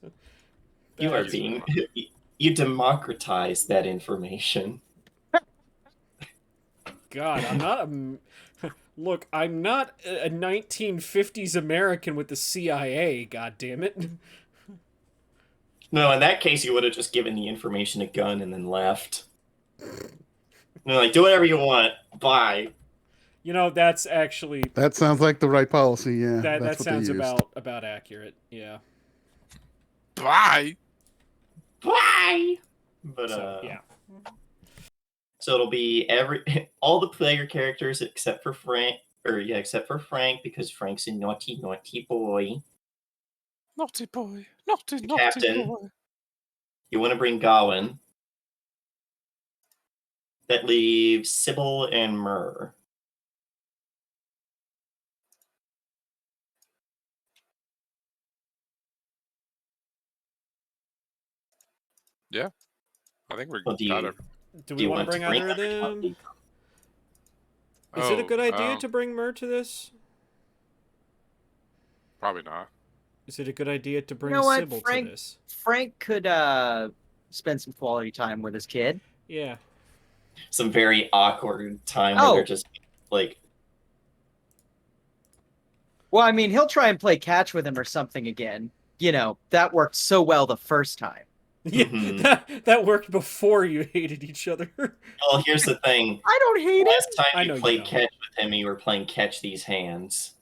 [SPEAKER 1] you
[SPEAKER 2] That
[SPEAKER 1] are
[SPEAKER 2] is
[SPEAKER 1] being,
[SPEAKER 2] right.
[SPEAKER 1] you democratize that information.
[SPEAKER 2] God, I'm not a... Look, I'm not a 1950s American with the CIA, God damn it.
[SPEAKER 1] No, in that case, you would have just given the information to Gunn and then left. They're like, do whatever you want. Bye.
[SPEAKER 2] You know, that's actually
[SPEAKER 5] That sounds like the right policy. Yeah,
[SPEAKER 2] that
[SPEAKER 5] that's what they
[SPEAKER 2] sounds
[SPEAKER 5] used.
[SPEAKER 2] about accurate. Yeah.
[SPEAKER 4] Bye.
[SPEAKER 1] Bye. But
[SPEAKER 2] So yeah.
[SPEAKER 1] So it'll be all the player characters except for Frank, except for Frank because Frank's a naughty, naughty boy.
[SPEAKER 4] Naughty boy. Naughty,
[SPEAKER 1] The
[SPEAKER 4] naughty
[SPEAKER 1] captain.
[SPEAKER 4] boy.
[SPEAKER 1] You want to bring Gawain. That leaves Sybil and Myrrh.
[SPEAKER 4] Yeah. I think we're
[SPEAKER 1] Well, do
[SPEAKER 4] got
[SPEAKER 1] you
[SPEAKER 4] it.
[SPEAKER 2] Do
[SPEAKER 1] do
[SPEAKER 2] we
[SPEAKER 1] you
[SPEAKER 2] want to
[SPEAKER 1] want to
[SPEAKER 2] bring
[SPEAKER 1] bring
[SPEAKER 2] either of
[SPEAKER 1] them? Or do you want
[SPEAKER 2] them?
[SPEAKER 1] to-
[SPEAKER 2] Is it a good idea
[SPEAKER 4] Oh,
[SPEAKER 2] to bring Myrrh to this?
[SPEAKER 4] Probably not.
[SPEAKER 2] Is it a good idea to bring
[SPEAKER 3] know what,
[SPEAKER 2] Sybil
[SPEAKER 3] Frank?
[SPEAKER 2] to this?
[SPEAKER 3] Frank could spend some quality time with his kid.
[SPEAKER 2] Yeah.
[SPEAKER 1] Some very awkward time where
[SPEAKER 3] Oh.
[SPEAKER 1] they're just like,
[SPEAKER 3] Well, I mean, he'll try and play catch with him or something again. You know, that worked so well the first time.
[SPEAKER 2] Yeah,
[SPEAKER 1] Mhm.
[SPEAKER 2] that worked before you hated each other.
[SPEAKER 1] well, here's the thing.
[SPEAKER 3] I don't hate
[SPEAKER 1] Last
[SPEAKER 3] it.
[SPEAKER 1] time
[SPEAKER 2] I know
[SPEAKER 1] you
[SPEAKER 2] you
[SPEAKER 1] played
[SPEAKER 2] don't.
[SPEAKER 1] catch with him, you were playing catch these hands.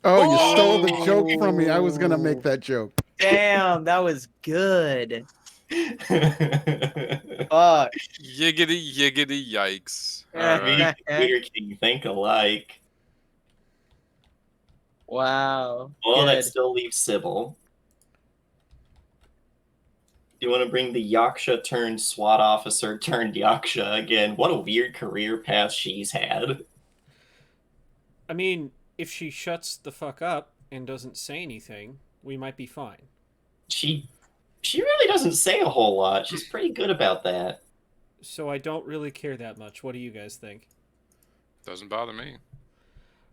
[SPEAKER 5] Oh, you stole the joke from me. I was gonna make
[SPEAKER 3] Oh.
[SPEAKER 5] that joke.
[SPEAKER 3] Damn, that was good.
[SPEAKER 1] Me,
[SPEAKER 3] Fuck.
[SPEAKER 4] Yiggity, yiggity, yikes. Alright.
[SPEAKER 1] Peter King think alike.
[SPEAKER 3] Wow.
[SPEAKER 1] Well, that
[SPEAKER 3] Good.
[SPEAKER 1] still leaves Sybil. Do you want to bring the Yaksha turned SWAT officer turned Yaksha again? What a weird career path she's had.
[SPEAKER 2] I mean, if she shuts the fuck up and doesn't say anything, we might be fine.
[SPEAKER 1] She really doesn't say a whole lot. She's pretty good about that.
[SPEAKER 2] So I don't really care that much. What do you guys think?
[SPEAKER 4] Doesn't bother me.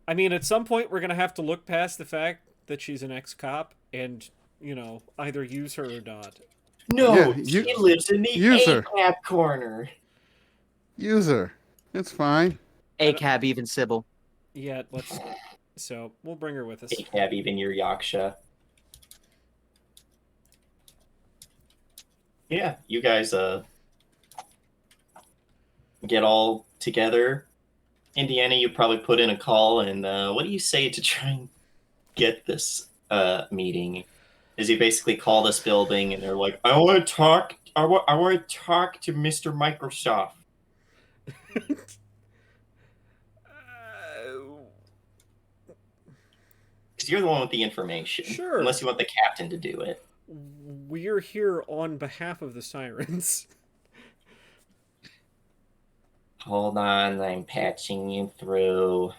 [SPEAKER 2] I mean, at some point we're gonna have to look past the fact that she's an ex-cop and, you know, either use her or not.
[SPEAKER 1] No,
[SPEAKER 5] Yeah,
[SPEAKER 1] she lives in the
[SPEAKER 5] user.
[SPEAKER 1] A-cab corner.
[SPEAKER 5] User. It's fine.
[SPEAKER 3] A-cab, even Sybil.
[SPEAKER 2] Yeah, let's. So we'll bring her with us.
[SPEAKER 1] A-cab, even your Yaksha. Yeah, you guys get all together. Indiana, you probably put in a call, and what do you say to try and get this meeting? Is you basically call this building, and they're like, "I want to talk. I want to talk to Mr. Microsoft." Because you're the one with the information.
[SPEAKER 2] Sure.
[SPEAKER 1] Unless you want the captain to do it.
[SPEAKER 2] We're here on behalf of the Sirens.
[SPEAKER 1] Hold on, I'm patching you through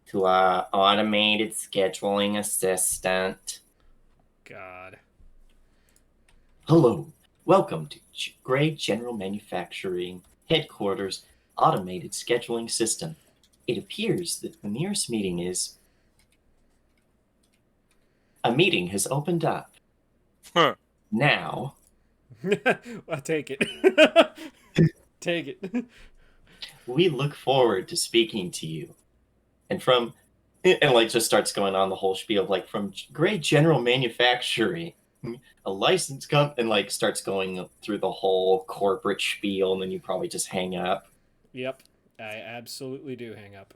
[SPEAKER 1] to our automated scheduling assistant.
[SPEAKER 2] God.
[SPEAKER 1] Hello, welcome to Gray General Manufacturing Headquarters Automated Scheduling System. It appears that the nearest meeting is... A meeting has opened up.
[SPEAKER 4] Huh.
[SPEAKER 1] Now,
[SPEAKER 2] I'll take it. Take it.
[SPEAKER 1] we look forward to speaking to you. And like just starts going on the whole spiel of like from Gray General Manufacturing, a license and like starts going through the whole corporate spiel, and then you probably just hang up.
[SPEAKER 2] Yep, I absolutely do hang up.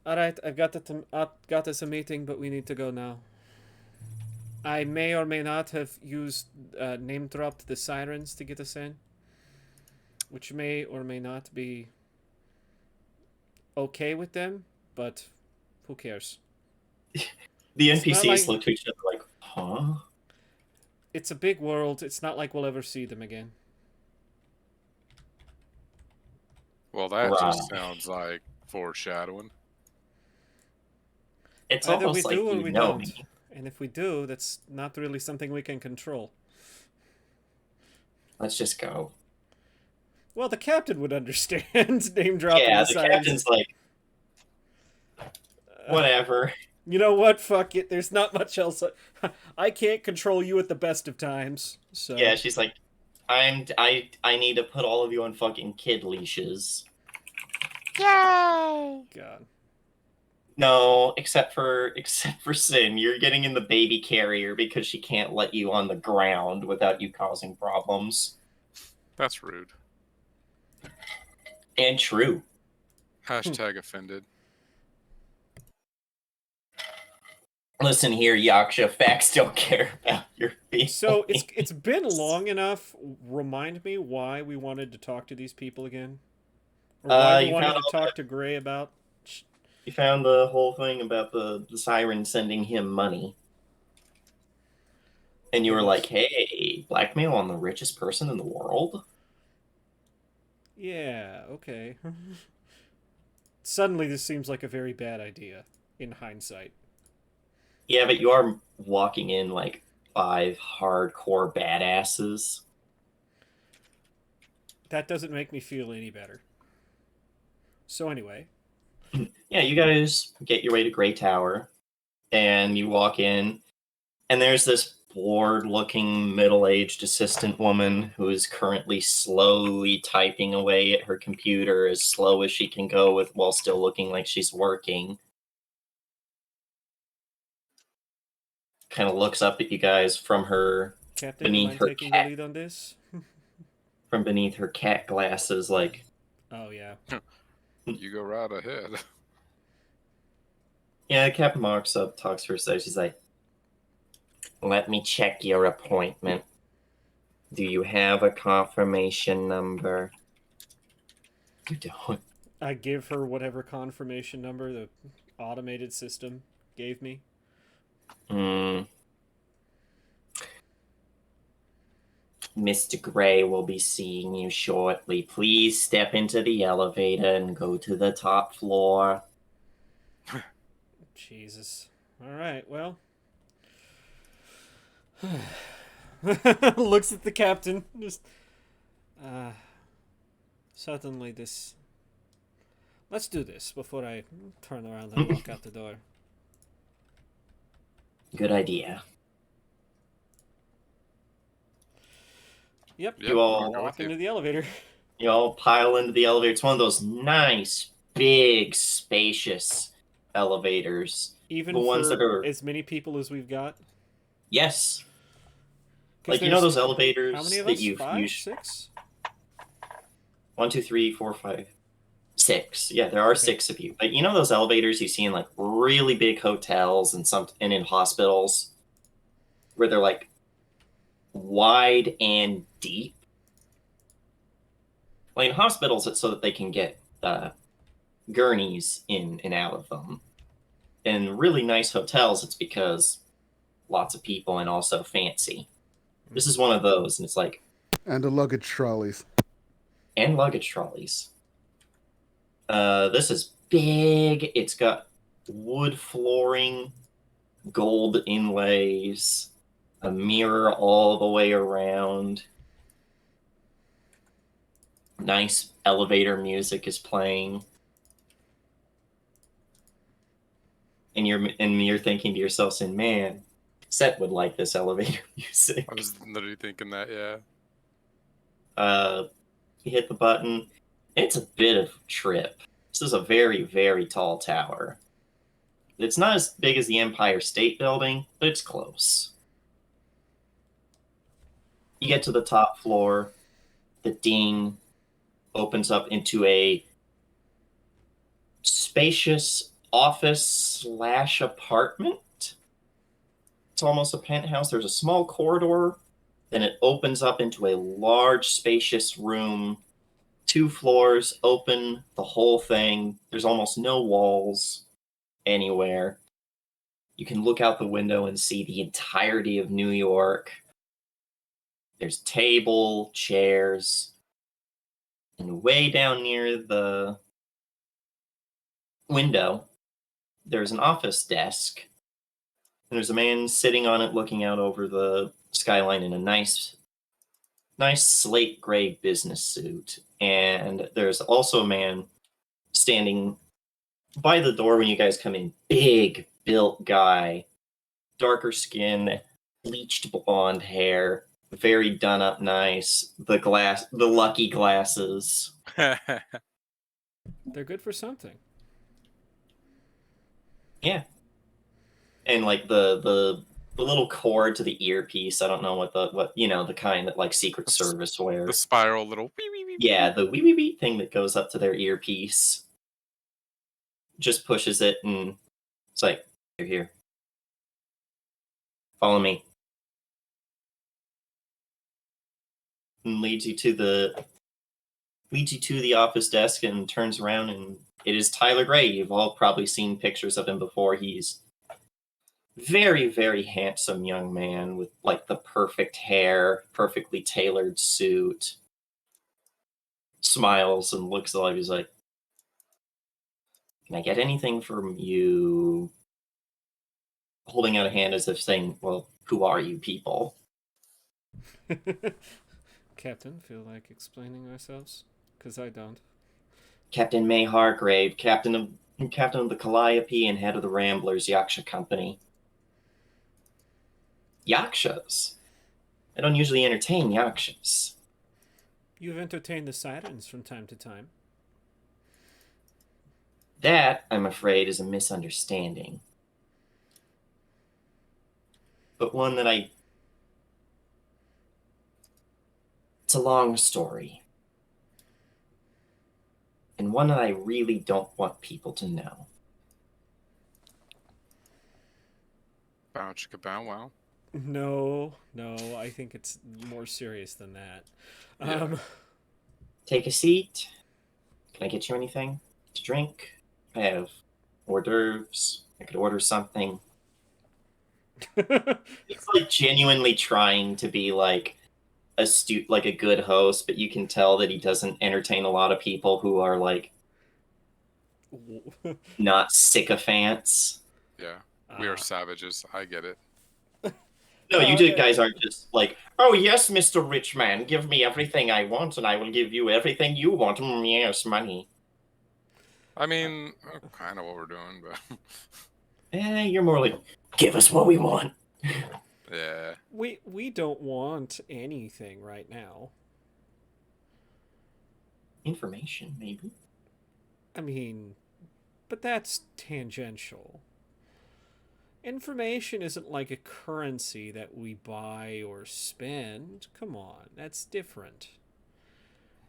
[SPEAKER 2] All right, I've got us a meeting, but we need to go now. I may or may not have used name dropped the Sirens to get us in, which may or may not be okay with them, but who cares?
[SPEAKER 1] The
[SPEAKER 2] It's not
[SPEAKER 1] NPCs
[SPEAKER 2] like-
[SPEAKER 1] look to each other like, huh?
[SPEAKER 2] It's a big world. It's not like we'll ever see them again.
[SPEAKER 4] Well, that
[SPEAKER 1] Right.
[SPEAKER 4] just sounds like foreshadowing.
[SPEAKER 1] It's
[SPEAKER 2] Either we
[SPEAKER 1] almost like
[SPEAKER 2] do or
[SPEAKER 1] you
[SPEAKER 2] we
[SPEAKER 1] know
[SPEAKER 2] don't.
[SPEAKER 1] me.
[SPEAKER 2] And if we do, that's not really something we can control.
[SPEAKER 1] Let's just go.
[SPEAKER 2] Well, the captain would understand name dropping
[SPEAKER 1] Yeah,
[SPEAKER 2] the
[SPEAKER 1] the
[SPEAKER 2] Sirens.
[SPEAKER 1] captain's like, whatever.
[SPEAKER 2] You know what? Fuck it. There's not much else. I can't control you at the best of times. So
[SPEAKER 1] Yeah, she's like, I need to put all of you on fucking kid leashes.
[SPEAKER 2] God.
[SPEAKER 1] No, except for Sin. You're getting in the baby carrier because she can't let you on the ground without you causing problems.
[SPEAKER 4] That's rude.
[SPEAKER 1] And true.
[SPEAKER 4] Hashtag offended.
[SPEAKER 1] Listen here, Yaksha. Facts don't care about your feelings.
[SPEAKER 2] So it's been long enough. Remind me why we wanted to talk to these people again, or why we
[SPEAKER 1] you
[SPEAKER 2] wanted
[SPEAKER 1] found
[SPEAKER 2] to talk to Gray about.
[SPEAKER 1] You found the whole thing about the siren sending him money. And you were like, hey, blackmail on the richest person in the world?
[SPEAKER 2] Yeah, okay. Suddenly this seems like a very bad idea, in hindsight.
[SPEAKER 1] Yeah, but you are walking in like 5 hardcore badasses.
[SPEAKER 2] That doesn't make me feel any better. So anyway.
[SPEAKER 1] Yeah, you guys get your way to Grey Tower, and you walk in, and there's this bored-looking middle-aged assistant woman who is currently slowly typing away at her computer as slow as she can go with while still looking like she's working. Kind of looks up at you guys from her
[SPEAKER 2] Captain, you mind taking the lead on this?
[SPEAKER 1] from beneath her cat glasses, like,
[SPEAKER 2] oh yeah.
[SPEAKER 4] You go right ahead.
[SPEAKER 1] yeah, Captain walks up, talks to her, so she's like, let me check your appointment. Do you have a confirmation number? You don't.
[SPEAKER 2] I give her whatever confirmation number the automated system gave me.
[SPEAKER 1] Mr. Gray will be seeing you shortly. Please step into the elevator and go to the top floor.
[SPEAKER 2] Jesus. All right, well. Looks at the captain. Just, suddenly this... Let's do this before I turn around and walk out the door.
[SPEAKER 1] Good idea.
[SPEAKER 2] Yep.
[SPEAKER 1] You all
[SPEAKER 2] walk into the elevator.
[SPEAKER 1] You all pile into the elevator. It's one of those nice, big, spacious elevators.
[SPEAKER 2] Even
[SPEAKER 1] the ones
[SPEAKER 2] for
[SPEAKER 1] that are
[SPEAKER 2] as many people as we've got?
[SPEAKER 1] Yes. Like, you know those elevators
[SPEAKER 2] how many of
[SPEAKER 1] that
[SPEAKER 2] us?
[SPEAKER 1] you've
[SPEAKER 2] 5?
[SPEAKER 1] used?
[SPEAKER 2] 6?
[SPEAKER 1] 1, 2, 3, 4, 5, 6. Yeah, there are 6 of you. But you know those elevators you see in like really big hotels and in hospitals where they're like wide and deep? Like in hospitals, it's so that they can get gurneys in and out of them. In really nice hotels, it's because lots of people and also fancy. This is one of those, and it's like...
[SPEAKER 5] And the luggage trolleys.
[SPEAKER 1] And luggage trolleys. This is big. It's got wood flooring, gold inlays, a mirror all the way around. Nice elevator music is playing. And you're thinking to yourself, saying, man, Seth would like this elevator music.
[SPEAKER 4] I was literally thinking that, yeah.
[SPEAKER 1] You hit the button. It's a bit of a trip. This is a very, very tall tower. It's not as big as the Empire State Building, but it's close. You get to the top floor. The ding opens up into a spacious office/apartment. It's almost a penthouse. There's a small corridor. Then it opens up into a large, spacious room. 2 floors, open, the whole thing. There's almost no walls anywhere. You can look out the window and see the entirety of New York. There's table, chairs, and way down near the window, there's an office desk. And there's a man sitting on it looking out over the skyline in a nice slate gray business suit. And there's also a man standing by the door when you guys come in. Big built guy, darker skin, bleached blonde hair, very done up nice. The lucky glasses.
[SPEAKER 2] They're good for something.
[SPEAKER 1] Yeah. And like the little cord to the earpiece, I don't know what the kind that like Secret Service
[SPEAKER 4] The
[SPEAKER 1] wear.
[SPEAKER 4] spiral little wee wee wee.
[SPEAKER 1] Yeah, the wee wee wee thing that goes up to their earpiece. Just pushes it and it's like, you're here. Follow me. And leads you to the office desk and turns around, and it is Tyler Gray. You've all probably seen pictures of him before. He's very, very handsome young man with like the perfect hair, perfectly tailored suit. Smiles and looks alive. He's like, "Can I get anything from you?" Holding out a hand as if saying, "Well, who are you people?"
[SPEAKER 2] Captain, feel like explaining ourselves? Because I don't.
[SPEAKER 1] Captain May Hargrave, captain of the Calliope and head of the Ramblers Yaksha Company. Yakshas? I don't usually entertain Yakshas.
[SPEAKER 2] You've entertained the sirens from time to time.
[SPEAKER 1] That, I'm afraid, is a misunderstanding. But one that it's a long story. And one that I really don't want people to know.
[SPEAKER 4] Bow chicka bow wow.
[SPEAKER 2] No, I think it's more serious than that.
[SPEAKER 4] Yeah.
[SPEAKER 1] Take a seat. Can I get you anything to drink? I have hors d'oeuvres. I could order something. He's like genuinely trying to be like astute, like a good host, but you can tell that he doesn't entertain a lot of people who are like not sycophants.
[SPEAKER 4] Yeah. We are savages. I get it.
[SPEAKER 1] No, you
[SPEAKER 2] yeah.
[SPEAKER 1] guys aren't just like, oh yes, Mr. Rich Man, give me everything I want, and I will give you everything you want. Yes, money.
[SPEAKER 4] I mean, kind of what we're doing, but
[SPEAKER 1] You're more like, give us what we want.
[SPEAKER 4] yeah.
[SPEAKER 2] We don't want anything right now.
[SPEAKER 1] Information, maybe.
[SPEAKER 2] I mean, but that's tangential. Information isn't like a currency that we buy or spend. Come on, that's different.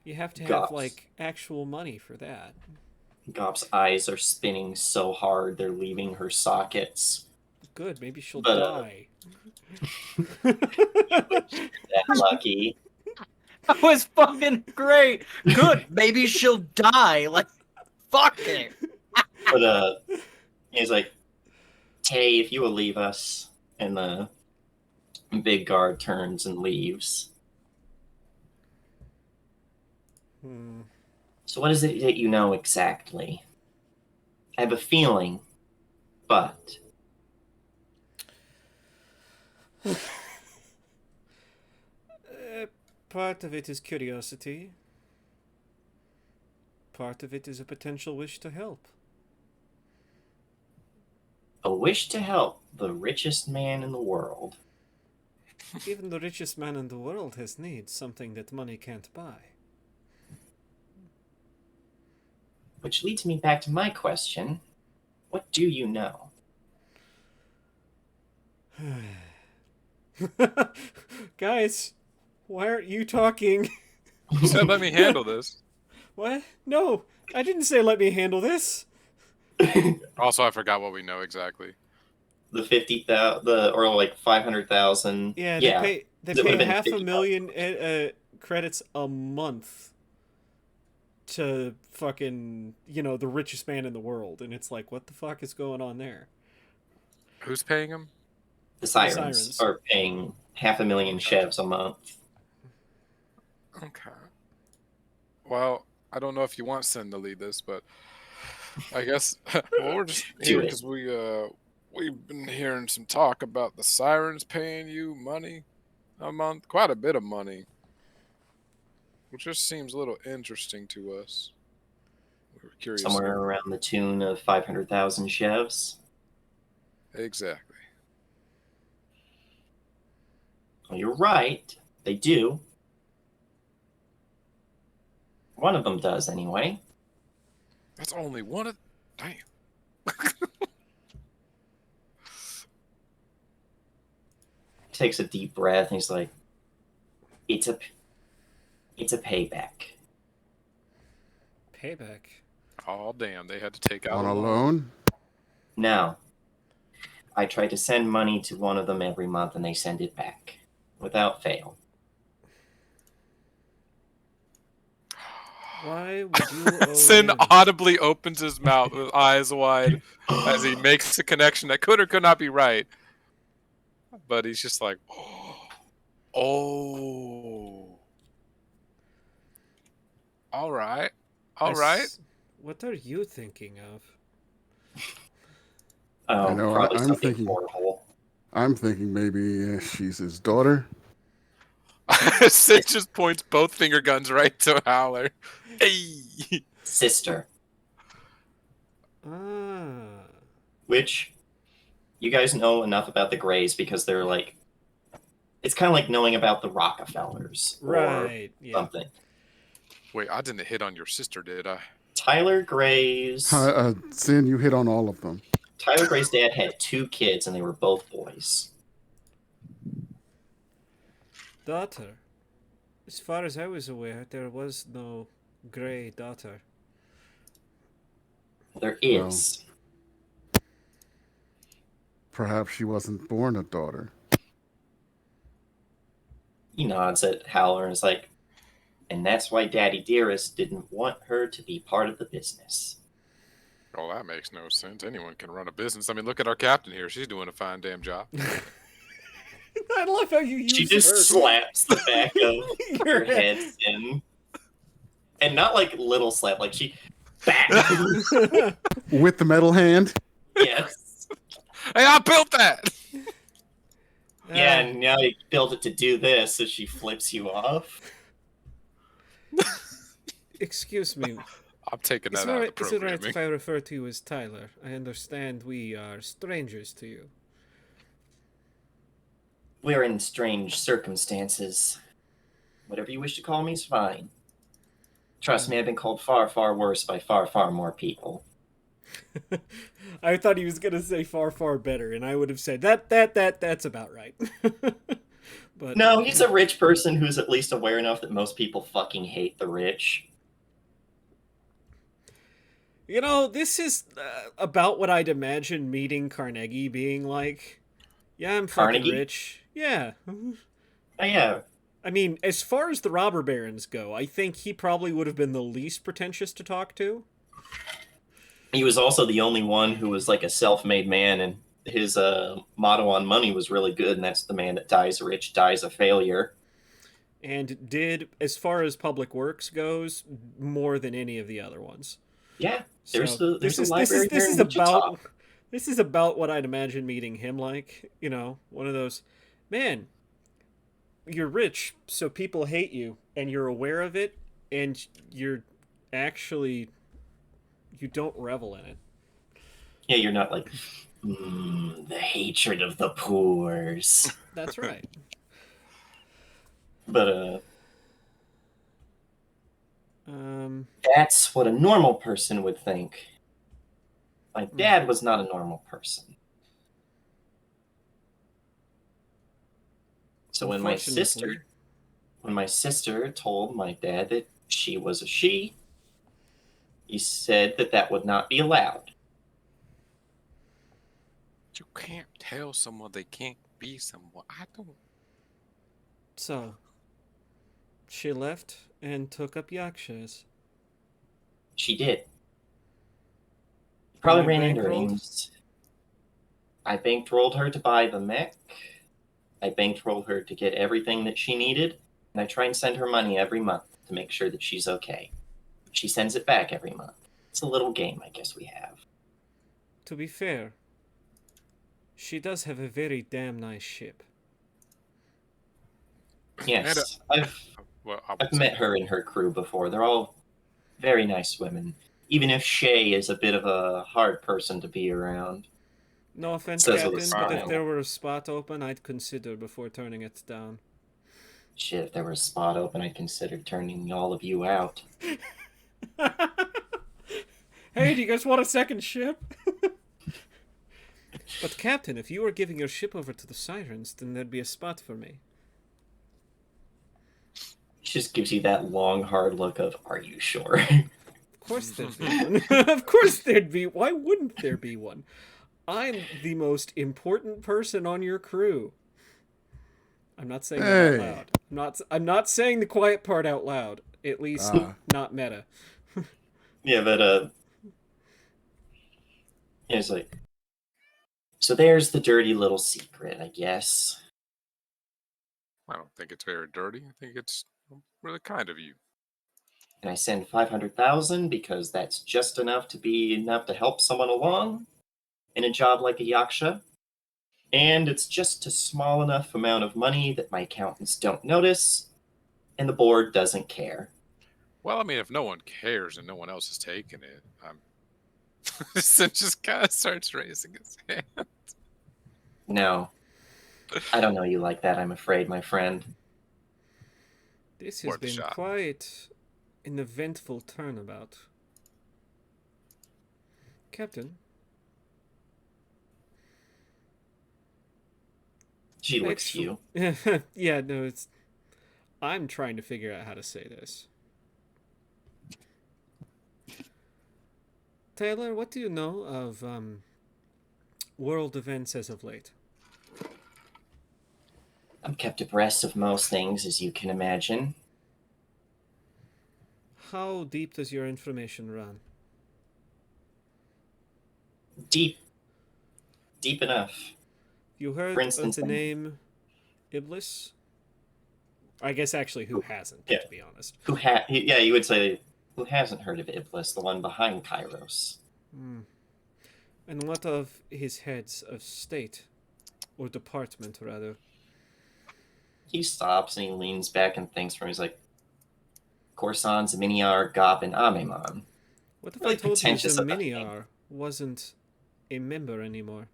[SPEAKER 2] You have to have
[SPEAKER 1] Gops.
[SPEAKER 2] like actual money for that.
[SPEAKER 1] Gop's eyes are spinning so hard they're leaving her sockets.
[SPEAKER 2] Good, maybe she'll
[SPEAKER 1] But,
[SPEAKER 2] die.
[SPEAKER 1] That lucky.
[SPEAKER 3] That was fucking great. Good. Maybe she'll die. Like, fuck it.
[SPEAKER 1] But he's like, hey, if you will leave us. And the big guard turns and leaves. So what is it that you know exactly? I have a feeling, but
[SPEAKER 2] Part of it is curiosity. Part of it is a potential wish to help.
[SPEAKER 1] a wish to help the richest man in the world.
[SPEAKER 2] Even the richest man in the world has needs, something that money can't buy.
[SPEAKER 1] Which leads me back to my question. What do you know?
[SPEAKER 2] Guys, why aren't you talking?
[SPEAKER 4] You said let me handle this.
[SPEAKER 2] What? No, I didn't say let me handle this.
[SPEAKER 4] Also, I forgot what we know exactly.
[SPEAKER 1] The 50,000, or like 500,000.
[SPEAKER 2] Yeah,
[SPEAKER 1] Yeah,
[SPEAKER 2] they
[SPEAKER 1] it
[SPEAKER 2] pay
[SPEAKER 1] would've been
[SPEAKER 2] 500,000 credits a month to fucking, the richest man in the world, and it's like, what the fuck is going on there?
[SPEAKER 4] Who's paying him?
[SPEAKER 1] The sirens,
[SPEAKER 2] sirens.
[SPEAKER 1] are paying 500,000 chevs a month.
[SPEAKER 4] Okay. Well, I don't know if you want Sin to lead this, but I guess well, we're just
[SPEAKER 1] Do
[SPEAKER 4] here
[SPEAKER 1] it.
[SPEAKER 4] because we've been hearing some talk about the sirens paying you money a month, quite a bit of money, which just seems a little interesting to us. We're curious.
[SPEAKER 1] Somewhere around the tune of 500,000 chevs.
[SPEAKER 4] Exactly.
[SPEAKER 1] Well, you're right. They do. One of them does, anyway.
[SPEAKER 4] That's only one of. Damn.
[SPEAKER 1] takes a deep breath and he's like, it's a payback.
[SPEAKER 2] Payback.
[SPEAKER 4] Oh damn! They had to take out
[SPEAKER 5] On
[SPEAKER 4] a
[SPEAKER 5] a
[SPEAKER 4] loan.
[SPEAKER 5] loan?
[SPEAKER 1] Now, I try to send money to one of them every month and they send it back without fail.
[SPEAKER 2] Why would you owe
[SPEAKER 4] Sin
[SPEAKER 2] them?
[SPEAKER 4] audibly opens his mouth with eyes wide as he makes a connection that could or could not be right. But he's just like, oh, all right, all right.
[SPEAKER 2] What are you thinking of?
[SPEAKER 5] I know,
[SPEAKER 1] Probably
[SPEAKER 5] I'm
[SPEAKER 1] something
[SPEAKER 5] thinking-
[SPEAKER 1] horrible.
[SPEAKER 5] I'm thinking maybe she's his daughter.
[SPEAKER 4] Sid just points both finger guns right to Howler. Hey.
[SPEAKER 1] Sister.
[SPEAKER 2] Ah.
[SPEAKER 1] Which you guys know enough about the Greys because they're like, it's kind of like knowing about the Rockefellers or
[SPEAKER 2] Right. Yeah.
[SPEAKER 1] something.
[SPEAKER 4] Wait, I didn't hit on your sister, did I?
[SPEAKER 1] Tyler Gray's
[SPEAKER 5] Sin, you hit on all of them.
[SPEAKER 1] Tyler Gray's dad had 2 kids and they were both boys.
[SPEAKER 2] Daughter. As far as I was aware, there was no Gray daughter.
[SPEAKER 1] There is.
[SPEAKER 5] Perhaps she wasn't born a daughter.
[SPEAKER 1] He nods at Howler and is like, and that's why Daddy Dearest didn't want her to be part of the business.
[SPEAKER 4] Oh, that makes no sense. Anyone can run a business. I mean, look at our captain here. She's doing a fine damn job.
[SPEAKER 2] I love how you use
[SPEAKER 1] She just
[SPEAKER 2] her.
[SPEAKER 1] slaps the back of
[SPEAKER 2] Your
[SPEAKER 1] her head in. And not like little slap, like she bang.
[SPEAKER 5] With the metal hand?
[SPEAKER 1] Yes.
[SPEAKER 4] Hey, I built that!
[SPEAKER 1] Yeah, and now you build it to do this, so she flips you off.
[SPEAKER 2] Excuse me.
[SPEAKER 4] I'm taking
[SPEAKER 2] Is
[SPEAKER 4] that out of the
[SPEAKER 2] it right
[SPEAKER 4] programming.
[SPEAKER 2] if I refer to you as Tyler? I understand we are strangers to you.
[SPEAKER 1] We're in strange circumstances. Whatever you wish to call me is fine. Trust me, I've been called far, far worse by far, far more people.
[SPEAKER 2] I thought he was gonna say far, far better, and I would have said that's about right. But
[SPEAKER 1] No, he's a rich person who's at least aware enough that most people fucking hate the rich.
[SPEAKER 2] you know, this is about what I'd imagine meeting Carnegie being like. Yeah, I'm fucking
[SPEAKER 1] Carnegie?
[SPEAKER 2] rich. Yeah.
[SPEAKER 1] Oh, yeah.
[SPEAKER 2] I mean, as far as the robber barons go, I think he probably would have been the least pretentious to talk to.
[SPEAKER 1] He was also the only one who was like a self-made man, and his motto on money was really good, and that's the man that dies rich, dies a failure.
[SPEAKER 2] And did, as far as public works goes, more than any of the other ones.
[SPEAKER 1] Yeah, there's
[SPEAKER 2] So
[SPEAKER 1] a library here in Wichita.
[SPEAKER 2] This is about what I'd imagine meeting him like. You know, one of those, man, you're rich, so people hate you, and you're aware of it, and you're actually, you don't revel in it.
[SPEAKER 1] Yeah, you're not like, the hatred of the poors.
[SPEAKER 2] That's right.
[SPEAKER 1] But,
[SPEAKER 2] Um,
[SPEAKER 1] that's what a normal person would think. My dad was not a normal person. So when my
[SPEAKER 2] unfortunately-
[SPEAKER 1] sister told my dad that she was a she, he said that that would not be allowed.
[SPEAKER 4] You can't tell someone they can't be someone. I don't.
[SPEAKER 2] So, she left and took up Yakshas.
[SPEAKER 1] She did. Probably
[SPEAKER 2] you
[SPEAKER 1] ran into her.
[SPEAKER 2] bankrolled?
[SPEAKER 1] I bankrolled her to buy the mech. I bankrolled her to get everything that she needed. And I try and send her money every month to make sure that she's okay. She sends it back every month. It's a little game, I guess we have.
[SPEAKER 2] To be fair, she does have a very damn nice ship.
[SPEAKER 1] Yes, I've
[SPEAKER 4] Well, I would
[SPEAKER 1] I've
[SPEAKER 4] say
[SPEAKER 1] met her and her crew before. They're all very nice women. Even if Shay is a bit of a hard person to be around.
[SPEAKER 2] No offense,
[SPEAKER 1] Says with a
[SPEAKER 2] Captain, but if
[SPEAKER 1] smile.
[SPEAKER 2] there were a spot open, I'd consider before turning it down.
[SPEAKER 1] Shit, if there were a spot open, I'd consider turning all of you out.
[SPEAKER 2] Hey, do you guys want a second ship? But Captain, if you were giving your ship over to the Sirens, then there'd be a spot for me.
[SPEAKER 1] She just gives you that long, hard look of, are you sure?
[SPEAKER 2] Of course there'd be one. Of course there'd be. Why wouldn't there be one? I'm the most important person on your crew. I'm not saying that out
[SPEAKER 5] Hey.
[SPEAKER 2] loud. I'm not saying the quiet part out loud. At least not meta.
[SPEAKER 1] Yeah, but it's like, so there's the dirty little secret, I guess.
[SPEAKER 4] I don't think it's very dirty. I think it's really kind of you.
[SPEAKER 1] And I send 500,000 because that's just enough to help someone along in a job like a Yaksha. And it's just a small enough amount of money that my accountants don't notice, and the board doesn't care.
[SPEAKER 4] Well, I mean, if no one cares and no one else is taking it, Sin just kind of starts raising his hand.
[SPEAKER 1] No, I don't know you like that, I'm afraid, my friend.
[SPEAKER 2] This has
[SPEAKER 4] Worth a
[SPEAKER 2] been
[SPEAKER 4] shot.
[SPEAKER 2] quite an eventful turnabout. Captain,
[SPEAKER 1] She looks to you.
[SPEAKER 2] yeah, no, it's... I'm trying to figure out how to say this. Taylor, what do you know of world events as of late?
[SPEAKER 1] I'm kept abreast of most things, as you can imagine.
[SPEAKER 2] How deep does your information run?
[SPEAKER 1] Deep enough.
[SPEAKER 2] You heard
[SPEAKER 1] For
[SPEAKER 2] of
[SPEAKER 1] instance,
[SPEAKER 2] the name Iblis? I guess actually who hasn't,
[SPEAKER 1] Yeah.
[SPEAKER 2] to be honest.
[SPEAKER 1] You would say, who hasn't heard of Iblis, the one behind Kairos?
[SPEAKER 2] And what of his heads of state? Or department, rather?
[SPEAKER 1] He stops and he leans back and thinks for him. He's like, Corsan, Zaminiar, Gob, and Amemon.
[SPEAKER 2] What if
[SPEAKER 1] Really
[SPEAKER 2] I told you
[SPEAKER 1] pretentious of a thing.
[SPEAKER 2] Zaminiar wasn't a member anymore?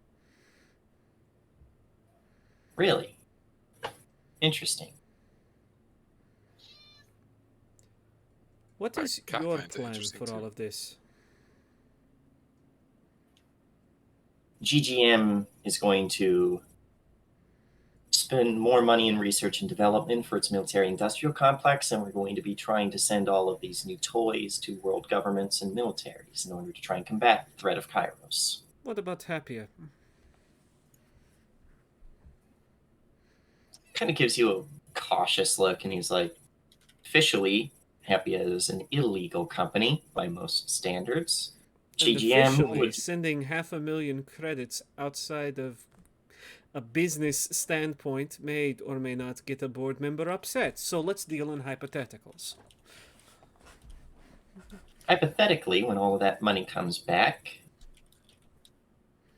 [SPEAKER 1] Really? Interesting.
[SPEAKER 2] What
[SPEAKER 4] I
[SPEAKER 2] is
[SPEAKER 4] kinda
[SPEAKER 2] your
[SPEAKER 4] find it
[SPEAKER 2] plan
[SPEAKER 4] interesting,
[SPEAKER 2] for
[SPEAKER 4] too.
[SPEAKER 2] all of this?
[SPEAKER 1] GGM is going to spend more money in research and development for its military industrial complex, and we're going to be trying to send all of these new toys to world governments and militaries in order to try and combat the threat of Kairos.
[SPEAKER 2] What about Happier?
[SPEAKER 1] Kind of gives you a cautious look, and he's like, officially, Happy is an illegal company by most standards.
[SPEAKER 2] And
[SPEAKER 1] GGM
[SPEAKER 2] officially
[SPEAKER 1] would
[SPEAKER 2] sending 500,000 credits outside of a business standpoint may or may not get a board member upset. So let's deal in hypotheticals.
[SPEAKER 1] hypothetically, when all of that money comes back,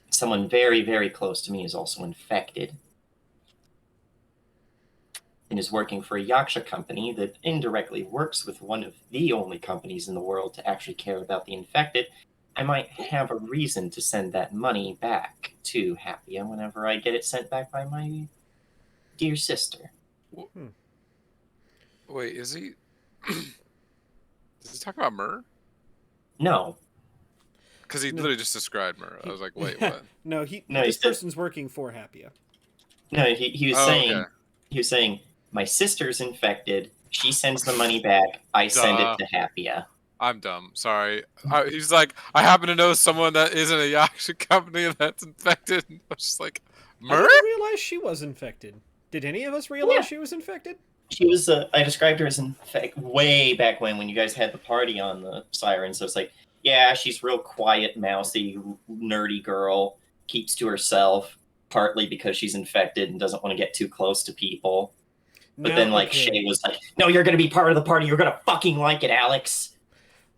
[SPEAKER 1] someone very, very close to me is also infected and is working for a Yaksha company that indirectly works with one of the only companies in the world to actually care about the infected. I might have a reason to send that money back to Happia whenever I get it sent back by my dear sister.
[SPEAKER 4] Wait, is he? Does he talk about Myrrh?
[SPEAKER 1] No,
[SPEAKER 4] Because he
[SPEAKER 2] No.
[SPEAKER 4] literally just described Myrrh. I was like, wait, what?
[SPEAKER 2] No,
[SPEAKER 1] No,
[SPEAKER 2] this
[SPEAKER 1] he said-
[SPEAKER 2] person's working for Happier.
[SPEAKER 1] no, he was
[SPEAKER 4] Oh,
[SPEAKER 1] saying
[SPEAKER 4] okay.
[SPEAKER 1] he was saying my sister's infected. She sends the money back. I send
[SPEAKER 4] Duh.
[SPEAKER 1] it to Happia.
[SPEAKER 4] I'm dumb. Sorry. He's like, I happen to know someone that isn't a Yaksha company that's infected. I was just like,
[SPEAKER 2] I
[SPEAKER 4] Myrrh?
[SPEAKER 2] didn't realize she was infected. Did any of us realize
[SPEAKER 1] Yeah.
[SPEAKER 2] she was infected?
[SPEAKER 1] She was. I described her as infected way back when you guys had the party on the Siren. So it's like, yeah, she's real quiet, mousy, nerdy girl. Keeps to herself, partly because she's infected and doesn't want to get too close to people. But then, like, Shay was like, "No, you're gonna be part of the party. You're gonna fucking like it, Alex."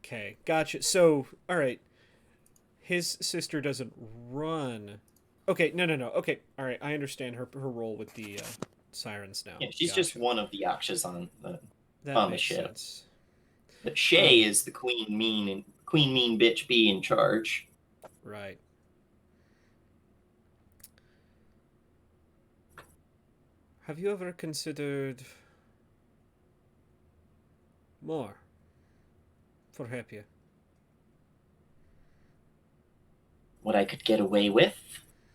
[SPEAKER 2] Okay, gotcha. So, all right. His sister doesn't run. Okay, no. Okay, all right. I understand her role with the Sirens now.
[SPEAKER 1] Yeah, she's just one of the Yakshas on the
[SPEAKER 2] That
[SPEAKER 1] on the
[SPEAKER 2] makes
[SPEAKER 1] ship.
[SPEAKER 2] sense.
[SPEAKER 1] But Shay is the queen mean bitch bee in charge.
[SPEAKER 2] Right. Have you ever considered more for Happier?
[SPEAKER 1] What I could get away with?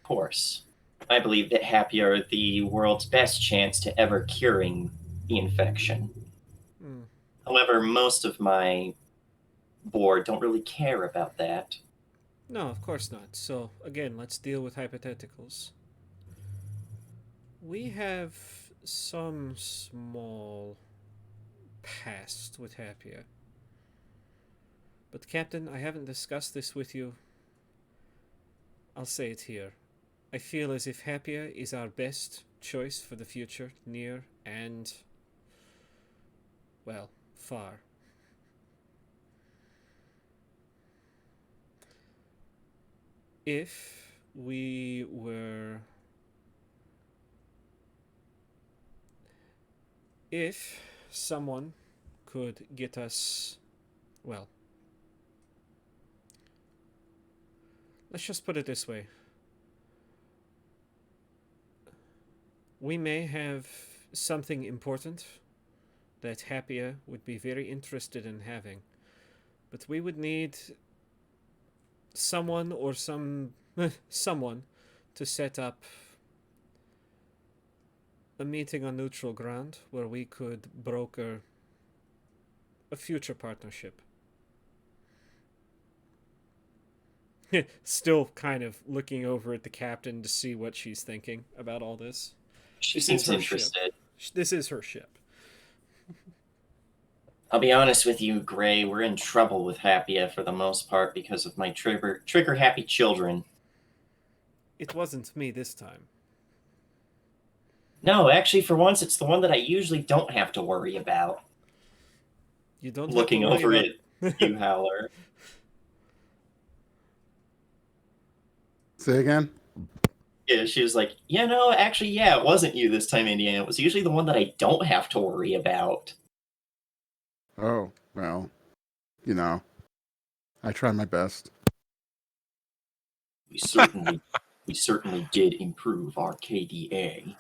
[SPEAKER 1] Of course. I believe that happy are the world's best chance to ever curing the infection.
[SPEAKER 2] Hmm.
[SPEAKER 1] However, most of my board don't really care about that.
[SPEAKER 2] No, of course not. So, again, let's deal with hypotheticals. We have some small past with Happier. But, Captain, I haven't discussed this with you. I'll say it here. I feel as if Happier is our best choice for the future, near and, well, far. If we were. If someone could get us. Well, let's just put it this way. We may have something important that Happier would be very interested in having, but we would need someone or someone to set up a meeting on neutral ground where we could broker a future partnership. Still kind of looking over at the captain to see what she's thinking about all this.
[SPEAKER 1] She
[SPEAKER 2] This
[SPEAKER 1] seems
[SPEAKER 2] is her
[SPEAKER 1] interested.
[SPEAKER 2] ship. This is her ship.
[SPEAKER 1] I'll be honest with you, Gray. We're in trouble with Happia for the most part because of my trigger happy children.
[SPEAKER 2] It wasn't me this time.
[SPEAKER 1] No, actually, for once, it's the one that I usually don't have to worry about.
[SPEAKER 2] You don't
[SPEAKER 1] Looking
[SPEAKER 2] have to
[SPEAKER 1] over
[SPEAKER 2] worry
[SPEAKER 1] at you, Howler.
[SPEAKER 5] Say again?
[SPEAKER 1] Yeah, she was like, actually, yeah, it wasn't you this time, Indiana. It was usually the one that I don't have to worry about.
[SPEAKER 5] Oh, well, I try my best.
[SPEAKER 1] We certainly did improve our KDA.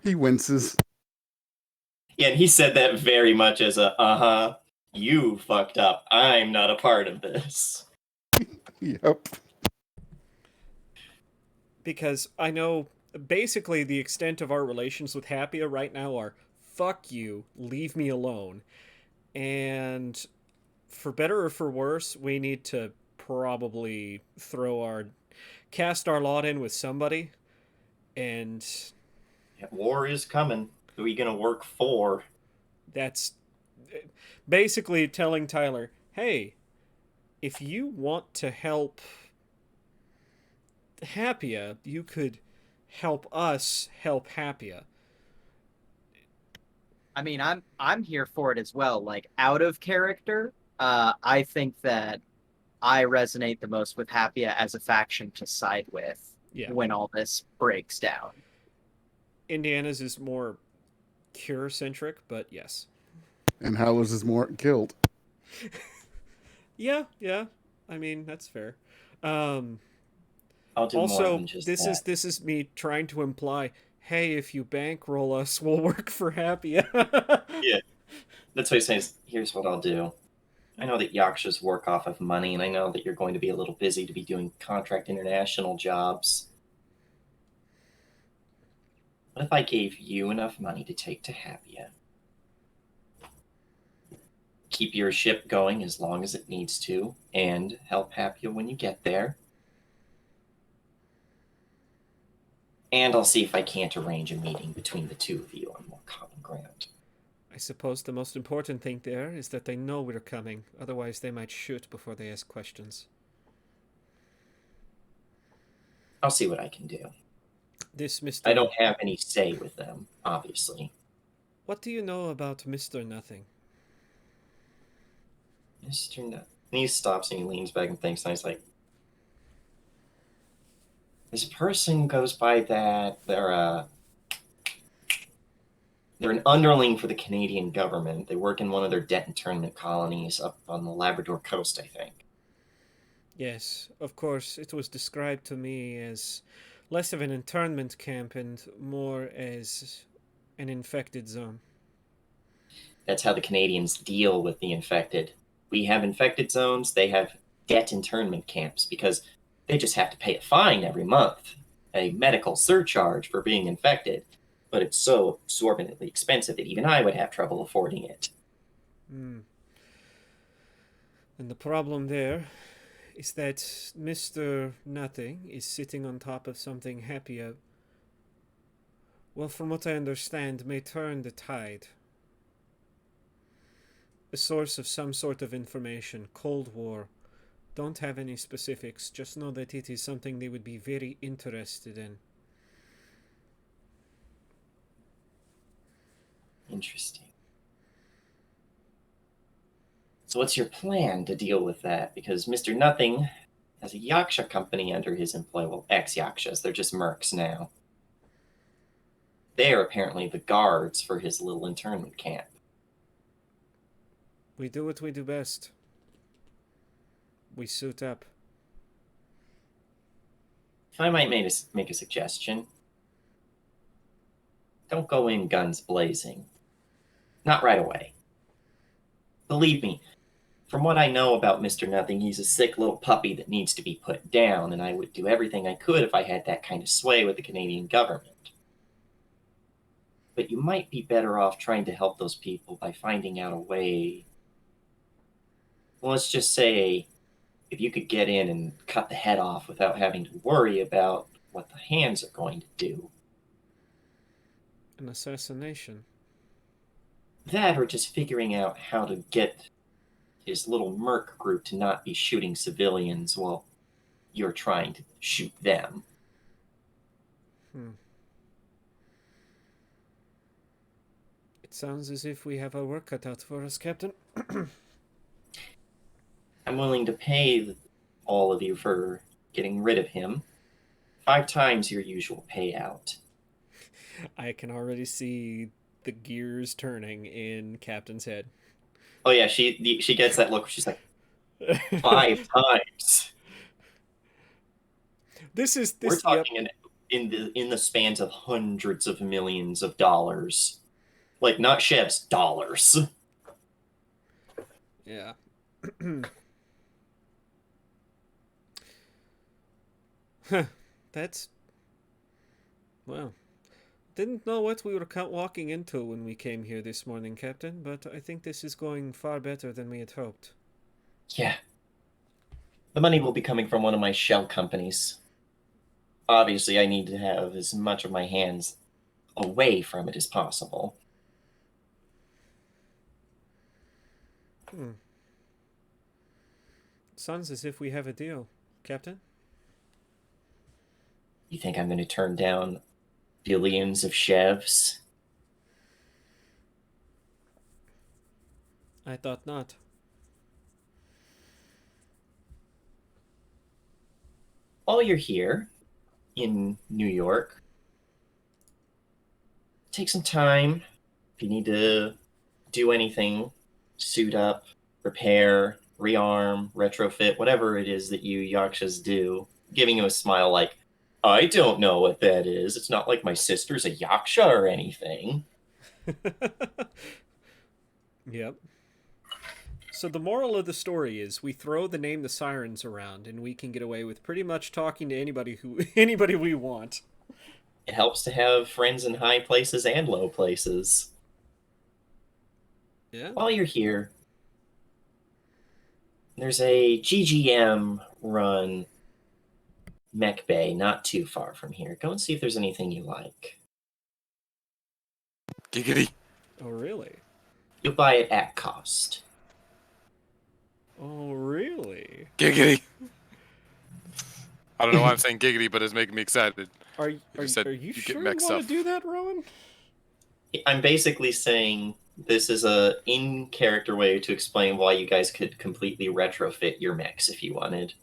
[SPEAKER 5] He winces.
[SPEAKER 1] Yeah, and he said that very much as a, you fucked up. I'm not a part of this.
[SPEAKER 5] Yep.
[SPEAKER 2] because I know basically the extent of our relations with Happia right now are fuck you, leave me alone. And for better or for worse, we need to probably cast our lot in with somebody. And
[SPEAKER 1] Yeah, war is coming. Who are you gonna work for?
[SPEAKER 2] that's basically telling Tyler, hey, if you want to help Happia, you could help us help Happia.
[SPEAKER 3] I mean, I'm here for it as well. Like out of character, I think that I resonate the most with Happia as a faction to side with
[SPEAKER 2] Yeah.
[SPEAKER 3] when all this breaks down.
[SPEAKER 2] Indiana's is more cure centric, but yes.
[SPEAKER 5] And Howler's is more killed.
[SPEAKER 2] Yeah. I mean, that's fair.
[SPEAKER 1] I'll do more
[SPEAKER 2] Also,
[SPEAKER 1] than just
[SPEAKER 2] this
[SPEAKER 1] that.
[SPEAKER 2] is me trying to imply, hey, if you bankroll us, we'll work for Happia.
[SPEAKER 1] Yeah. That's what he says. Here's what I'll do. I know that Yakshas work off of money, and I know that you're going to be a little busy to be doing contract international jobs. What if I gave you enough money to take to Happia? Keep your ship going as long as it needs to, and help Happia when you get there. And I'll see if I can't arrange a meeting between the two of you on more common ground.
[SPEAKER 2] I suppose the most important thing there is that they know we're coming. Otherwise, they might shoot before they ask questions.
[SPEAKER 1] I'll see what I can do.
[SPEAKER 2] This Mr.
[SPEAKER 1] I don't have any say with them, obviously.
[SPEAKER 2] What do you know about Mr. Nothing?
[SPEAKER 1] Mr. No. And he stops and he leans back and thinks, and he's like, this person goes by that. They're an underling for the Canadian government. They work in one of their debt internment colonies up on the Labrador coast, I think.
[SPEAKER 2] Yes, of course, it was described to me as less of an internment camp and more as an infected zone.
[SPEAKER 1] That's how the Canadians deal with the infected. We have infected zones, they have debt internment camps, because They just have to pay a fine every month, a medical surcharge for being infected. But it's so exorbitantly expensive that even I would have trouble affording it.
[SPEAKER 2] And the problem there is that Mr. Nothing is sitting on top of something happier. Well, from what I understand, may turn the tide. A source of some sort of information, Cold War. Don't have any specifics, just know that it is something they would be very interested in.
[SPEAKER 1] Interesting. So what's your plan to deal with that? Because Mr. Nothing has a Yaksha company under his employ. Well, ex-Yakshas. They're just mercs now. They're apparently the guards for his little internment camp.
[SPEAKER 2] We do what we do best. We suit up.
[SPEAKER 1] If I might make a suggestion, don't go in guns blazing. Not right away. Believe me, from what I know about Mr. Nothing, he's a sick little puppy that needs to be put down, and I would do everything I could if I had that kind of sway with the Canadian government. But you might be better off trying to help those people by finding out a way. Well, let's just say if you could get in and cut the head off without having to worry about what the hands are going to do.
[SPEAKER 2] An assassination.
[SPEAKER 1] That, or just figuring out how to get his little merc group to not be shooting civilians while you're trying to shoot them.
[SPEAKER 2] It sounds as if we have our work cut out for us, Captain.
[SPEAKER 1] I'm willing to pay all of you for getting rid of him. 5 times your usual payout.
[SPEAKER 2] I can already see the gears turning in Captain's head.
[SPEAKER 1] Oh yeah, she gets that look where she's like, 5 times. We're talking in the spans of hundreds of millions of dollars. Like, not chefs, dollars.
[SPEAKER 2] Yeah. That's... Well, didn't know what we were walking into when we came here this morning, Captain, but I think this is going far better than we had hoped.
[SPEAKER 1] Yeah. The money will be coming from one of my shell companies. Obviously, I need to have as much of my hands away from it as possible.
[SPEAKER 2] Sounds as if we have a deal, Captain.
[SPEAKER 1] You think I'm going to turn down billions of chevs?
[SPEAKER 2] I thought not.
[SPEAKER 1] While you're here in New York, take some time. If you need to do anything, suit up, repair, rearm, retrofit, whatever it is that you Yakshas do, giving you a smile like, I don't know what that is. It's not like my sister's a Yaksha or anything.
[SPEAKER 2] Yep. So the moral of the story is we throw the name the Sirens around and we can get away with pretty much talking to anybody we want.
[SPEAKER 1] It helps to have friends in high places and low places.
[SPEAKER 2] Yeah.
[SPEAKER 1] While you're here, there's a GGM run mech bay not too far from here. Go and see if there's anything you like.
[SPEAKER 4] Giggity.
[SPEAKER 2] Oh, really?
[SPEAKER 1] You'll buy it at cost.
[SPEAKER 2] Oh, really?
[SPEAKER 4] Giggity. I don't know why I'm saying giggity, but it's making me excited.
[SPEAKER 2] Are
[SPEAKER 4] You
[SPEAKER 2] you
[SPEAKER 4] said
[SPEAKER 2] sure
[SPEAKER 4] you
[SPEAKER 2] you
[SPEAKER 4] get
[SPEAKER 2] want
[SPEAKER 4] mech
[SPEAKER 2] to
[SPEAKER 4] stuff.
[SPEAKER 2] do that, Rowan?
[SPEAKER 1] I'm basically saying this is a in-character way to explain why you guys could completely retrofit your mechs if you wanted.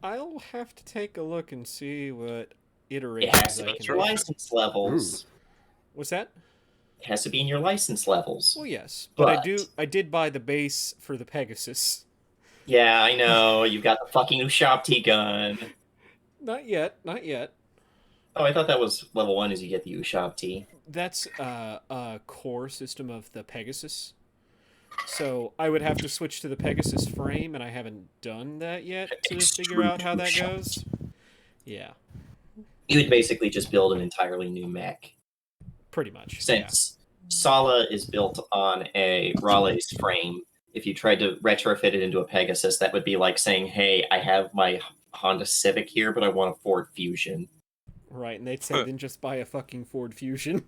[SPEAKER 2] I'll have to take a look and see what
[SPEAKER 1] It
[SPEAKER 2] iterations
[SPEAKER 1] has to
[SPEAKER 2] I
[SPEAKER 1] be in
[SPEAKER 2] can
[SPEAKER 1] your
[SPEAKER 2] do.
[SPEAKER 1] license levels.
[SPEAKER 2] What's that?
[SPEAKER 1] It has to be in your license levels.
[SPEAKER 2] Well, yes, but
[SPEAKER 1] But-
[SPEAKER 2] I did buy the base for the Pegasus.
[SPEAKER 1] Yeah, I know. You've got the fucking Ushabti gun.
[SPEAKER 2] Not yet, not yet.
[SPEAKER 1] Oh, I thought that was level 1 is you get the Ushabti.
[SPEAKER 2] That's a core system of the Pegasus. So I would have to switch to the Pegasus frame, and I haven't done that yet to figure out how that goes. Yeah,
[SPEAKER 1] You would basically just build an entirely new mech.
[SPEAKER 2] pretty much.
[SPEAKER 1] Since Sala is built on a Raleigh's frame, if you tried to retrofit it into a Pegasus, that would be like saying, hey, I have my Honda Civic here, but I want a Ford Fusion.
[SPEAKER 2] Right, and they'd say, then just buy a fucking Ford Fusion.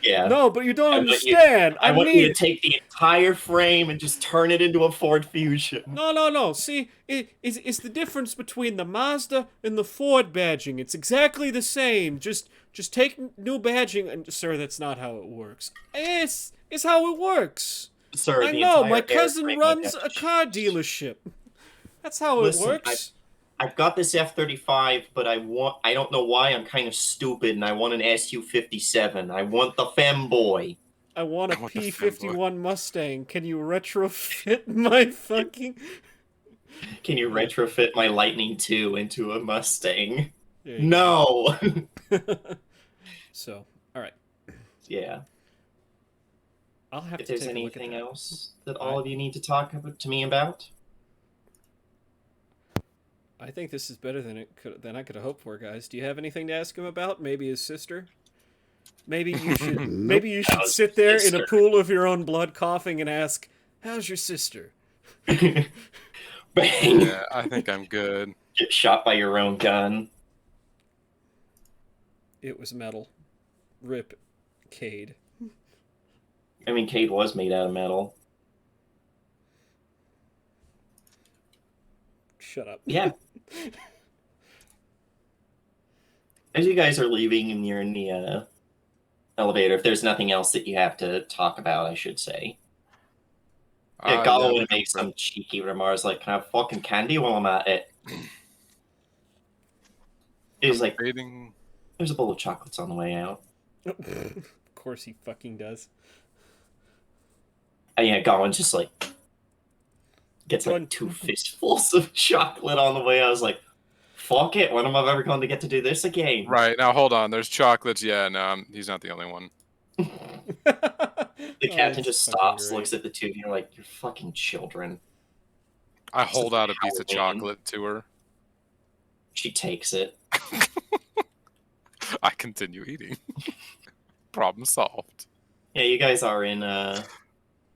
[SPEAKER 1] Yeah.
[SPEAKER 2] No, but you don't
[SPEAKER 1] I want you-
[SPEAKER 2] understand.
[SPEAKER 1] I want you to take the entire frame and just turn it into a Ford Fusion.
[SPEAKER 2] No. See, it's the difference between the Mazda and the Ford badging. It's exactly the same. Just take new badging, and sir, that's not how it works. It's how it works.
[SPEAKER 1] Sir,
[SPEAKER 2] I
[SPEAKER 1] the
[SPEAKER 2] know.
[SPEAKER 1] entire
[SPEAKER 2] My cousin
[SPEAKER 1] airframe
[SPEAKER 2] runs
[SPEAKER 1] would
[SPEAKER 2] a
[SPEAKER 1] have to
[SPEAKER 2] car
[SPEAKER 1] change.
[SPEAKER 2] dealership. That's how
[SPEAKER 1] Listen,
[SPEAKER 2] it works.
[SPEAKER 1] I've got this F-35, but I don't know why I'm kind of stupid, and I want an Su-57. I want the femboy.
[SPEAKER 2] I want a
[SPEAKER 4] I want the
[SPEAKER 2] P-51 Mustang. Can you retrofit my fucking...
[SPEAKER 1] Can you retrofit my Lightning II into a Mustang?
[SPEAKER 2] There you
[SPEAKER 1] No!
[SPEAKER 2] go. So, all right.
[SPEAKER 1] Yeah.
[SPEAKER 2] I'll have
[SPEAKER 1] If
[SPEAKER 2] to
[SPEAKER 1] there's
[SPEAKER 2] take a look at
[SPEAKER 1] anything
[SPEAKER 2] that.
[SPEAKER 1] else that all of you need to talk to me about?
[SPEAKER 2] I think this is better than I could have hoped for, guys. Do you have anything to ask him about? Maybe his sister? Maybe you should maybe you should
[SPEAKER 1] How's
[SPEAKER 2] sit there
[SPEAKER 1] your
[SPEAKER 2] in a
[SPEAKER 1] sister?
[SPEAKER 2] pool of your own blood coughing and ask, "How's your sister?"
[SPEAKER 1] Bang!
[SPEAKER 4] Yeah, I think I'm good.
[SPEAKER 1] Get shot by your own gun.
[SPEAKER 2] It was metal. Rip Cade.
[SPEAKER 1] I mean, Cade was made out of metal.
[SPEAKER 2] Shut up.
[SPEAKER 1] Yeah. As you guys are leaving and you're in the elevator, if there's nothing else that you have to talk about, I should say. Yeah, Gollum would make some cheeky remarks like, can I have fucking candy while I'm at it? He's like,
[SPEAKER 4] Rating.
[SPEAKER 1] there's a bowl of chocolates on the way out.
[SPEAKER 2] Of course he fucking does.
[SPEAKER 1] And yeah, Gollum just like gets like 2 fistfuls of chocolate on the way. I was like, fuck it, when am I ever going to get to do this again?
[SPEAKER 4] Right, now hold on. There's chocolates. Yeah, no, he's not the only one.
[SPEAKER 1] The captain just stops,
[SPEAKER 2] great.
[SPEAKER 1] looks at the two, and you're like, you're fucking children.
[SPEAKER 4] I hold out a piece of
[SPEAKER 1] Halloween.
[SPEAKER 4] chocolate to her.
[SPEAKER 1] She takes it.
[SPEAKER 4] I continue eating. Problem solved.
[SPEAKER 1] Yeah, you guys are in the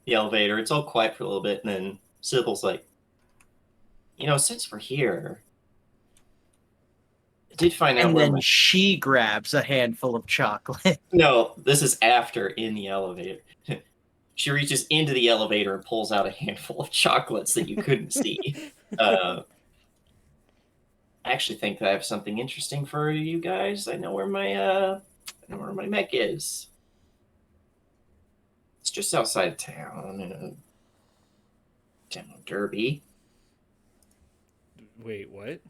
[SPEAKER 1] elevator. It's all quiet for a little bit, and then Sybil's like, since we're here, I did find out
[SPEAKER 3] And
[SPEAKER 1] where
[SPEAKER 3] then she grabs a handful of chocolate.
[SPEAKER 1] No, this is after in the elevator. She reaches into the elevator and pulls out a handful of chocolates that you couldn't see. I actually think that I have something interesting for you guys. I know where my mech is. It's just outside town in a demo derby.
[SPEAKER 2] Wait, what?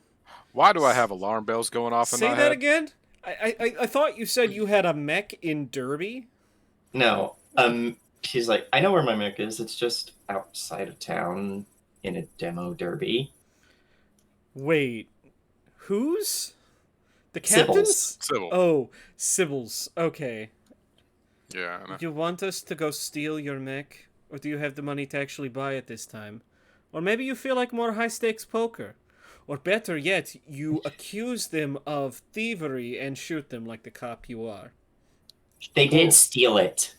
[SPEAKER 4] Why do I have alarm bells going off in
[SPEAKER 2] Say
[SPEAKER 4] my
[SPEAKER 2] that
[SPEAKER 4] head?
[SPEAKER 2] again? I thought you said you had a mech in Derby?
[SPEAKER 1] No, she's like, I know where my mech is. It's just outside of town in a demo derby.
[SPEAKER 2] Wait, whose? The
[SPEAKER 1] Sybil's.
[SPEAKER 2] captain's?
[SPEAKER 4] Sybil.
[SPEAKER 2] Oh, Sybil's. Okay.
[SPEAKER 4] Yeah, I know.
[SPEAKER 2] You want us to go steal your mech? Or do you have the money to actually buy it this time? Or maybe you feel like more high-stakes poker? Or better yet, you accuse them of thievery and shoot them like the cop you are.
[SPEAKER 1] They did steal it.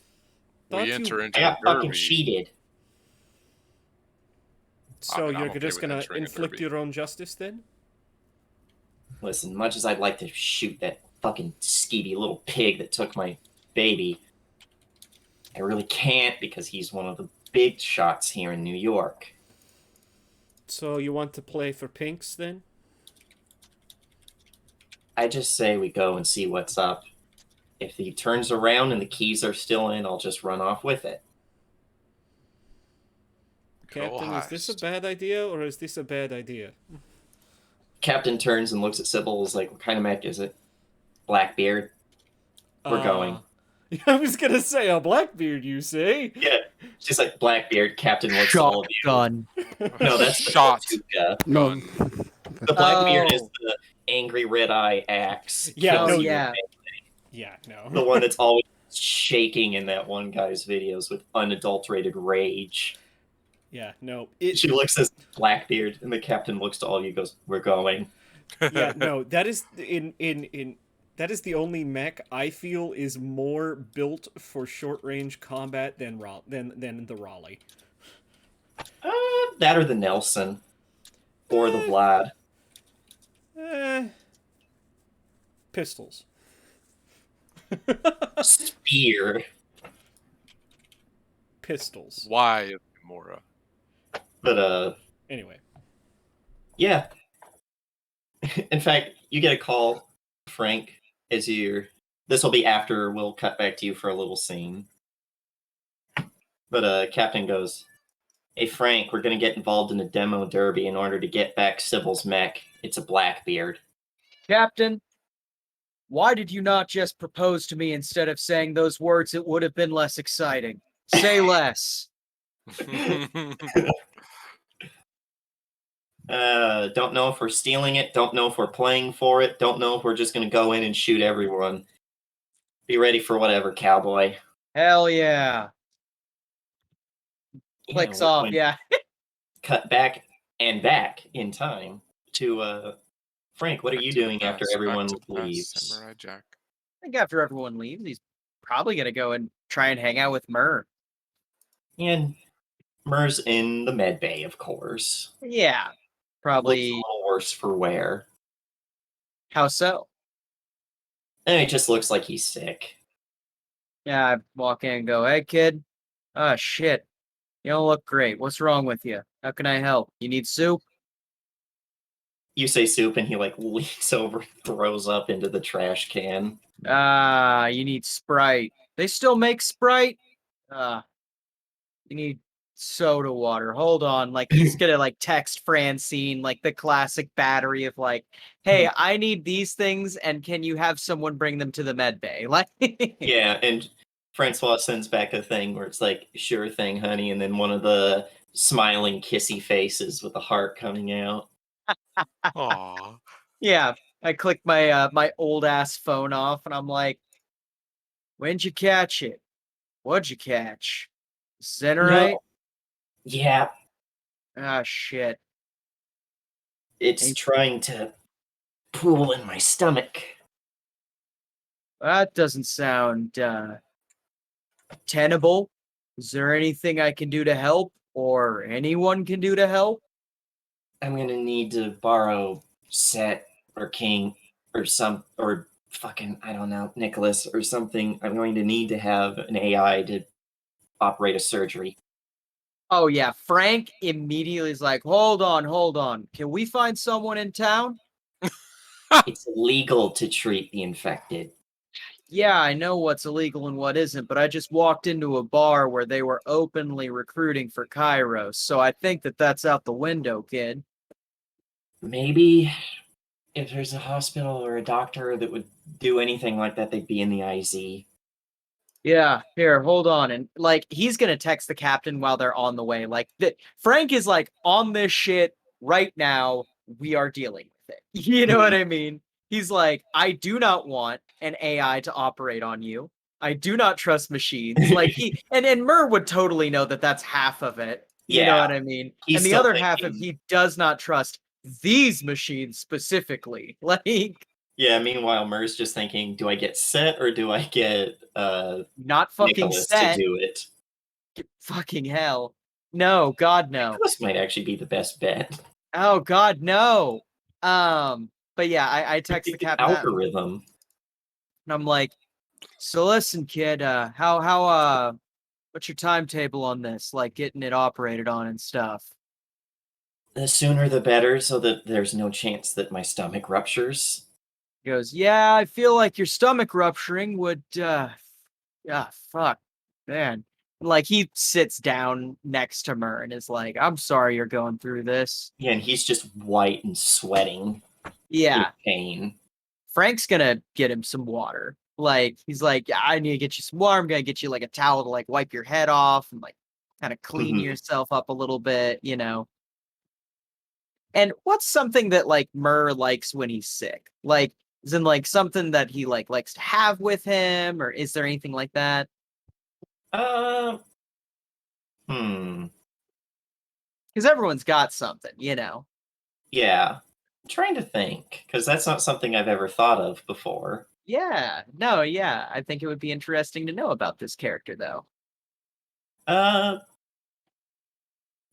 [SPEAKER 2] Thought
[SPEAKER 4] We
[SPEAKER 2] you-
[SPEAKER 4] enter
[SPEAKER 1] I
[SPEAKER 4] into
[SPEAKER 1] got
[SPEAKER 4] a
[SPEAKER 1] fucking
[SPEAKER 4] derby.
[SPEAKER 1] cheated.
[SPEAKER 2] So
[SPEAKER 4] I'm
[SPEAKER 2] you're
[SPEAKER 4] okay
[SPEAKER 2] just
[SPEAKER 4] with
[SPEAKER 2] gonna
[SPEAKER 4] entering a
[SPEAKER 2] inflict
[SPEAKER 4] derby.
[SPEAKER 2] your own justice then?
[SPEAKER 1] Listen, much as I'd like to shoot that fucking skeevy little pig that took my baby, I really can't because he's one of the big shots here in New York.
[SPEAKER 2] So you want to play for pinks then?
[SPEAKER 1] I just say we go and see what's up. If he turns around and the keys are still in, I'll just run off with it.
[SPEAKER 2] Captain, is this a bad idea or is this a bad idea?
[SPEAKER 1] Captain turns and looks at Sybil, is like, what kind of mech is it? Blackbeard? We're going.
[SPEAKER 2] I was gonna say a Blackbeard, you say?
[SPEAKER 1] Yeah, just like Blackbeard, Captain looks at all of you.
[SPEAKER 3] Shotgun.
[SPEAKER 1] No, that's the
[SPEAKER 4] Shot.
[SPEAKER 1] Bazooka.
[SPEAKER 5] No,
[SPEAKER 1] The Blackbeard
[SPEAKER 3] Oh.
[SPEAKER 1] is the angry red eye axe.
[SPEAKER 2] Yeah,
[SPEAKER 1] kills
[SPEAKER 3] Oh,
[SPEAKER 1] you.
[SPEAKER 3] yeah.
[SPEAKER 2] Yeah, no.
[SPEAKER 1] The one that's always shaking in that one guy's videos with unadulterated rage.
[SPEAKER 2] Yeah, no.
[SPEAKER 1] She looks at Blackbeard, and the captain looks to all of you, goes, "We're going."
[SPEAKER 2] Yeah, no. That is in that is the only mech I feel is more built for short range combat than the Raleigh.
[SPEAKER 1] That or the Nelson, or the
[SPEAKER 2] Eh.
[SPEAKER 1] Vlad.
[SPEAKER 2] Pistols.
[SPEAKER 1] Spear.
[SPEAKER 2] Pistols.
[SPEAKER 4] Why is Gamora?
[SPEAKER 1] But
[SPEAKER 2] Anyway.
[SPEAKER 1] yeah. In fact, you get a call, Frank, as you're. This will be after we'll cut back to you for a little scene. But Captain goes, "Hey Frank, we're gonna get involved in a demo derby in order to get back Sybil's mech. It's a Blackbeard."
[SPEAKER 3] Captain, why did you not just propose to me instead of saying those words? It would have been less exciting. Say less.
[SPEAKER 1] Don't know if we're stealing it. Don't know if we're playing for it. Don't know if we're just gonna go in and shoot everyone. Be ready for whatever, cowboy.
[SPEAKER 3] Hell yeah.
[SPEAKER 1] Yeah,
[SPEAKER 3] Clicks
[SPEAKER 1] we're
[SPEAKER 3] off,
[SPEAKER 1] going-
[SPEAKER 3] yeah.
[SPEAKER 1] Cut back and back in time to Frank. What are you doing after everyone leaves?
[SPEAKER 4] Samurai Jack.
[SPEAKER 3] I think after everyone leaves, he's probably gonna go and try and hang out with Myrrh.
[SPEAKER 1] And Mur's in the med bay, of course.
[SPEAKER 3] Yeah.
[SPEAKER 1] Looks
[SPEAKER 3] Probably.
[SPEAKER 1] a little worse for wear.
[SPEAKER 3] How so?
[SPEAKER 1] And it just looks like he's sick.
[SPEAKER 3] Yeah, I walk in and go, "Hey, kid. Oh, shit. You don't look great. What's wrong with you? How can I help? You need soup?"
[SPEAKER 1] You say soup, and he like leans over and throws up into the trash can.
[SPEAKER 3] Ah, you need Sprite. They still make Sprite? You need soda water. Hold on. Like, he's gonna, like, text Francine, like, the classic battery of, like, "Hey, I need these things, and can you have someone bring them to the med bay?" Like,
[SPEAKER 1] Yeah, and Francois sends back a thing where it's like, "Sure thing, honey," and then one of the smiling kissy faces with a heart coming out.
[SPEAKER 4] Aw.
[SPEAKER 3] yeah. I click my my old ass phone off, and I'm like, "When'd you catch it? What'd you catch? Centerite?"
[SPEAKER 1] No. Yeah,
[SPEAKER 3] Ah, shit.
[SPEAKER 1] it's
[SPEAKER 3] Hey.
[SPEAKER 1] trying to pool in my stomach.
[SPEAKER 3] That doesn't sound tenable. Is there anything I can do to help, or anyone can do to help?
[SPEAKER 1] I'm gonna need to borrow Set or King or fucking, I don't know, Nicholas or something. I'm going to need to have an AI to operate a surgery.
[SPEAKER 3] Oh yeah, Frank immediately is like, hold on. Can we find someone in town?
[SPEAKER 1] It's illegal to treat the infected.
[SPEAKER 3] Yeah, I know what's illegal and what isn't, but I just walked into a bar where they were openly recruiting for Kairos, so I think that that's out the window, kid.
[SPEAKER 1] Maybe if there's a hospital or a doctor that would do anything like that, they'd be in the IZ.
[SPEAKER 3] Yeah, here, hold on. And like, he's gonna text the captain while they're on the way. Like, Frank is like, on this shit right now. We are dealing with it. You know what I mean? He's like, I do not want an AI to operate on you. I do not trust machines. Like, and Murr would totally know that that's half of it. You know
[SPEAKER 1] Yeah,
[SPEAKER 3] what I mean?
[SPEAKER 1] he's
[SPEAKER 3] And the
[SPEAKER 1] still
[SPEAKER 3] other half of
[SPEAKER 1] thinking-
[SPEAKER 3] he does not trust these machines specifically. Like,
[SPEAKER 1] Yeah, meanwhile, Mur's just thinking, do I get Set or do I get
[SPEAKER 3] not fucking
[SPEAKER 1] Nicholas
[SPEAKER 3] set.
[SPEAKER 1] to do it?
[SPEAKER 3] Fucking hell. No, God, no.
[SPEAKER 1] Nicholas might actually be the best bet.
[SPEAKER 3] Oh God, no. But yeah, I text the captain that,
[SPEAKER 1] algorithm.
[SPEAKER 3] and I'm like, so listen, kid, what's your timetable on this? Like getting it operated on and stuff.
[SPEAKER 1] The sooner the better, so that there's no chance that my stomach ruptures.
[SPEAKER 3] He goes, yeah, I feel like your stomach rupturing would yeah, fuck, man. And like he sits down next to Mur and is like, I'm sorry you're going through this.
[SPEAKER 1] Yeah, and he's just white and sweating in
[SPEAKER 3] Yeah.
[SPEAKER 1] pain.
[SPEAKER 3] Frank's gonna get him some water. Like, he's like, yeah, I need to get you some water. I'm gonna get you like a towel to like wipe your head off and like kind of clean
[SPEAKER 1] Mhm.
[SPEAKER 3] yourself up a little bit, you know. And what's something that like Murr likes when he's sick? Like, is in like something that he like likes to have with him, or is there anything like that?
[SPEAKER 1] Uh, hmm.
[SPEAKER 3] Because everyone's got something, you know.
[SPEAKER 1] Yeah. I'm trying to think, because that's not something I've ever thought of before.
[SPEAKER 3] Yeah. No, yeah. I think it would be interesting to know about this character, though.
[SPEAKER 1] Uh,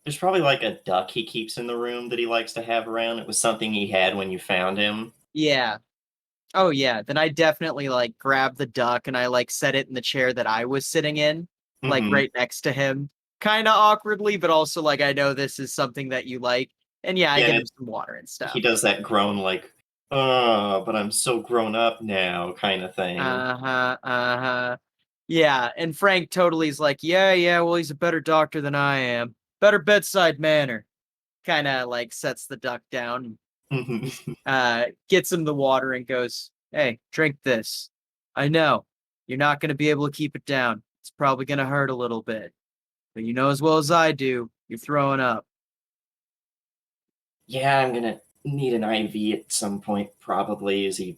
[SPEAKER 1] there's probably like a duck he keeps in the room that he likes to have around. It was something he had when you found him.
[SPEAKER 3] Yeah. Oh, yeah. Then I definitely like grab the duck and I like set it in the chair that I was sitting in, like
[SPEAKER 1] Mhm.
[SPEAKER 3] right next to him. Kind of awkwardly, but also like I know this is something that you like. And yeah, I
[SPEAKER 1] Yeah,
[SPEAKER 3] get
[SPEAKER 1] and
[SPEAKER 3] him some water and
[SPEAKER 1] he
[SPEAKER 3] stuff.
[SPEAKER 1] does that groan like, oh, but I'm so grown up now kind of thing.
[SPEAKER 3] Uh-huh. Uh-huh. Yeah, and Frank totally is like, yeah, well, he's a better doctor than I am. Better bedside manner. Kind of like sets the duck down, gets him the water and goes, hey, drink this. I know you're not going to be able to keep it down. It's probably going to hurt a little bit, but you know as well as I do, you're throwing up.
[SPEAKER 1] Yeah, I'm gonna need an IV at some point, probably, as he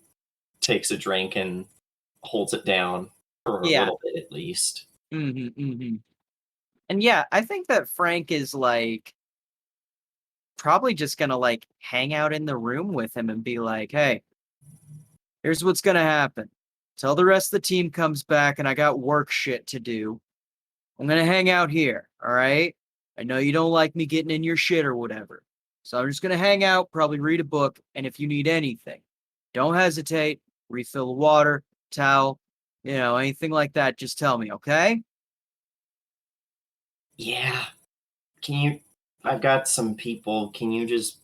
[SPEAKER 1] takes a drink and holds it down for a
[SPEAKER 3] Yeah.
[SPEAKER 1] little bit at least.
[SPEAKER 3] And yeah, I think that Frank is like probably just going to like hang out in the room with him and be like, hey, here's what's going to happen. Till the rest of the team comes back and I got work shit to do. I'm going to hang out here, all right? I know you don't like me getting in your shit or whatever. So I'm just going to hang out, probably read a book, and if you need anything, don't hesitate. Refill the water, towel, anything like that, just tell me, okay?
[SPEAKER 1] Yeah. Can you? I've got some people. Can you just.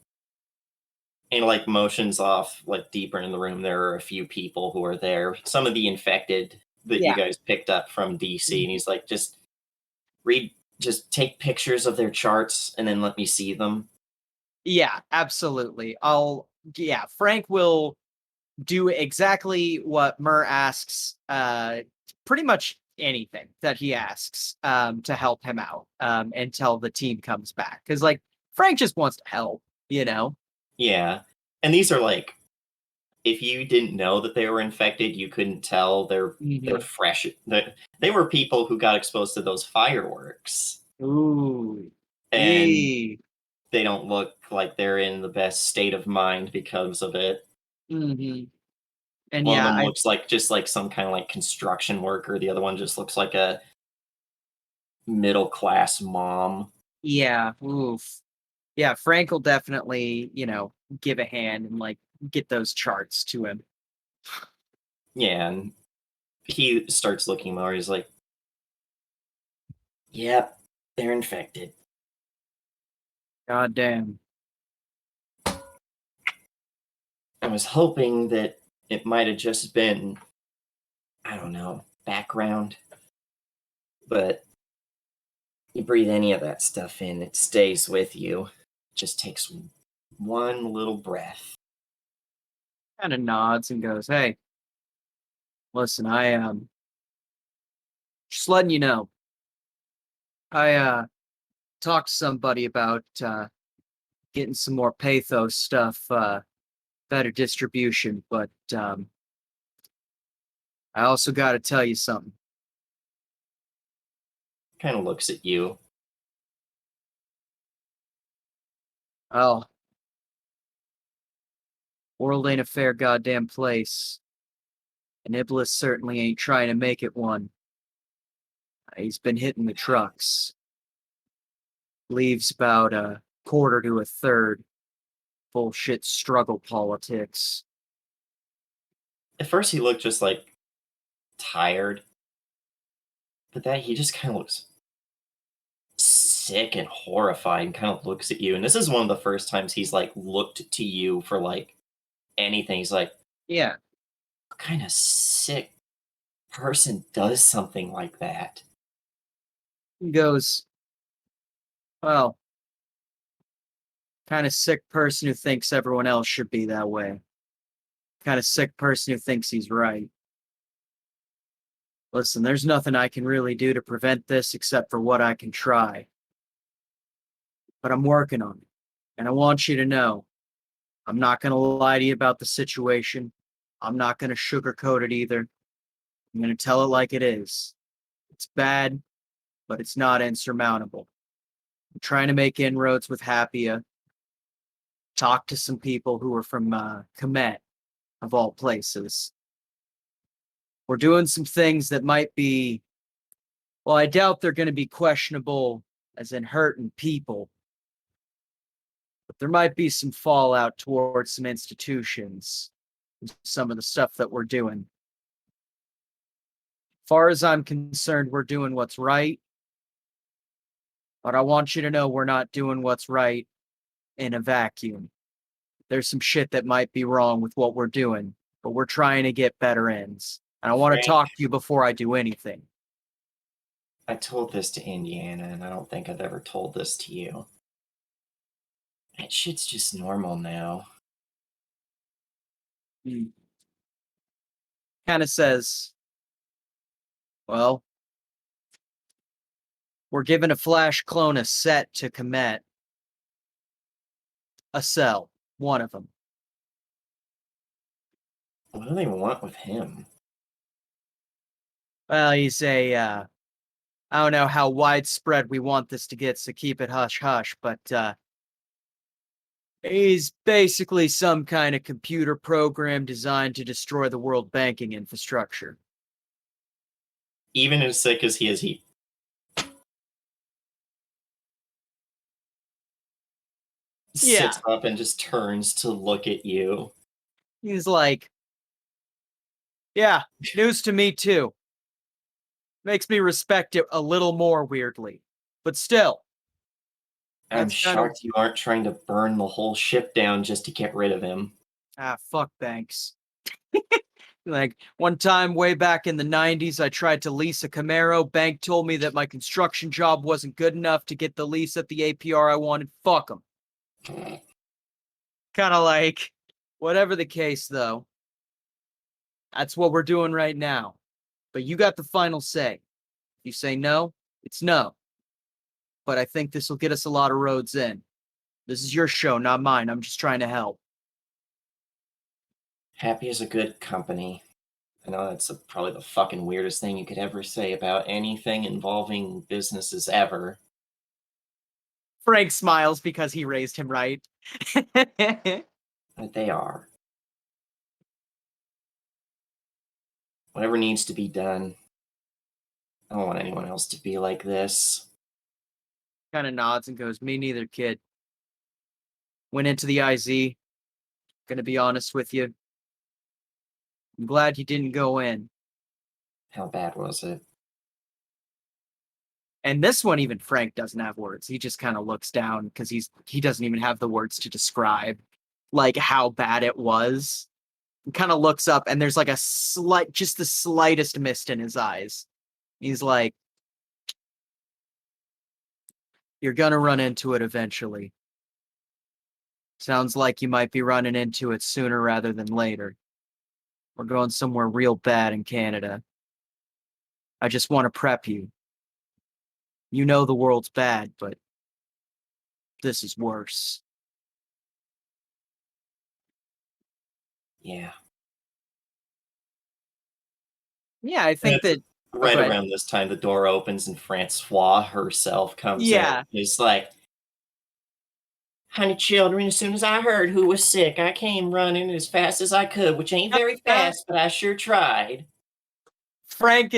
[SPEAKER 1] And like motions off, like deeper in the room, there are a few people who are there. Some of the infected that you
[SPEAKER 3] Yeah.
[SPEAKER 1] guys picked up from DC. And he's like, just take pictures of their charts and then let me see them.
[SPEAKER 3] Yeah, absolutely. Frank will do exactly what Murr asks, pretty much anything that he asks to help him out until the team comes back. Because, like, Frank just wants to help, you know?
[SPEAKER 1] Yeah. And these are like, if you didn't know that they were infected, you couldn't tell. They're fresh. They were people who got exposed to those fireworks.
[SPEAKER 3] Ooh.
[SPEAKER 1] And
[SPEAKER 3] Yee.
[SPEAKER 1] they don't look like they're in the best state of mind because of it.
[SPEAKER 3] And
[SPEAKER 1] One of
[SPEAKER 3] yeah,
[SPEAKER 1] them looks like just like some kind of like construction worker. The other one just looks like a middle class mom.
[SPEAKER 3] oof. Yeah, Frank will definitely, give a hand and, like, get those charts to him.
[SPEAKER 1] Yeah, and he starts looking more. He's like, "Yep, they're infected."
[SPEAKER 3] God damn.
[SPEAKER 1] I was hoping that it might have just been, I don't know, background, but you breathe any of that stuff in, it stays with you. It just takes one little breath.
[SPEAKER 3] Kind of nods and goes, hey, listen, I just letting you know. I talked to somebody about getting some more pathos stuff, better distribution, but I also got to tell you something.
[SPEAKER 1] Kind of looks at you.
[SPEAKER 3] Well, world ain't a fair goddamn place, and Iblis certainly ain't trying to make it one. He's been hitting the trucks. Leaves about a quarter to a third. Bullshit struggle politics.
[SPEAKER 1] At first, he looked just like tired, but that he just kind of looks sick and horrified and kind of looks at you. And this is one of the first times he's like looked to you for like anything. He's like,
[SPEAKER 3] Yeah,
[SPEAKER 1] what kind of sick person does something like that?
[SPEAKER 3] he goes, well, kind of sick person who thinks everyone else should be that way. Kind of sick person who thinks he's right. Listen, there's nothing I can really do to prevent this except for what I can try. But I'm working on it. And I want you to know, I'm not going to lie to you about the situation. I'm not going to sugarcoat it either. I'm going to tell it like it is. It's bad, but it's not insurmountable. I'm trying to make inroads with Happia. Talk to some people who are from Komet, of all places. We're doing some things that might be, well, I doubt they're going to be questionable as in hurting people. But there might be some fallout towards some institutions, some of the stuff that we're doing. Far as I'm concerned, we're doing what's right. But I want you to know we're not doing what's right in a vacuum. There's some shit that might be wrong with what we're doing, but we're trying to get better ends. And I want to
[SPEAKER 1] Frank,
[SPEAKER 3] talk to you before I do anything.
[SPEAKER 1] I told this to Indiana, and I don't think I've ever told this to you. That shit's just normal now.
[SPEAKER 3] Kind of says, well, we're giving a Flash clone a set to Komet. A cell, one of them.
[SPEAKER 1] What do they want with him?
[SPEAKER 3] Well, he's I don't know how widespread we want this to get, so keep it hush-hush, but he's basically some kind of computer program designed to destroy the world banking infrastructure.
[SPEAKER 1] Even as sick as he is, he sits up and just turns to look at you.
[SPEAKER 3] He's like, yeah, news to me too. Makes me respect it a little more weirdly. But still.
[SPEAKER 1] I'm shocked you aren't trying to burn the whole ship down just to get rid of him.
[SPEAKER 3] Ah, fuck banks. Like, one time way back in the 90s, I tried to lease a Camaro. Bank told me that my construction job wasn't good enough to get the lease at the APR I wanted. Fuck them. Kind of like, whatever the case, though. That's what we're doing right now. But you got the final say. If you say no, it's no. But I think this will get us a lot of roads in. This is your show, not mine. I'm just trying to help.
[SPEAKER 1] Happy is a good company. I know that's probably the fucking weirdest thing you could ever say about anything involving businesses ever.
[SPEAKER 3] Frank smiles because he raised him right.
[SPEAKER 1] But they are. Whatever needs to be done. I don't want anyone else to be like this.
[SPEAKER 3] Kind of nods and goes, me neither, kid. Went into the IZ. Gonna be honest with you. I'm glad you didn't go in.
[SPEAKER 1] How bad was it?
[SPEAKER 3] And this one, even Frank doesn't have words. He just kind of looks down because he doesn't even have the words to describe like how bad it was. He kind of looks up and there's like just the slightest mist in his eyes. He's like, you're gonna run into it eventually. Sounds like you might be running into it sooner rather than later. We're going somewhere real bad in Canada. I just want to prep you. You know the world's bad, but this is worse.
[SPEAKER 1] Yeah.
[SPEAKER 3] Yeah, I think that
[SPEAKER 1] right around this time the door opens and Francois herself comes in. It's like, honey children, as soon as I heard who was sick, I came running as fast as I could, which ain't very fast, but I sure tried.
[SPEAKER 3] Frank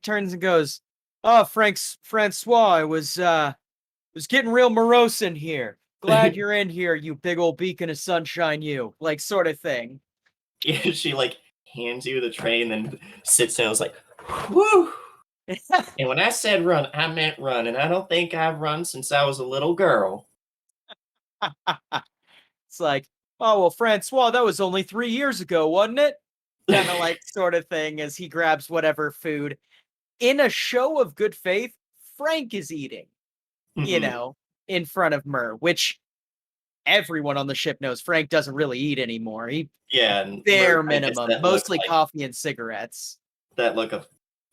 [SPEAKER 3] turns and goes, oh, Francois, I was getting real morose in here. Glad you're in here, you big old beacon of sunshine, you. Like, sort of thing.
[SPEAKER 1] Yeah, she, like, hands you the tray and then sits down and is like, whoo! And when I said run, I meant run, and I don't think I've run since I was a little girl.
[SPEAKER 3] It's like, oh, well, Francois, that was only 3 years ago, wasn't it? Kind of like sort of thing as he grabs whatever food. In a show of good faith, Frank is eating, you know, in front of Myrrh, which everyone on the ship knows Frank doesn't really eat anymore. Bare minimum, mostly coffee and cigarettes.
[SPEAKER 1] That look of,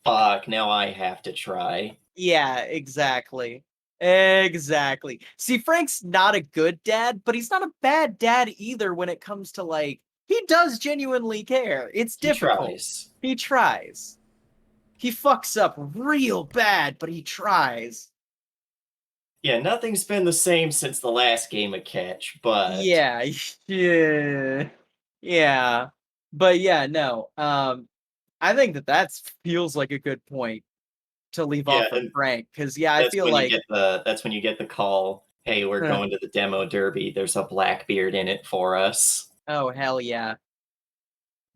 [SPEAKER 1] fuck, now I have to try.
[SPEAKER 3] Yeah, exactly. Exactly. See, Frank's not a good dad, but he's not a bad dad either when it comes to, like, he does genuinely care. It's difficult. He tries. He fucks up real bad, but he tries.
[SPEAKER 1] Yeah, nothing's been the same since the last game of catch, but
[SPEAKER 3] Yeah, yeah. But yeah, no. I think that feels like a good point to leave
[SPEAKER 1] yeah,
[SPEAKER 3] off for
[SPEAKER 1] and
[SPEAKER 3] Frank, because yeah, I feel like
[SPEAKER 1] that's when you get the call. Hey, we're going to the demo derby. There's a Blackbeard in it for us.
[SPEAKER 3] oh hell yeah.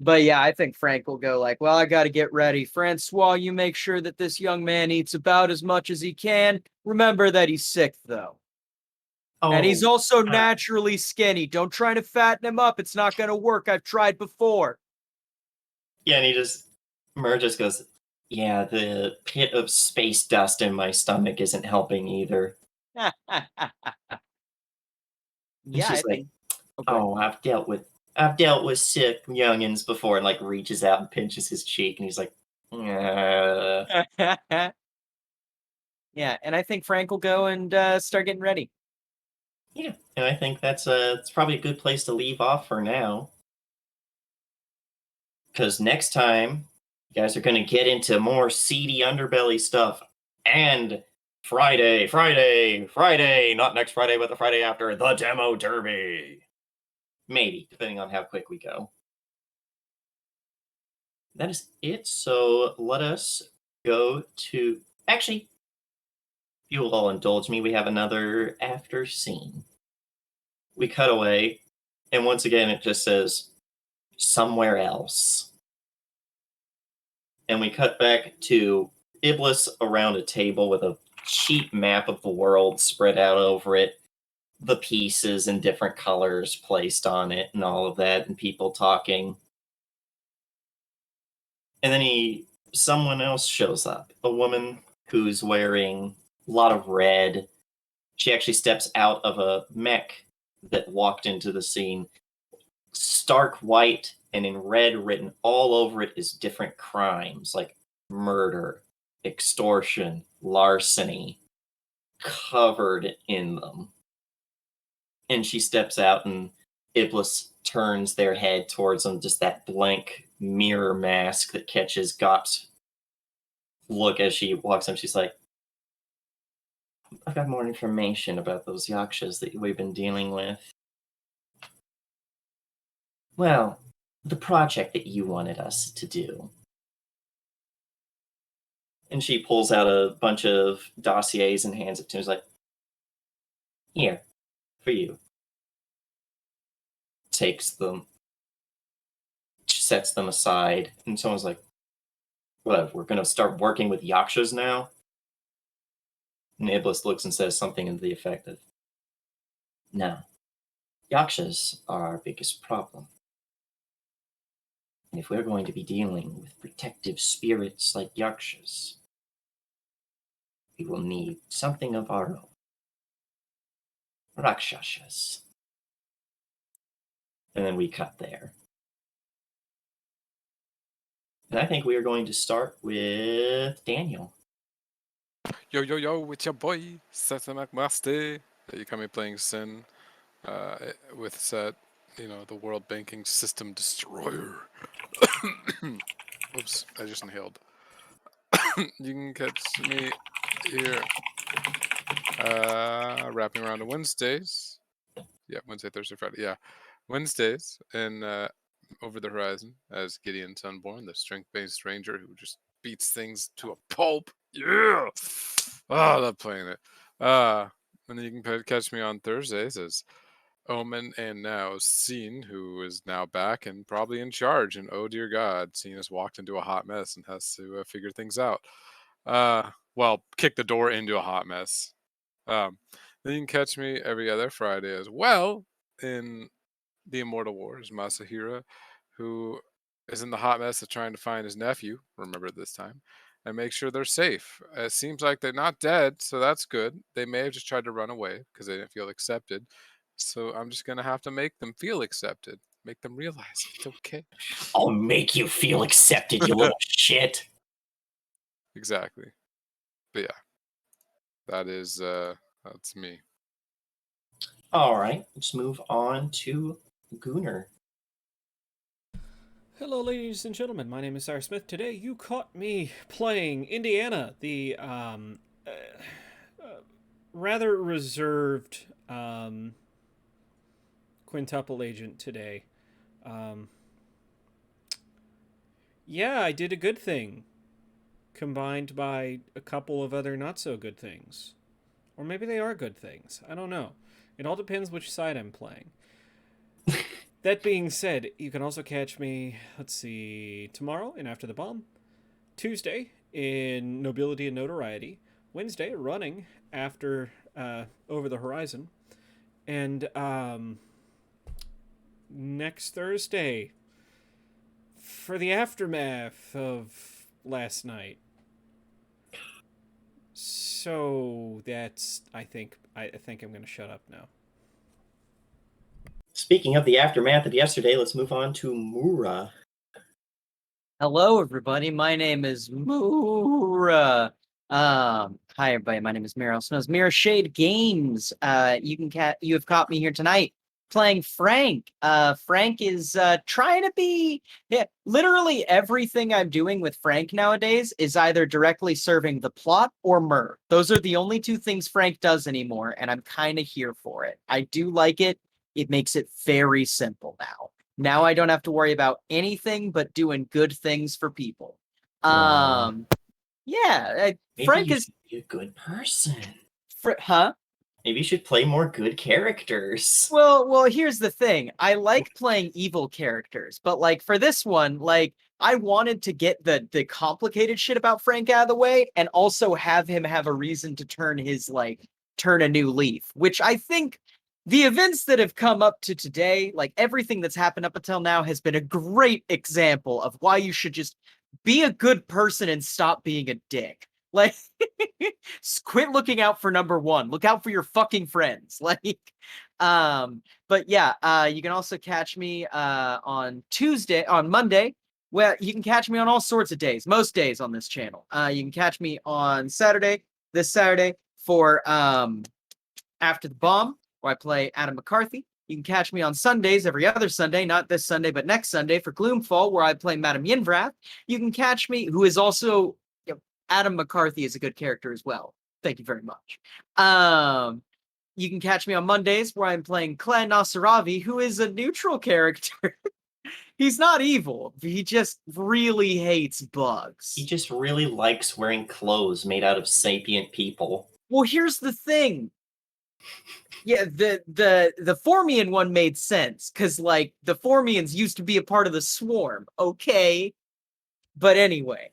[SPEAKER 3] But yeah, I think Frank will go like, well, I got to get ready. Francois, you make sure that this young man eats about as much as he can. Remember that he's sick, though. And he's
[SPEAKER 1] Oh,
[SPEAKER 3] also naturally skinny. Don't try to fatten him up. It's not going to work. I've tried before.
[SPEAKER 1] yeah, and Murr just goes, yeah, the pit of space dust in my stomach isn't helping either.
[SPEAKER 3] Yeah,
[SPEAKER 1] And
[SPEAKER 3] I
[SPEAKER 1] she's like,
[SPEAKER 3] think. Okay.
[SPEAKER 1] oh, I've dealt with sick youngins before, and like reaches out and pinches his cheek, and he's like,
[SPEAKER 3] Yeah, and I think Frank will go and start getting ready.
[SPEAKER 1] yeah, and I think it's probably a good place to leave off for now. Because next time, you guys are going to get into more seedy underbelly stuff. And Friday, not next Friday, but the Friday after, the Demo Derby. Maybe, depending on how quick we go. That is it. So let us go to. Actually, if you will all indulge me, we have another after scene. We cut away, and once again, it just says somewhere else. And we cut back to Iblis around a table with a cheap map of the world spread out over it, the pieces in different colors placed on it, and all of that, and people talking. And then someone else shows up, a woman who's wearing a lot of red. She actually steps out of a mech that walked into the scene, stark white, and in red written all over it is different crimes like murder, extortion, larceny, covered in them. And she steps out, and Iblis turns their head towards them, just that blank mirror mask that catches Gop's look as she walks in. She's like, I've got more information about those Yakshas that we've been dealing with. Well, the project that you wanted us to do. And she pulls out a bunch of dossiers and hands it to him. She's like, here, for you. Takes them, sets them aside, and someone's like, what, we're going to start working with Yakshas now? And Iblis looks and says something to the effect of, no, Yakshas are our biggest problem. And if we're going to be dealing with protective spirits like Yakshas, we will need something of our own. Rakshasas. And then we cut there. And I think we are going to start with Daniel.
[SPEAKER 4] Yo, it's your boy, Seth McMaster. You come here playing Sin with Set, the world banking system destroyer. Oops, I just inhaled. You can catch me here wrapping around on Wednesdays. Yeah, Wednesday, Thursday, Friday. Yeah, Wednesdays and Over the Horizon as Gideon Sunborn, the strength-based ranger who just beats things to a pulp. Yeah! Oh, I love playing it. And then you can catch me on Thursdays as Omen and now Scene, who is now back and probably in charge. And oh dear God, Scene has walked into a hot mess and has to figure things out. Well, kick the door into a hot mess. Then you can catch me every other Friday as well in the Immortal Wars, Masahira, who is in the hot mess of trying to find his nephew, remember this time, and make sure they're safe. It seems like they're not dead, so that's good. They may have just tried to run away because they didn't feel accepted. So I'm just going to have to make them feel accepted, make them realize it's okay.
[SPEAKER 1] I'll make you feel accepted, you little shit.
[SPEAKER 4] Exactly. But yeah, that's me.
[SPEAKER 1] All right, let's move on to Gunnar.
[SPEAKER 2] Hello, ladies and gentlemen. My name is Sarah Smith. Today, you caught me playing Indiana, the rather reserved quintuple agent today. Um, yeah, I did a good thing, combined by a couple of other not so good things. Or maybe they are good things. I don't know. It all depends which side I'm playing. That being said, you can also catch me, let's see, tomorrow in After the Bomb, Tuesday in Nobility and Notoriety, Wednesday running after Over the Horizon, and next Thursday for the aftermath of last night. So that's I think I'm gonna shut up now.
[SPEAKER 1] Speaking of the aftermath of yesterday, let's move on to Mura.
[SPEAKER 3] Hello, everybody. My name is Mura. Hi, everybody. My name is Mira, also known as Mira Shade Games. You have caught me here tonight playing Frank. Frank is trying to be. Yeah, literally everything I'm doing with Frank nowadays is either directly serving the plot or murder. Those are the only two things Frank does anymore, and I'm kind of here for it. I do like it. It makes it very simple now. Now I don't have to worry about anything but doing good things for people.
[SPEAKER 1] Wow.
[SPEAKER 3] Yeah,
[SPEAKER 1] Maybe
[SPEAKER 3] Frank
[SPEAKER 1] you
[SPEAKER 3] is,
[SPEAKER 1] should be a good person.
[SPEAKER 3] huh?
[SPEAKER 1] Maybe you should play more good characters.
[SPEAKER 3] Well, here's the thing. I like playing evil characters, but like for this one, like I wanted to get the complicated shit about Frank out of the way and also have him have a reason to turn a new leaf, which I think the events that have come up to today, like everything that's happened up until now has been a great example of why you should just be a good person and stop being a dick. Like quit looking out for number one. Look out for your fucking friends. But yeah, you can also catch me on Monday. Well, you can catch me on all sorts of days, most days on this channel. You can catch me on this Saturday for After the Bomb, where I play Adam McCarthy. You can catch me on Sundays, every other Sunday, not this Sunday, but next Sunday for Gloomfall, where I play Madame Yinvrath. You can catch me, who is also Adam McCarthy is a good character as well. Thank you very much. You can catch me on Mondays where I'm playing Clan Nasaravi, who is a neutral character. He's not evil. He just really hates bugs.
[SPEAKER 1] He just really likes wearing clothes made out of sapient people.
[SPEAKER 3] Well, here's the thing. Yeah, the Formian one made sense because like the Formians used to be a part of the swarm. Okay, but anyway,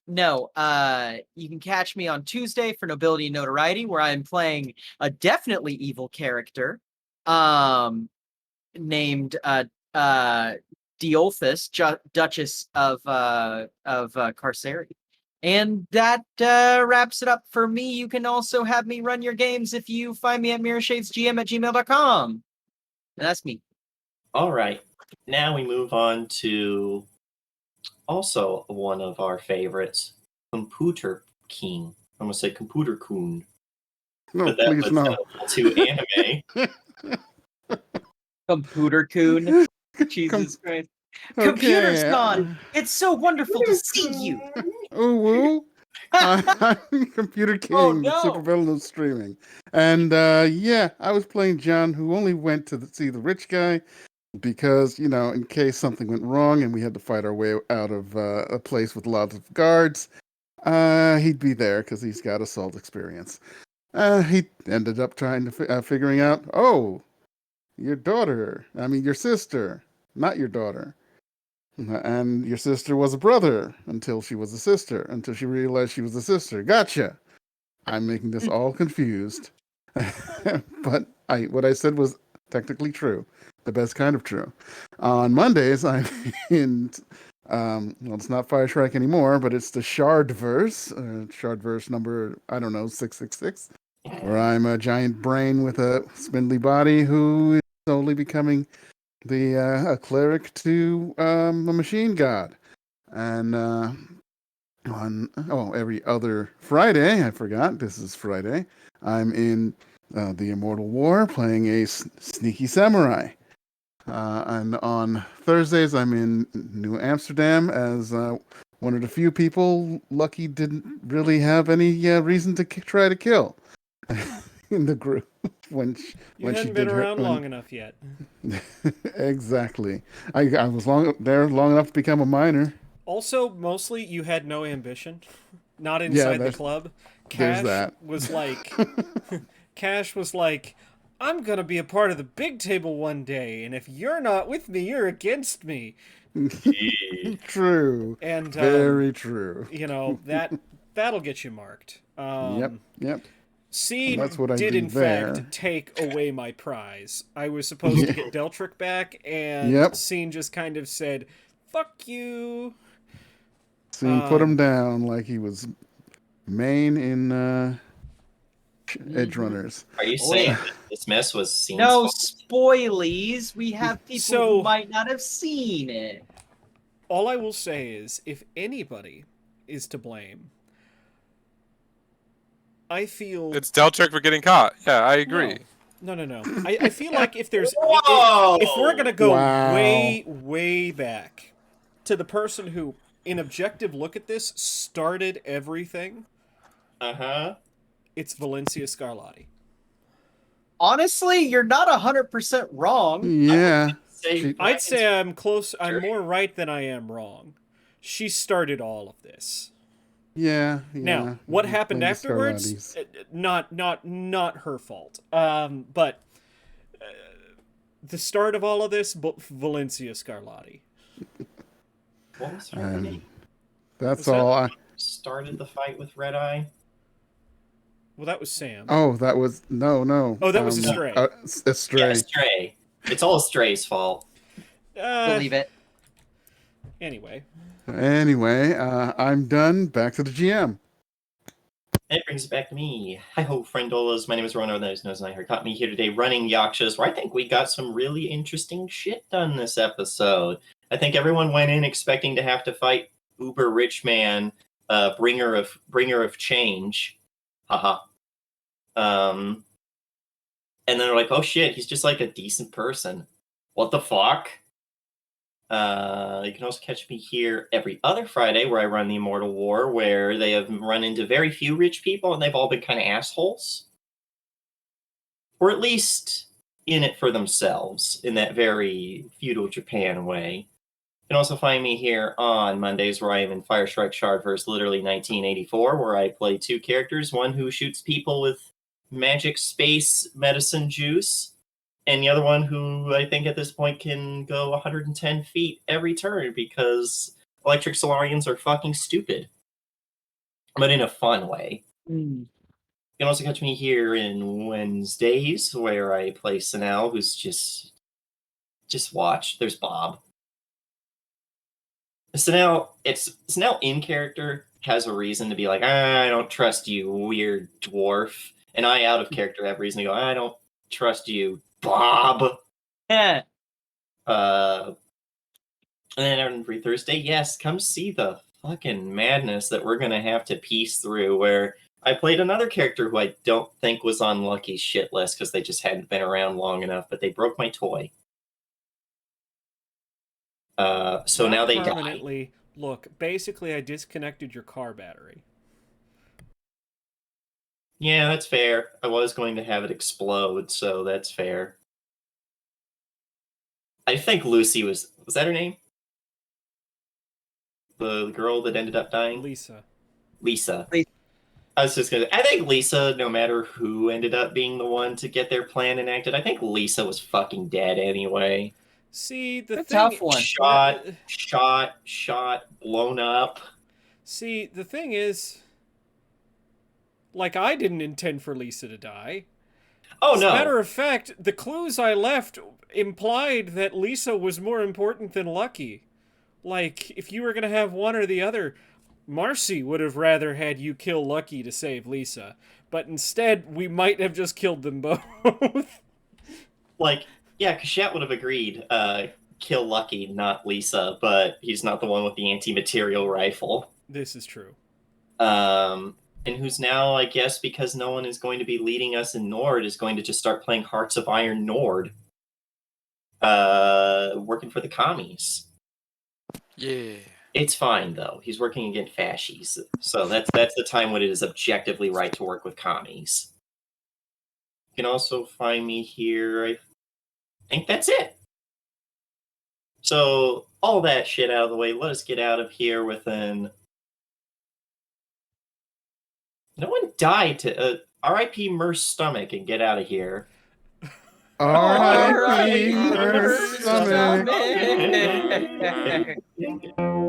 [SPEAKER 3] no, you can catch me on Tuesday for Nobility and Notoriety, where I'm playing a definitely evil character, named Diolphus, Duchess of Carceri. And that wraps it up for me. You can also have me run your games if you find me at mirrorshadesgm@gmail.com. And that's me.
[SPEAKER 1] All right. Now we move on to also one of our favorites, Computer King. I'm going to say Computer Coon.
[SPEAKER 5] No,
[SPEAKER 1] But that
[SPEAKER 5] please
[SPEAKER 1] was
[SPEAKER 5] no.
[SPEAKER 1] to anime.
[SPEAKER 3] Computer Coon. Jesus Christ. Computer's
[SPEAKER 5] Okay.
[SPEAKER 3] gone. It's so wonderful to see you.
[SPEAKER 5] Oh, woo. I'm Computer King,
[SPEAKER 3] Oh,
[SPEAKER 5] the
[SPEAKER 3] no.
[SPEAKER 5] supervillain of streaming. And yeah, I was playing John, who only went to see the rich guy because, you know, in case something went wrong and we had to fight our way out of a place with lots of guards, he'd be there because he's got assault experience. He ended up trying to figuring out, oh, your sister, not your daughter. And your sister was a brother until she was a sister, until she realized she was a sister. Gotcha. I'm making this all confused. But what I said was technically true. The best kind of true. On Mondays, I'm in, well, it's not Fire Strike anymore, but it's the Shardverse number, I don't know, 666, where I'm a giant brain with a spindly body who is slowly becoming a cleric to a machine god. And every other Friday, I forgot, this is Friday, I'm in the Immortal War playing a sneaky samurai. And on Thursdays, I'm in New Amsterdam as one of the few people Lucky didn't really have any reason to try to kill in the group when she,
[SPEAKER 2] You
[SPEAKER 5] when she
[SPEAKER 2] hadn't been
[SPEAKER 5] did her.
[SPEAKER 2] around long enough yet.
[SPEAKER 5] Exactly. I was long enough to become a minor.
[SPEAKER 2] Also, mostly you had no ambition. Not
[SPEAKER 5] Yeah,
[SPEAKER 2] inside the
[SPEAKER 5] there's-
[SPEAKER 2] club.
[SPEAKER 5] there's
[SPEAKER 2] Cash
[SPEAKER 5] that.
[SPEAKER 2] was like Cash was like, I'm gonna be a part of the big table one day, and if you're not with me, you're against me.
[SPEAKER 5] True.
[SPEAKER 2] And
[SPEAKER 5] Very true.
[SPEAKER 2] you know, that'll get you marked.
[SPEAKER 5] Yep. And that's
[SPEAKER 2] Scene
[SPEAKER 5] what I
[SPEAKER 2] did
[SPEAKER 5] do
[SPEAKER 2] in
[SPEAKER 5] there.
[SPEAKER 2] fact take away my prize. I was supposed to get Deltrick back, and
[SPEAKER 5] Yep.
[SPEAKER 2] Scene just kind of said, "Fuck you."
[SPEAKER 5] Scene put him down like he was main in Edge Runners.
[SPEAKER 1] Are you
[SPEAKER 3] Oh,
[SPEAKER 1] saying
[SPEAKER 3] yeah.
[SPEAKER 1] that this mess was Scene's
[SPEAKER 3] No
[SPEAKER 1] fault?
[SPEAKER 3] spoilies. We have people
[SPEAKER 2] So-
[SPEAKER 3] who might not have seen it.
[SPEAKER 2] All I will say is, if anybody is to blame, I feel
[SPEAKER 4] It's Deltrick for getting caught. Yeah, I agree.
[SPEAKER 2] No. I feel like if there's
[SPEAKER 1] Whoa!
[SPEAKER 2] if we're gonna go
[SPEAKER 5] Wow.
[SPEAKER 2] way back to the person who, in objective look at this, started everything, it's Valencia Scarlatti.
[SPEAKER 3] Honestly, you're not 100% wrong.
[SPEAKER 5] Yeah.
[SPEAKER 2] I'd say I'm close. I'm more right than I am wrong. She started all of this.
[SPEAKER 5] Yeah.
[SPEAKER 2] Now, what happened
[SPEAKER 5] Blame the
[SPEAKER 2] afterwards?
[SPEAKER 5] Scarlattis.
[SPEAKER 2] Not her fault. But the start of all of this, Valencia Scarlatti.
[SPEAKER 1] What was her
[SPEAKER 5] And
[SPEAKER 1] name?
[SPEAKER 5] that's
[SPEAKER 2] Was that-
[SPEAKER 5] all.
[SPEAKER 1] Started the fight with Red Eye.
[SPEAKER 2] Well, that was Sam.
[SPEAKER 5] Oh, that was no.
[SPEAKER 2] Oh, that was Astray.
[SPEAKER 5] Astray.
[SPEAKER 1] Yeah, Stray. It's all Stray's fault.
[SPEAKER 3] Believe it.
[SPEAKER 2] Anyway,
[SPEAKER 5] Anyway, I'm done. Back to the GM.
[SPEAKER 1] That brings it back to me. Hi ho, friendolas. My name is Ron, otherwise known as Nightheart. Caught me here today running Yakshas, where I think we got some really interesting shit done this episode. I think everyone went in expecting to have to fight uber rich man, bringer of change. Haha. And then they're like, oh shit, he's just like a decent person. What the fuck? You can also catch me here every other Friday where I run the Immortal War, where they have run into very few rich people and they've all been kind of assholes. Or at least in it for themselves, in that very feudal Japan way. You can also find me here on Mondays where I am in Fire Strike Shard vs. literally 1984, where I play two characters, one who shoots people with magic space medicine juice, and the other one who I think at this point can go 110 feet every turn because electric Solarians are fucking stupid. But in a fun way. You can also catch me here in Wednesdays where I play Sanel, who's just watch. There's Bob. Sanel in character has a reason to be like, I don't trust you, weird dwarf. And I out of character have reason to go, I don't trust you, Bob.
[SPEAKER 3] Yeah.
[SPEAKER 1] And then every Thursday, yes, come see the fucking madness that we're gonna have to piece through, where I played another character who I don't think was on Lucky's shit list because they just hadn't been around long enough, but they broke my toy. So
[SPEAKER 2] not
[SPEAKER 1] now they die.
[SPEAKER 2] permanently. Look, basically, I disconnected your car battery.
[SPEAKER 1] Yeah, that's fair. I was going to have it explode, so that's fair. I think Lucy was that her name? The girl that ended up dying?
[SPEAKER 2] Lisa.
[SPEAKER 1] Lisa.
[SPEAKER 3] Lisa.
[SPEAKER 1] I was just gonna. I think Lisa, no matter who ended up being the one to get their plan enacted, I think Lisa was fucking dead anyway.
[SPEAKER 2] See, the
[SPEAKER 3] A
[SPEAKER 2] thing.
[SPEAKER 3] tough one.
[SPEAKER 1] Shot, blown up.
[SPEAKER 2] See, the thing is, like, I didn't intend for Lisa to die.
[SPEAKER 1] Oh
[SPEAKER 2] As
[SPEAKER 1] no.
[SPEAKER 2] a matter of fact, the clues I left implied that Lisa was more important than Lucky. Like, if you were going to have one or the other, Marcy would have rather had you kill Lucky to save Lisa. But instead, we might have just killed them both.
[SPEAKER 1] Like, yeah, Kashat would have agreed, kill Lucky, not Lisa, but he's not the one with the anti-material rifle.
[SPEAKER 2] This is true.
[SPEAKER 1] And who's now, I guess, because no one is going to be leading us in Nord, is going to just start playing Hearts of Iron Nord. Working for the commies.
[SPEAKER 4] Yeah.
[SPEAKER 1] It's fine though. He's working against fascies, so that's the time when it is objectively right to work with commies. You can also find me here. I think that's it. So all that shit out of the way. Let us get out of here within. No one died to R.I.P. Mer's stomach and get out of here.
[SPEAKER 5] R.I.P.
[SPEAKER 3] R.I.P.
[SPEAKER 5] Mer's
[SPEAKER 3] Mer's
[SPEAKER 5] stomach.
[SPEAKER 3] stomach.